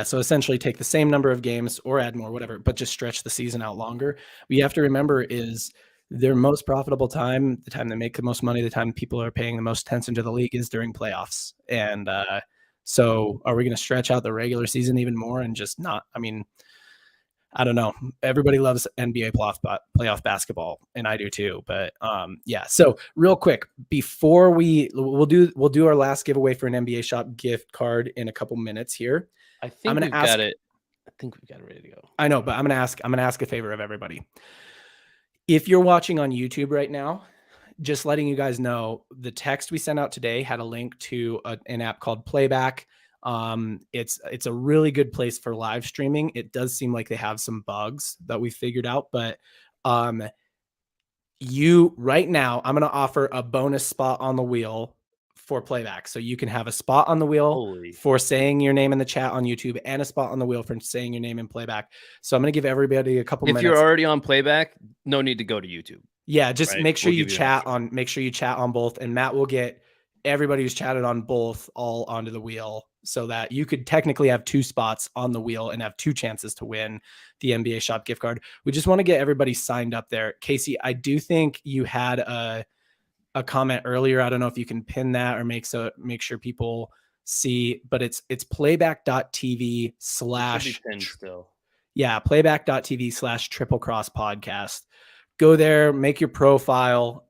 so essentially take the same number of games or add more, whatever, but just stretch the season out longer. What you have to remember is their most profitable time, the time they make the most money, the time people are paying the most attention to the league is during playoffs. And so are we going to stretch out the regular season even more and just not, I mean, I don't know. Everybody loves NBA playoff basketball, and I do too. But yeah. So real quick, before we'll do our last giveaway for an NBA Shop gift card in a couple minutes here. I think we've got it. I think we've got it ready to go. I know, but I'm gonna ask a favor of everybody. If you're watching on YouTube right now, just letting you guys know, the text we sent out today had a link to an app called Playback. It's a really good place for live streaming. It does seem like they have some bugs that we figured out, but you right now, I'm going to offer a bonus spot on the wheel for Playback. So you can have a spot on the wheel for saying your name in the chat on YouTube and a spot on the wheel for saying your name in Playback. So I'm going to give everybody a couple minutes. If you're already on Playback, no need to go to YouTube. Yeah, just make sure you chat on both, and Matt will get everybody who's chatted on both all onto the wheel so that you could technically have 2 spots on the wheel and have 2 chances to win the NBA Shop gift card. We just want to get everybody signed up there. Casey, I do think you had a comment earlier. I don't know if you can pin that or make sure people see, but it's playback.tv slash playback.tv / triple cross podcast. Go there, make your profile,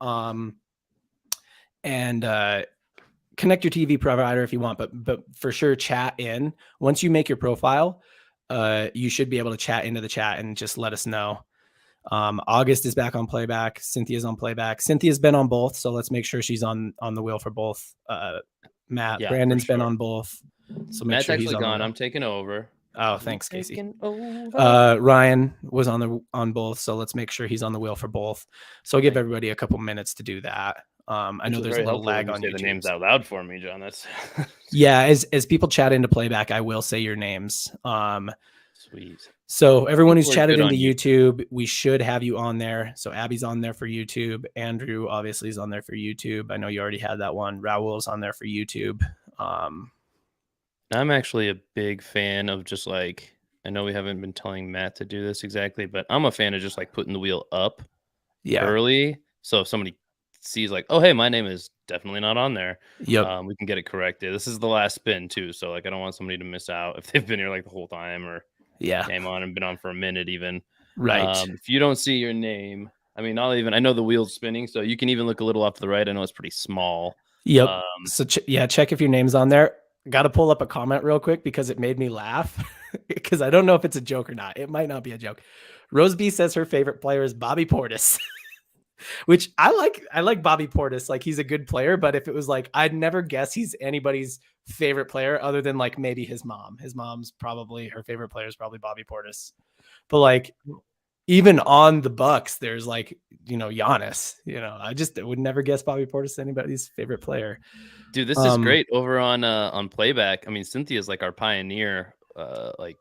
and connect your TV provider if you want, but for sure chat in. Once you make your profile, you should be able to chat into the chat and just let us know. August is back on Playback. Cynthia's on Playback. Cynthia's been on both, so let's make sure she's on the wheel for both. Matt, Brandon's been on both, so make sure he's gone. I'm taking over. Oh, thanks, Casey. Ryan was on both, so let's make sure he's on the wheel for both. So I'll give everybody a couple minutes to do that. I know there's a little lag on YouTube. Say the names out loud for me, John. That's yeah. As people chat into Playback, I will say your names. Sweet. So everyone who's chatted into YouTube, we should have you on there. So Abby's on there for YouTube. Andrew obviously is on there for YouTube. I know you already had that one. Raul's on there for YouTube. I'm actually a big fan of just like, I know we haven't been telling Matt to do this exactly, but I'm a fan of just like putting the wheel up early. So if somebody sees like, oh, hey, my name is definitely not on there. Yep. We can get it corrected. This is the last spin too. So like, I don't want somebody to miss out if they've been here like the whole time or came on and been on for a minute even. Right. If you don't see your name I mean, I know the wheel's spinning, so you can even look a little off to the right. I know it's pretty small. Yep. So check if your name's on there. Got to pull up a comment real quick because it made me laugh because I don't know if it's a joke or not. It might not be a joke. Rose B says her favorite player is Bobby Portis, which I like. I like Bobby Portis. Like he's a good player, but if it was like, I'd never guess he's anybody's favorite player other than like maybe his mom. His mom's probably her favorite player is probably Bobby Portis. But like even on the Bucks, there's like, Giannis, I just would never guess Bobby Portis anybody's favorite player. Dude, this is great over on Playback. I mean, Cynthia's like our pioneer,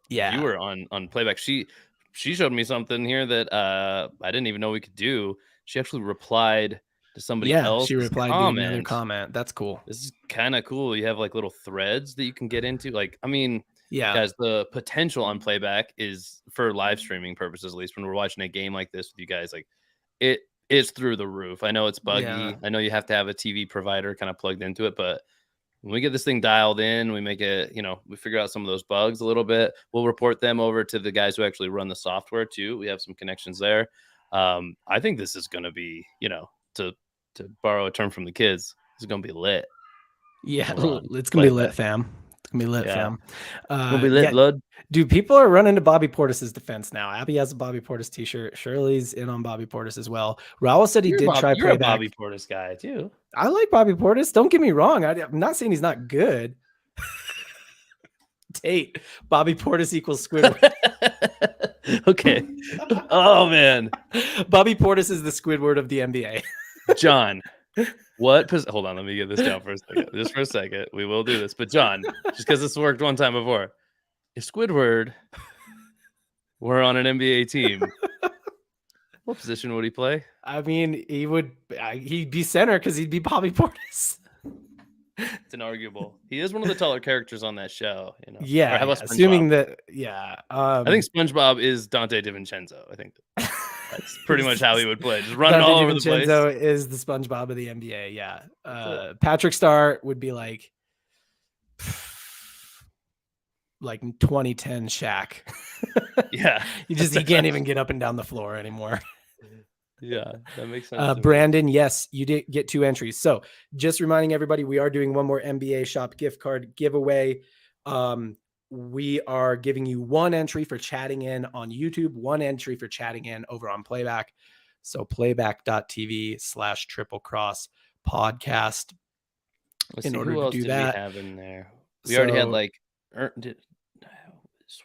viewer on Playback. She showed me something here that I didn't even know we could do. She actually replied to somebody else's she replied comment. to another comment. That's cool. This is kind of cool. You have like little threads that you can get into. Like, I mean, yeah, guys, the potential on Playback is for live streaming purposes, at least when we're watching a game like this with you guys, like it is through the roof. I know it's buggy. Yeah. I know you have to have a TV provider kind of plugged into it, but when we get this thing dialed in, we make it, we figure out some of those bugs a little bit. We'll report them over to the guys who actually run the software too. We have some connections there. I think this is going to be, to borrow a term from the kids, it's going to be lit. Yeah, it's going to be lit, fam. It's going to be lit, fam. Gonna be lit, blood. Dude, people are running to Bobby Portis's defense now. Abby has a Bobby Portis t-shirt. Shirley's in on Bobby Portis as well. Raul said he did try Playback. You're a Bobby Portis guy too. I like Bobby Portis. Don't get me wrong. I'm not saying he's not good. Tate, Bobby Portis equals Squidward. Okay. Oh man, Bobby Portis is the Squidward of the NBA. John, hold on, let me get this down for a second. Just for a second. We will do this. But John, just because this worked one time before, if Squidward were on an NBA team, what position would he play? I mean, he'd be center because he'd be Bobby Portis. It's inarguable. He is one of the taller characters on that show. Yeah. How about assuming that? Yeah. I think SpongeBob is Dante DiVincenzo. I think that's pretty much how he would play. Just running all over the place. DiVincenzo is the SpongeBob of the NBA. Yeah. Patrick Star would be like 2010 Shaq. Yeah. He can't even get up and down the floor anymore. Yeah, that makes sense. Brandon, yes, you did get 2 entries. So just reminding everybody, we are doing one more NBA shop gift card giveaway. We are giving you 1 entry for chatting in on YouTube, 1 entry for chatting in over on Playback. So playback.tv/Triple Cross podcast. In order to do that, we have in there. We already had Ernie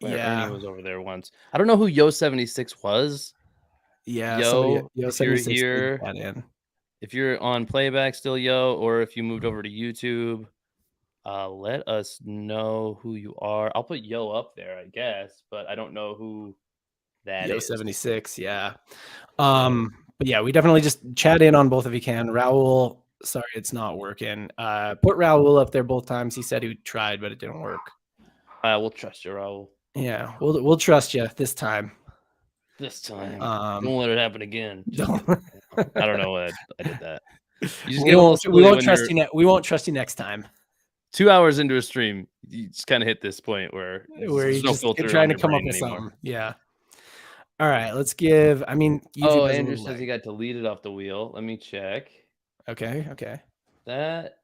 was over there once. I don't know who Yo76 was. Yeah, Yo, if you're here, if you're on Playback still, Yo, or if you moved over to YouTube, let us know who you are. I'll put Yo up there, I guess, but I don't know who that is. Yo76, yeah. But yeah, we definitely just chat in on both if you can. Raul, sorry, it's not working. Put Raul up there both times. He said he tried, but it didn't work. We'll trust you, Raul. Yeah, we'll trust you this time. Don't let it happen again. I don't know why I did that. We won't trust you. We won't trust you next time. 2 hours into a stream, you just kind of hit this point where you're just trying to come up with something. Yeah. All right, let's give. I mean, YouTube Andrew says he got deleted off the wheel. Let me check. Okay. That.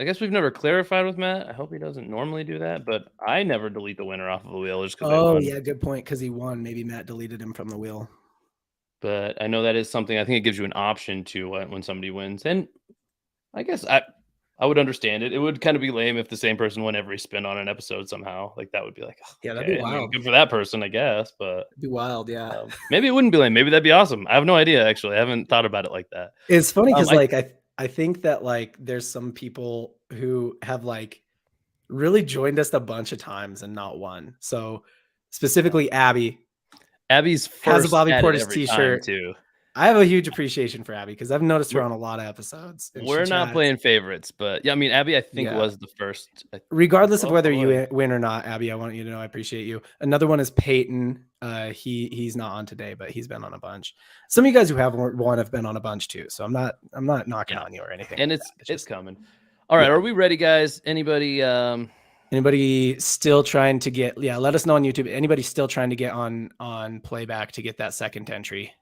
I guess we've never clarified with Matt. I hope he doesn't normally do that, but I never delete the winner off of the wheel just because. Oh yeah, good point. Because he won, maybe Matt deleted him from the wheel. But I know that is something. I think it gives you an option to when somebody wins, and I guess I would understand it. It would kind of be lame if the same person won every spin on an episode somehow. Like that would be like, yeah, that'd be wild. I mean, good for that person, I guess. But it'd be wild, yeah. Maybe it wouldn't be lame. Maybe that'd be awesome. I have no idea. Actually, I haven't thought about it like that. It's funny because I think that there's some people who have really joined us a bunch of times and not won. So specifically Abby's first has a Bobby Portis t-shirt too. I have a huge appreciation for Abby because I've noticed her on a lot of episodes. We're not playing favorites, but yeah, I mean, Abby, I think was the first. Regardless of whether you win or not, Abby, I want you to know I appreciate you. Another one is Peyton. He's not on today, but he's been on a bunch. Some of you guys who have won have been on a bunch too, so I'm not knocking on you or anything. And it's coming. All right, are we ready, guys? Anybody still trying to get? Yeah, let us know on YouTube. Anybody still trying to get on Playback to get that second entry?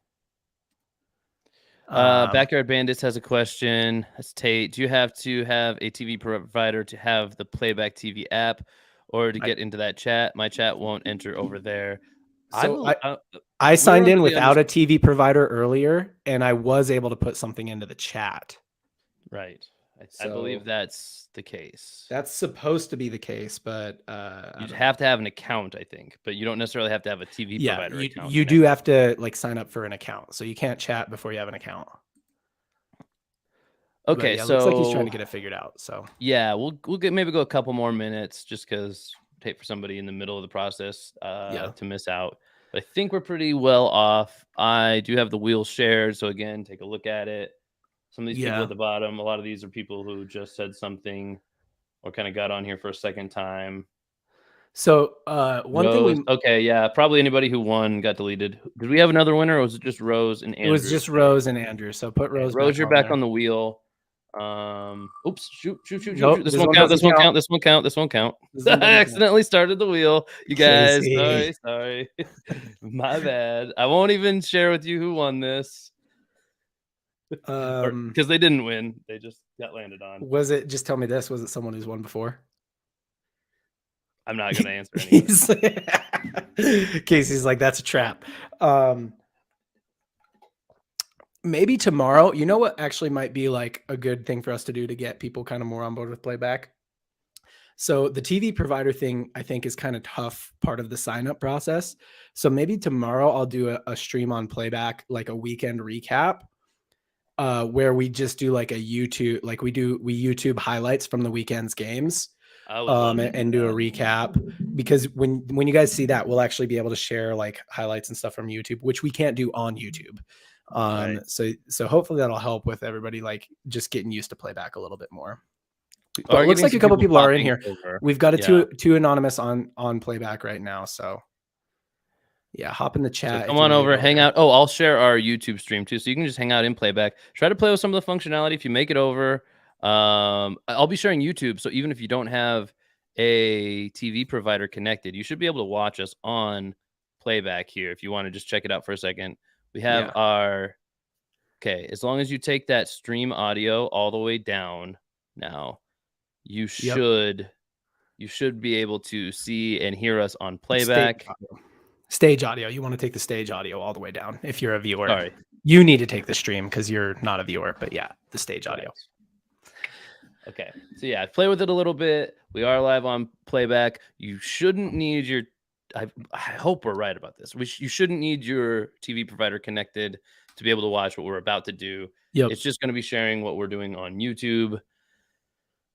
Backyard Bandits has a question. That's Tate. Do you have to have a TV provider to have the Playback TV app or to get into that chat? My chat won't enter over there. So I We were signed in under the without a TV provider earlier, and I was able to put something into the chat. Right. I believe that's the case. That's supposed to be the case, but you'd have to have an account, I think, but you don't necessarily have to have a TV provider account. You do have to like sign up for an account, so you can't chat before you have an account. Okay, yeah, so looks like he's trying to get it figured out. So yeah, we'll maybe go a couple more minutes just because hate for somebody in the middle of the process to miss out. But I think we're pretty well off. I do have the wheel shared, so again, take a look at it. Some of these people at the bottom, a lot of these are people who just said something or kind of got on here for a second time. So one thing okay, yeah, probably anybody who won got deleted. Did we have another winner, or was it just Rose and Andrew? It was just Rose and Andrew. So put Rose. Rose, you're back on the wheel. Oops, shoot. Nope, this won't count. This won't count. I accidentally started the wheel. You guys, sorry. My bad. I won't even share with you who won this. Because they didn't win. They just got landed on. Was it, just tell me this, was it someone who's won before? I'm not gonna answer anyway. Casey's like, that's a trap. Maybe tomorrow, you know what actually might be like a good thing for us to do to get people kind of more on board with Playback? So the TV provider thing, I think, is kind of tough part of the sign up process. So maybe tomorrow I'll do a stream on Playback, like a weekend recap, where we just do like a YouTube, like we YouTube highlights from the weekend's games, and do a recap. Because when you guys see that, we'll actually be able to share like highlights and stuff from YouTube, which we can't do on YouTube. Right. So hopefully that'll help with everybody like just getting used to Playback a little bit more. But it looks like a couple people are in here. We've got two anonymous on Playback right now. So yeah, hop in the chat. So come on over, hang out. Oh, I'll share our YouTube stream too, so you can just hang out in Playback. Try to play with some of the functionality if you make it over. I'll be sharing YouTube, so even if you don't have a TV provider connected, you should be able to watch us on Playback here. If you want to just check it out for a second, we have as long as you take that stream audio all the way down now, you should be able to see and hear us on Playback. Stage audio. You want to take the stage audio all the way down if you're a viewer. Sorry. You need to take the stream because you're not a viewer, but yeah, the stage audio. Okay. So yeah, play with it a little bit. We are live on Playback. You shouldn't need your I hope we're right about this. You shouldn't need your TV provider connected to be able to watch what we're about to do. It's just going to be sharing what we're doing on YouTube.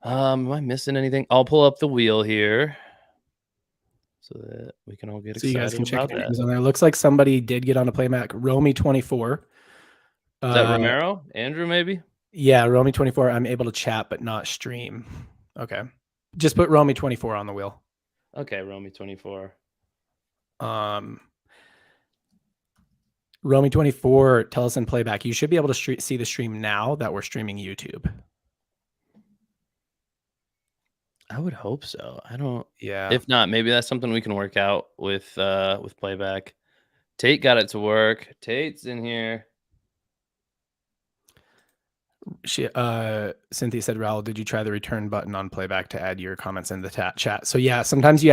Am I missing anything? I'll pull up the wheel here so that we can all get excited. You guys can check that. On there. Looks like somebody did get on a Playback. Romy24. Is that Romero? Andrew, maybe? Yeah, Romy24. I'm able to chat but not stream. Okay. Just put Romy24 on the wheel. Okay, Romy24. Romy24, tell us in Playback. You should be able to see the stream now that we're streaming YouTube. I would hope so. I don't. Yeah. If not, maybe that's something we can work out with Playback. Tate got it to work. Tate's in here. Cynthia said, Raul, did you try the return button on Playback to add your comments in the chat? So yeah, sometimes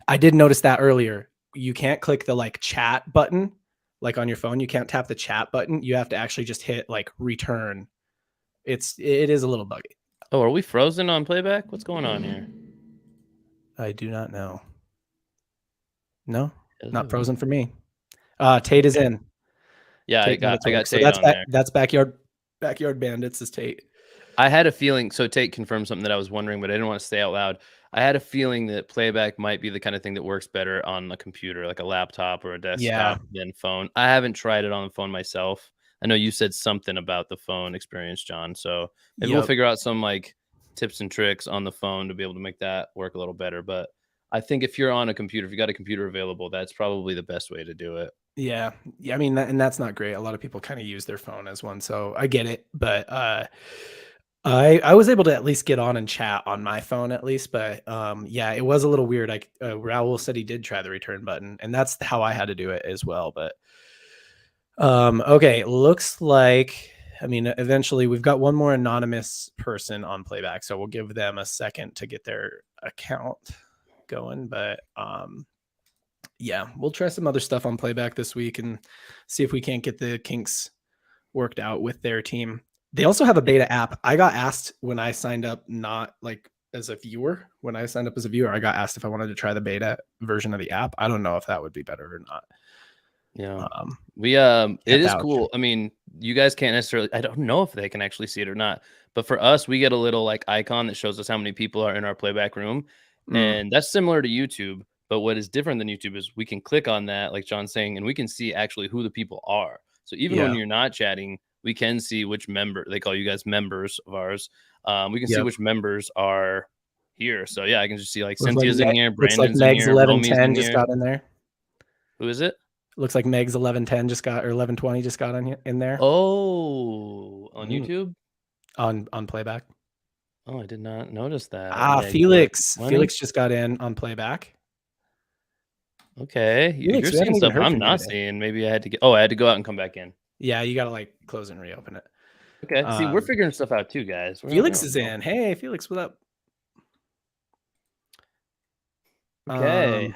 I did notice that earlier. You can't click the like chat button, like on your phone. You can't tap the chat button. You have to actually just hit like return. It is a little buggy. Oh, are we frozen on Playback? What's going on here? I do not know. No, not frozen for me. Tate is in. Yeah, I got Tate on there. That's Backyard Bandits is Tate. I had a feeling, so Tate confirmed something that I was wondering, but I didn't want to say out loud. I had a feeling that Playback might be the kind of thing that works better on a computer, like a laptop or a desktop than phone. I haven't tried it on the phone myself. I know you said something about the phone experience, John. So maybe we'll figure out some like tips and tricks on the phone to be able to make that work a little better. But I think if you're on a computer, if you got a computer available, that's probably the best way to do it. Yeah. I mean, and that's not great. A lot of people kind of use their phone as one. So I get it. But I was able to at least get on and chat on my phone at least. But yeah, it was a little weird. Raul said he did try the return button, and that's how I had to do it as well. But Okay, looks like, I mean, eventually we've got one more anonymous person on playback, so we'll give them a second to get their account going. But yeah, we'll try some other stuff on playback this week and see if we can't get the kinks worked out with their team. They also have a beta app. I got asked when I signed up, not like as a viewer. When I signed up as a viewer, I got asked if I wanted to try the beta version of the app. I don't know if that would be better or not. Yeah. It is vouch. cool. I mean, you guys can't necessarily, I don't know if they can actually see it or not, but for us, we get a little like icon that shows us how many people are in our playback room. And that's similar to YouTube. But what is different than YouTube is we can click on that, like John's saying, and we can see actually who the people are. So even when Yeah. you're not chatting, we can see which member, they call you guys members of ours. We can see Yep. which members are here. So yeah, I can just see like Looks Cynthia's in here, looks like Brandon's in Meg's here, Romy's 1110 in just here. got in there. Who is it? Looks like Meg's 1110 just got, or 1120 just got in there. Oh, on YouTube? On playback. Oh, I did not notice that. Meg Felix. 1120? Felix just got in on playback. Okay. Felix, You're we haven't seeing even stuff heard I'm from you not today. seeing. Maybe I had to go out and come back in. Yeah, you gotta like close and reopen it. Okay. See, we're figuring stuff out too, guys. Felix is in. Hey, Felix, what up? Okay.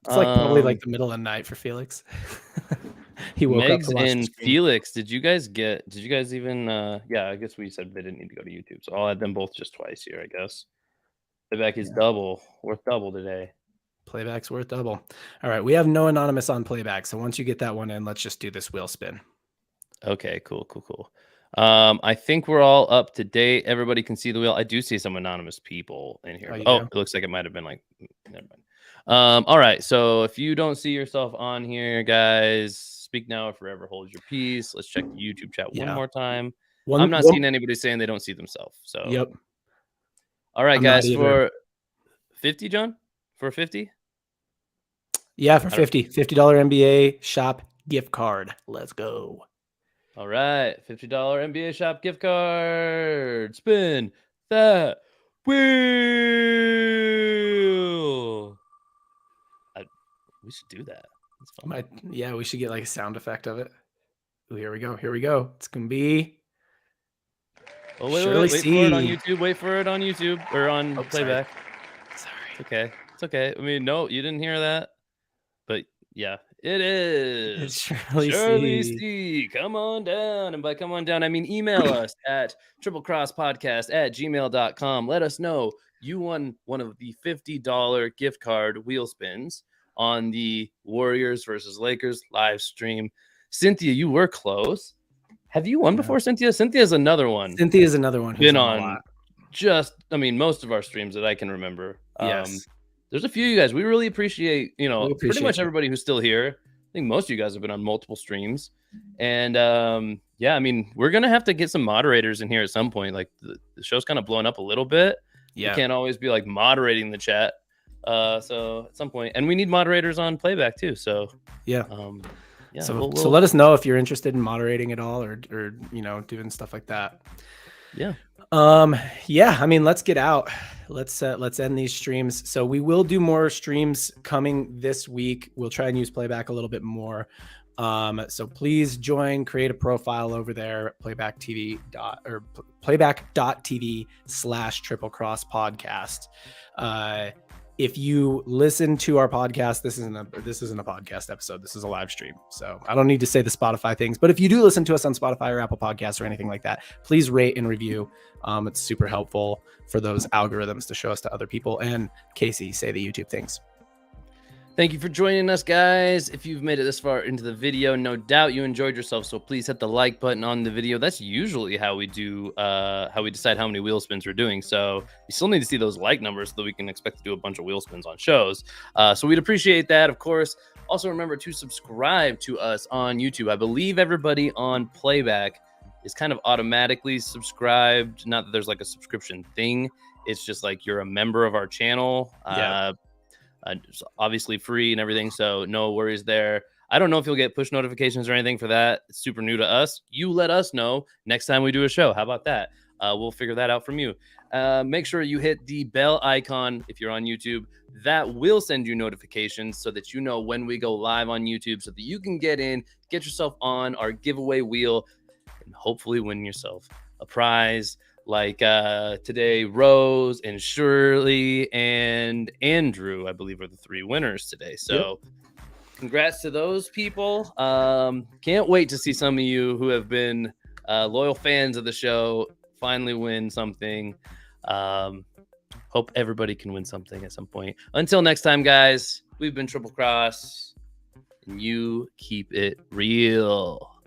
It's like probably like the middle of the night for Felix. He woke up Megs to watch the and stream. Felix, did you guys even yeah, I guess we said they didn't need to go to YouTube. So I'll add them both just twice here, I guess. Playback is worth double today. Playback's worth double. All right, we have no anonymous on playback. So once you get that one in, let's just do this wheel spin. Okay, cool. I think we're all up to date. Everybody can see the wheel. I do see some anonymous people in here. Oh, It looks like it might have been like, never mind. All right. So if you don't see yourself on here, guys, speak now or forever hold your peace. Let's check the YouTube chat one more time. I'm not seeing anybody saying they don't see themselves. So yep. All right, guys, for 50, John? For 50? Yeah, for $50 NBA shop gift card. Let's go. All right, $50 NBA shop gift card. Spin that wheel. We should do that. That's fun. Yeah, we should get like a sound effect of it. Ooh, here we go. It's gonna be. Oh, wait for it on YouTube. Wait for it on YouTube or on playback. Sorry. It's okay. I mean, no, you didn't hear that. But yeah, it is. It's Shirley C. Come on down. And by come on down, I mean email us at triplecrosspodcast@gmail.com. Let us know you won one of the $50 gift card wheel spins on the Warriors versus Lakers live stream. Cynthia, you were close. Have you won before, Cynthia? Cynthia's another one. Cynthia's another one who's been on most of our streams that I can remember. Yes. There's a few of you guys. We really appreciate, pretty much everybody who's still here. I think most of you guys have been on multiple streams. And yeah, I mean, we're going to have to get some moderators in here at some point. Like the show's kind of blown up a little bit. Yeah. We can't always be like moderating the chat. So at some point, and we need moderators on playback too. So yeah. Yeah, so let us know if you're interested in moderating at all or doing stuff like that. Yeah. Yeah, I mean, let's get out. Let's end these streams. So we will do more streams coming this week. We'll try and use playback a little bit more. So please join, create a profile over there, playback.tv/triplecrosspodcast. If you listen to our podcast, this isn't a podcast episode. This is a live stream. So I don't need to say the Spotify things, but if you do listen to us on Spotify or Apple Podcasts or anything like that, please rate and review. It's super helpful for those algorithms to show us to other people. And Casey, say the YouTube things. Thank you for joining us, guys. If you've made it this far into the video, no doubt you enjoyed yourself. So please hit the like button on the video. That's usually how we do, how we decide how many wheel spins we're doing. So you still need to see those like numbers so that we can expect to do a bunch of wheel spins on shows. So we'd appreciate that, of course. Also, remember to subscribe to us on YouTube. I believe everybody on playback is kind of automatically subscribed. Not that there's like a subscription thing. It's just like you're a member of our channel. Yeah. It's obviously free and everything, so no worries there. I don't know if you'll get push notifications or anything for that. It's super new to us. You let us know next time we do a show. How about that? we'll figure that out from you. Make sure you hit the bell icon if you're on YouTube. That will send you notifications so that you know when we go live on YouTube, so that you can get yourself on our giveaway wheel, and hopefully win yourself a prize. Like today, Rose and Shirley and Andrew, I believe, are the 3 winners today. So congrats to those people. Can't wait to see some of you who have been loyal fans of the show finally win something. Hope everybody can win something at some point. Until next time, guys, we've been Triple Cross, and you keep it real.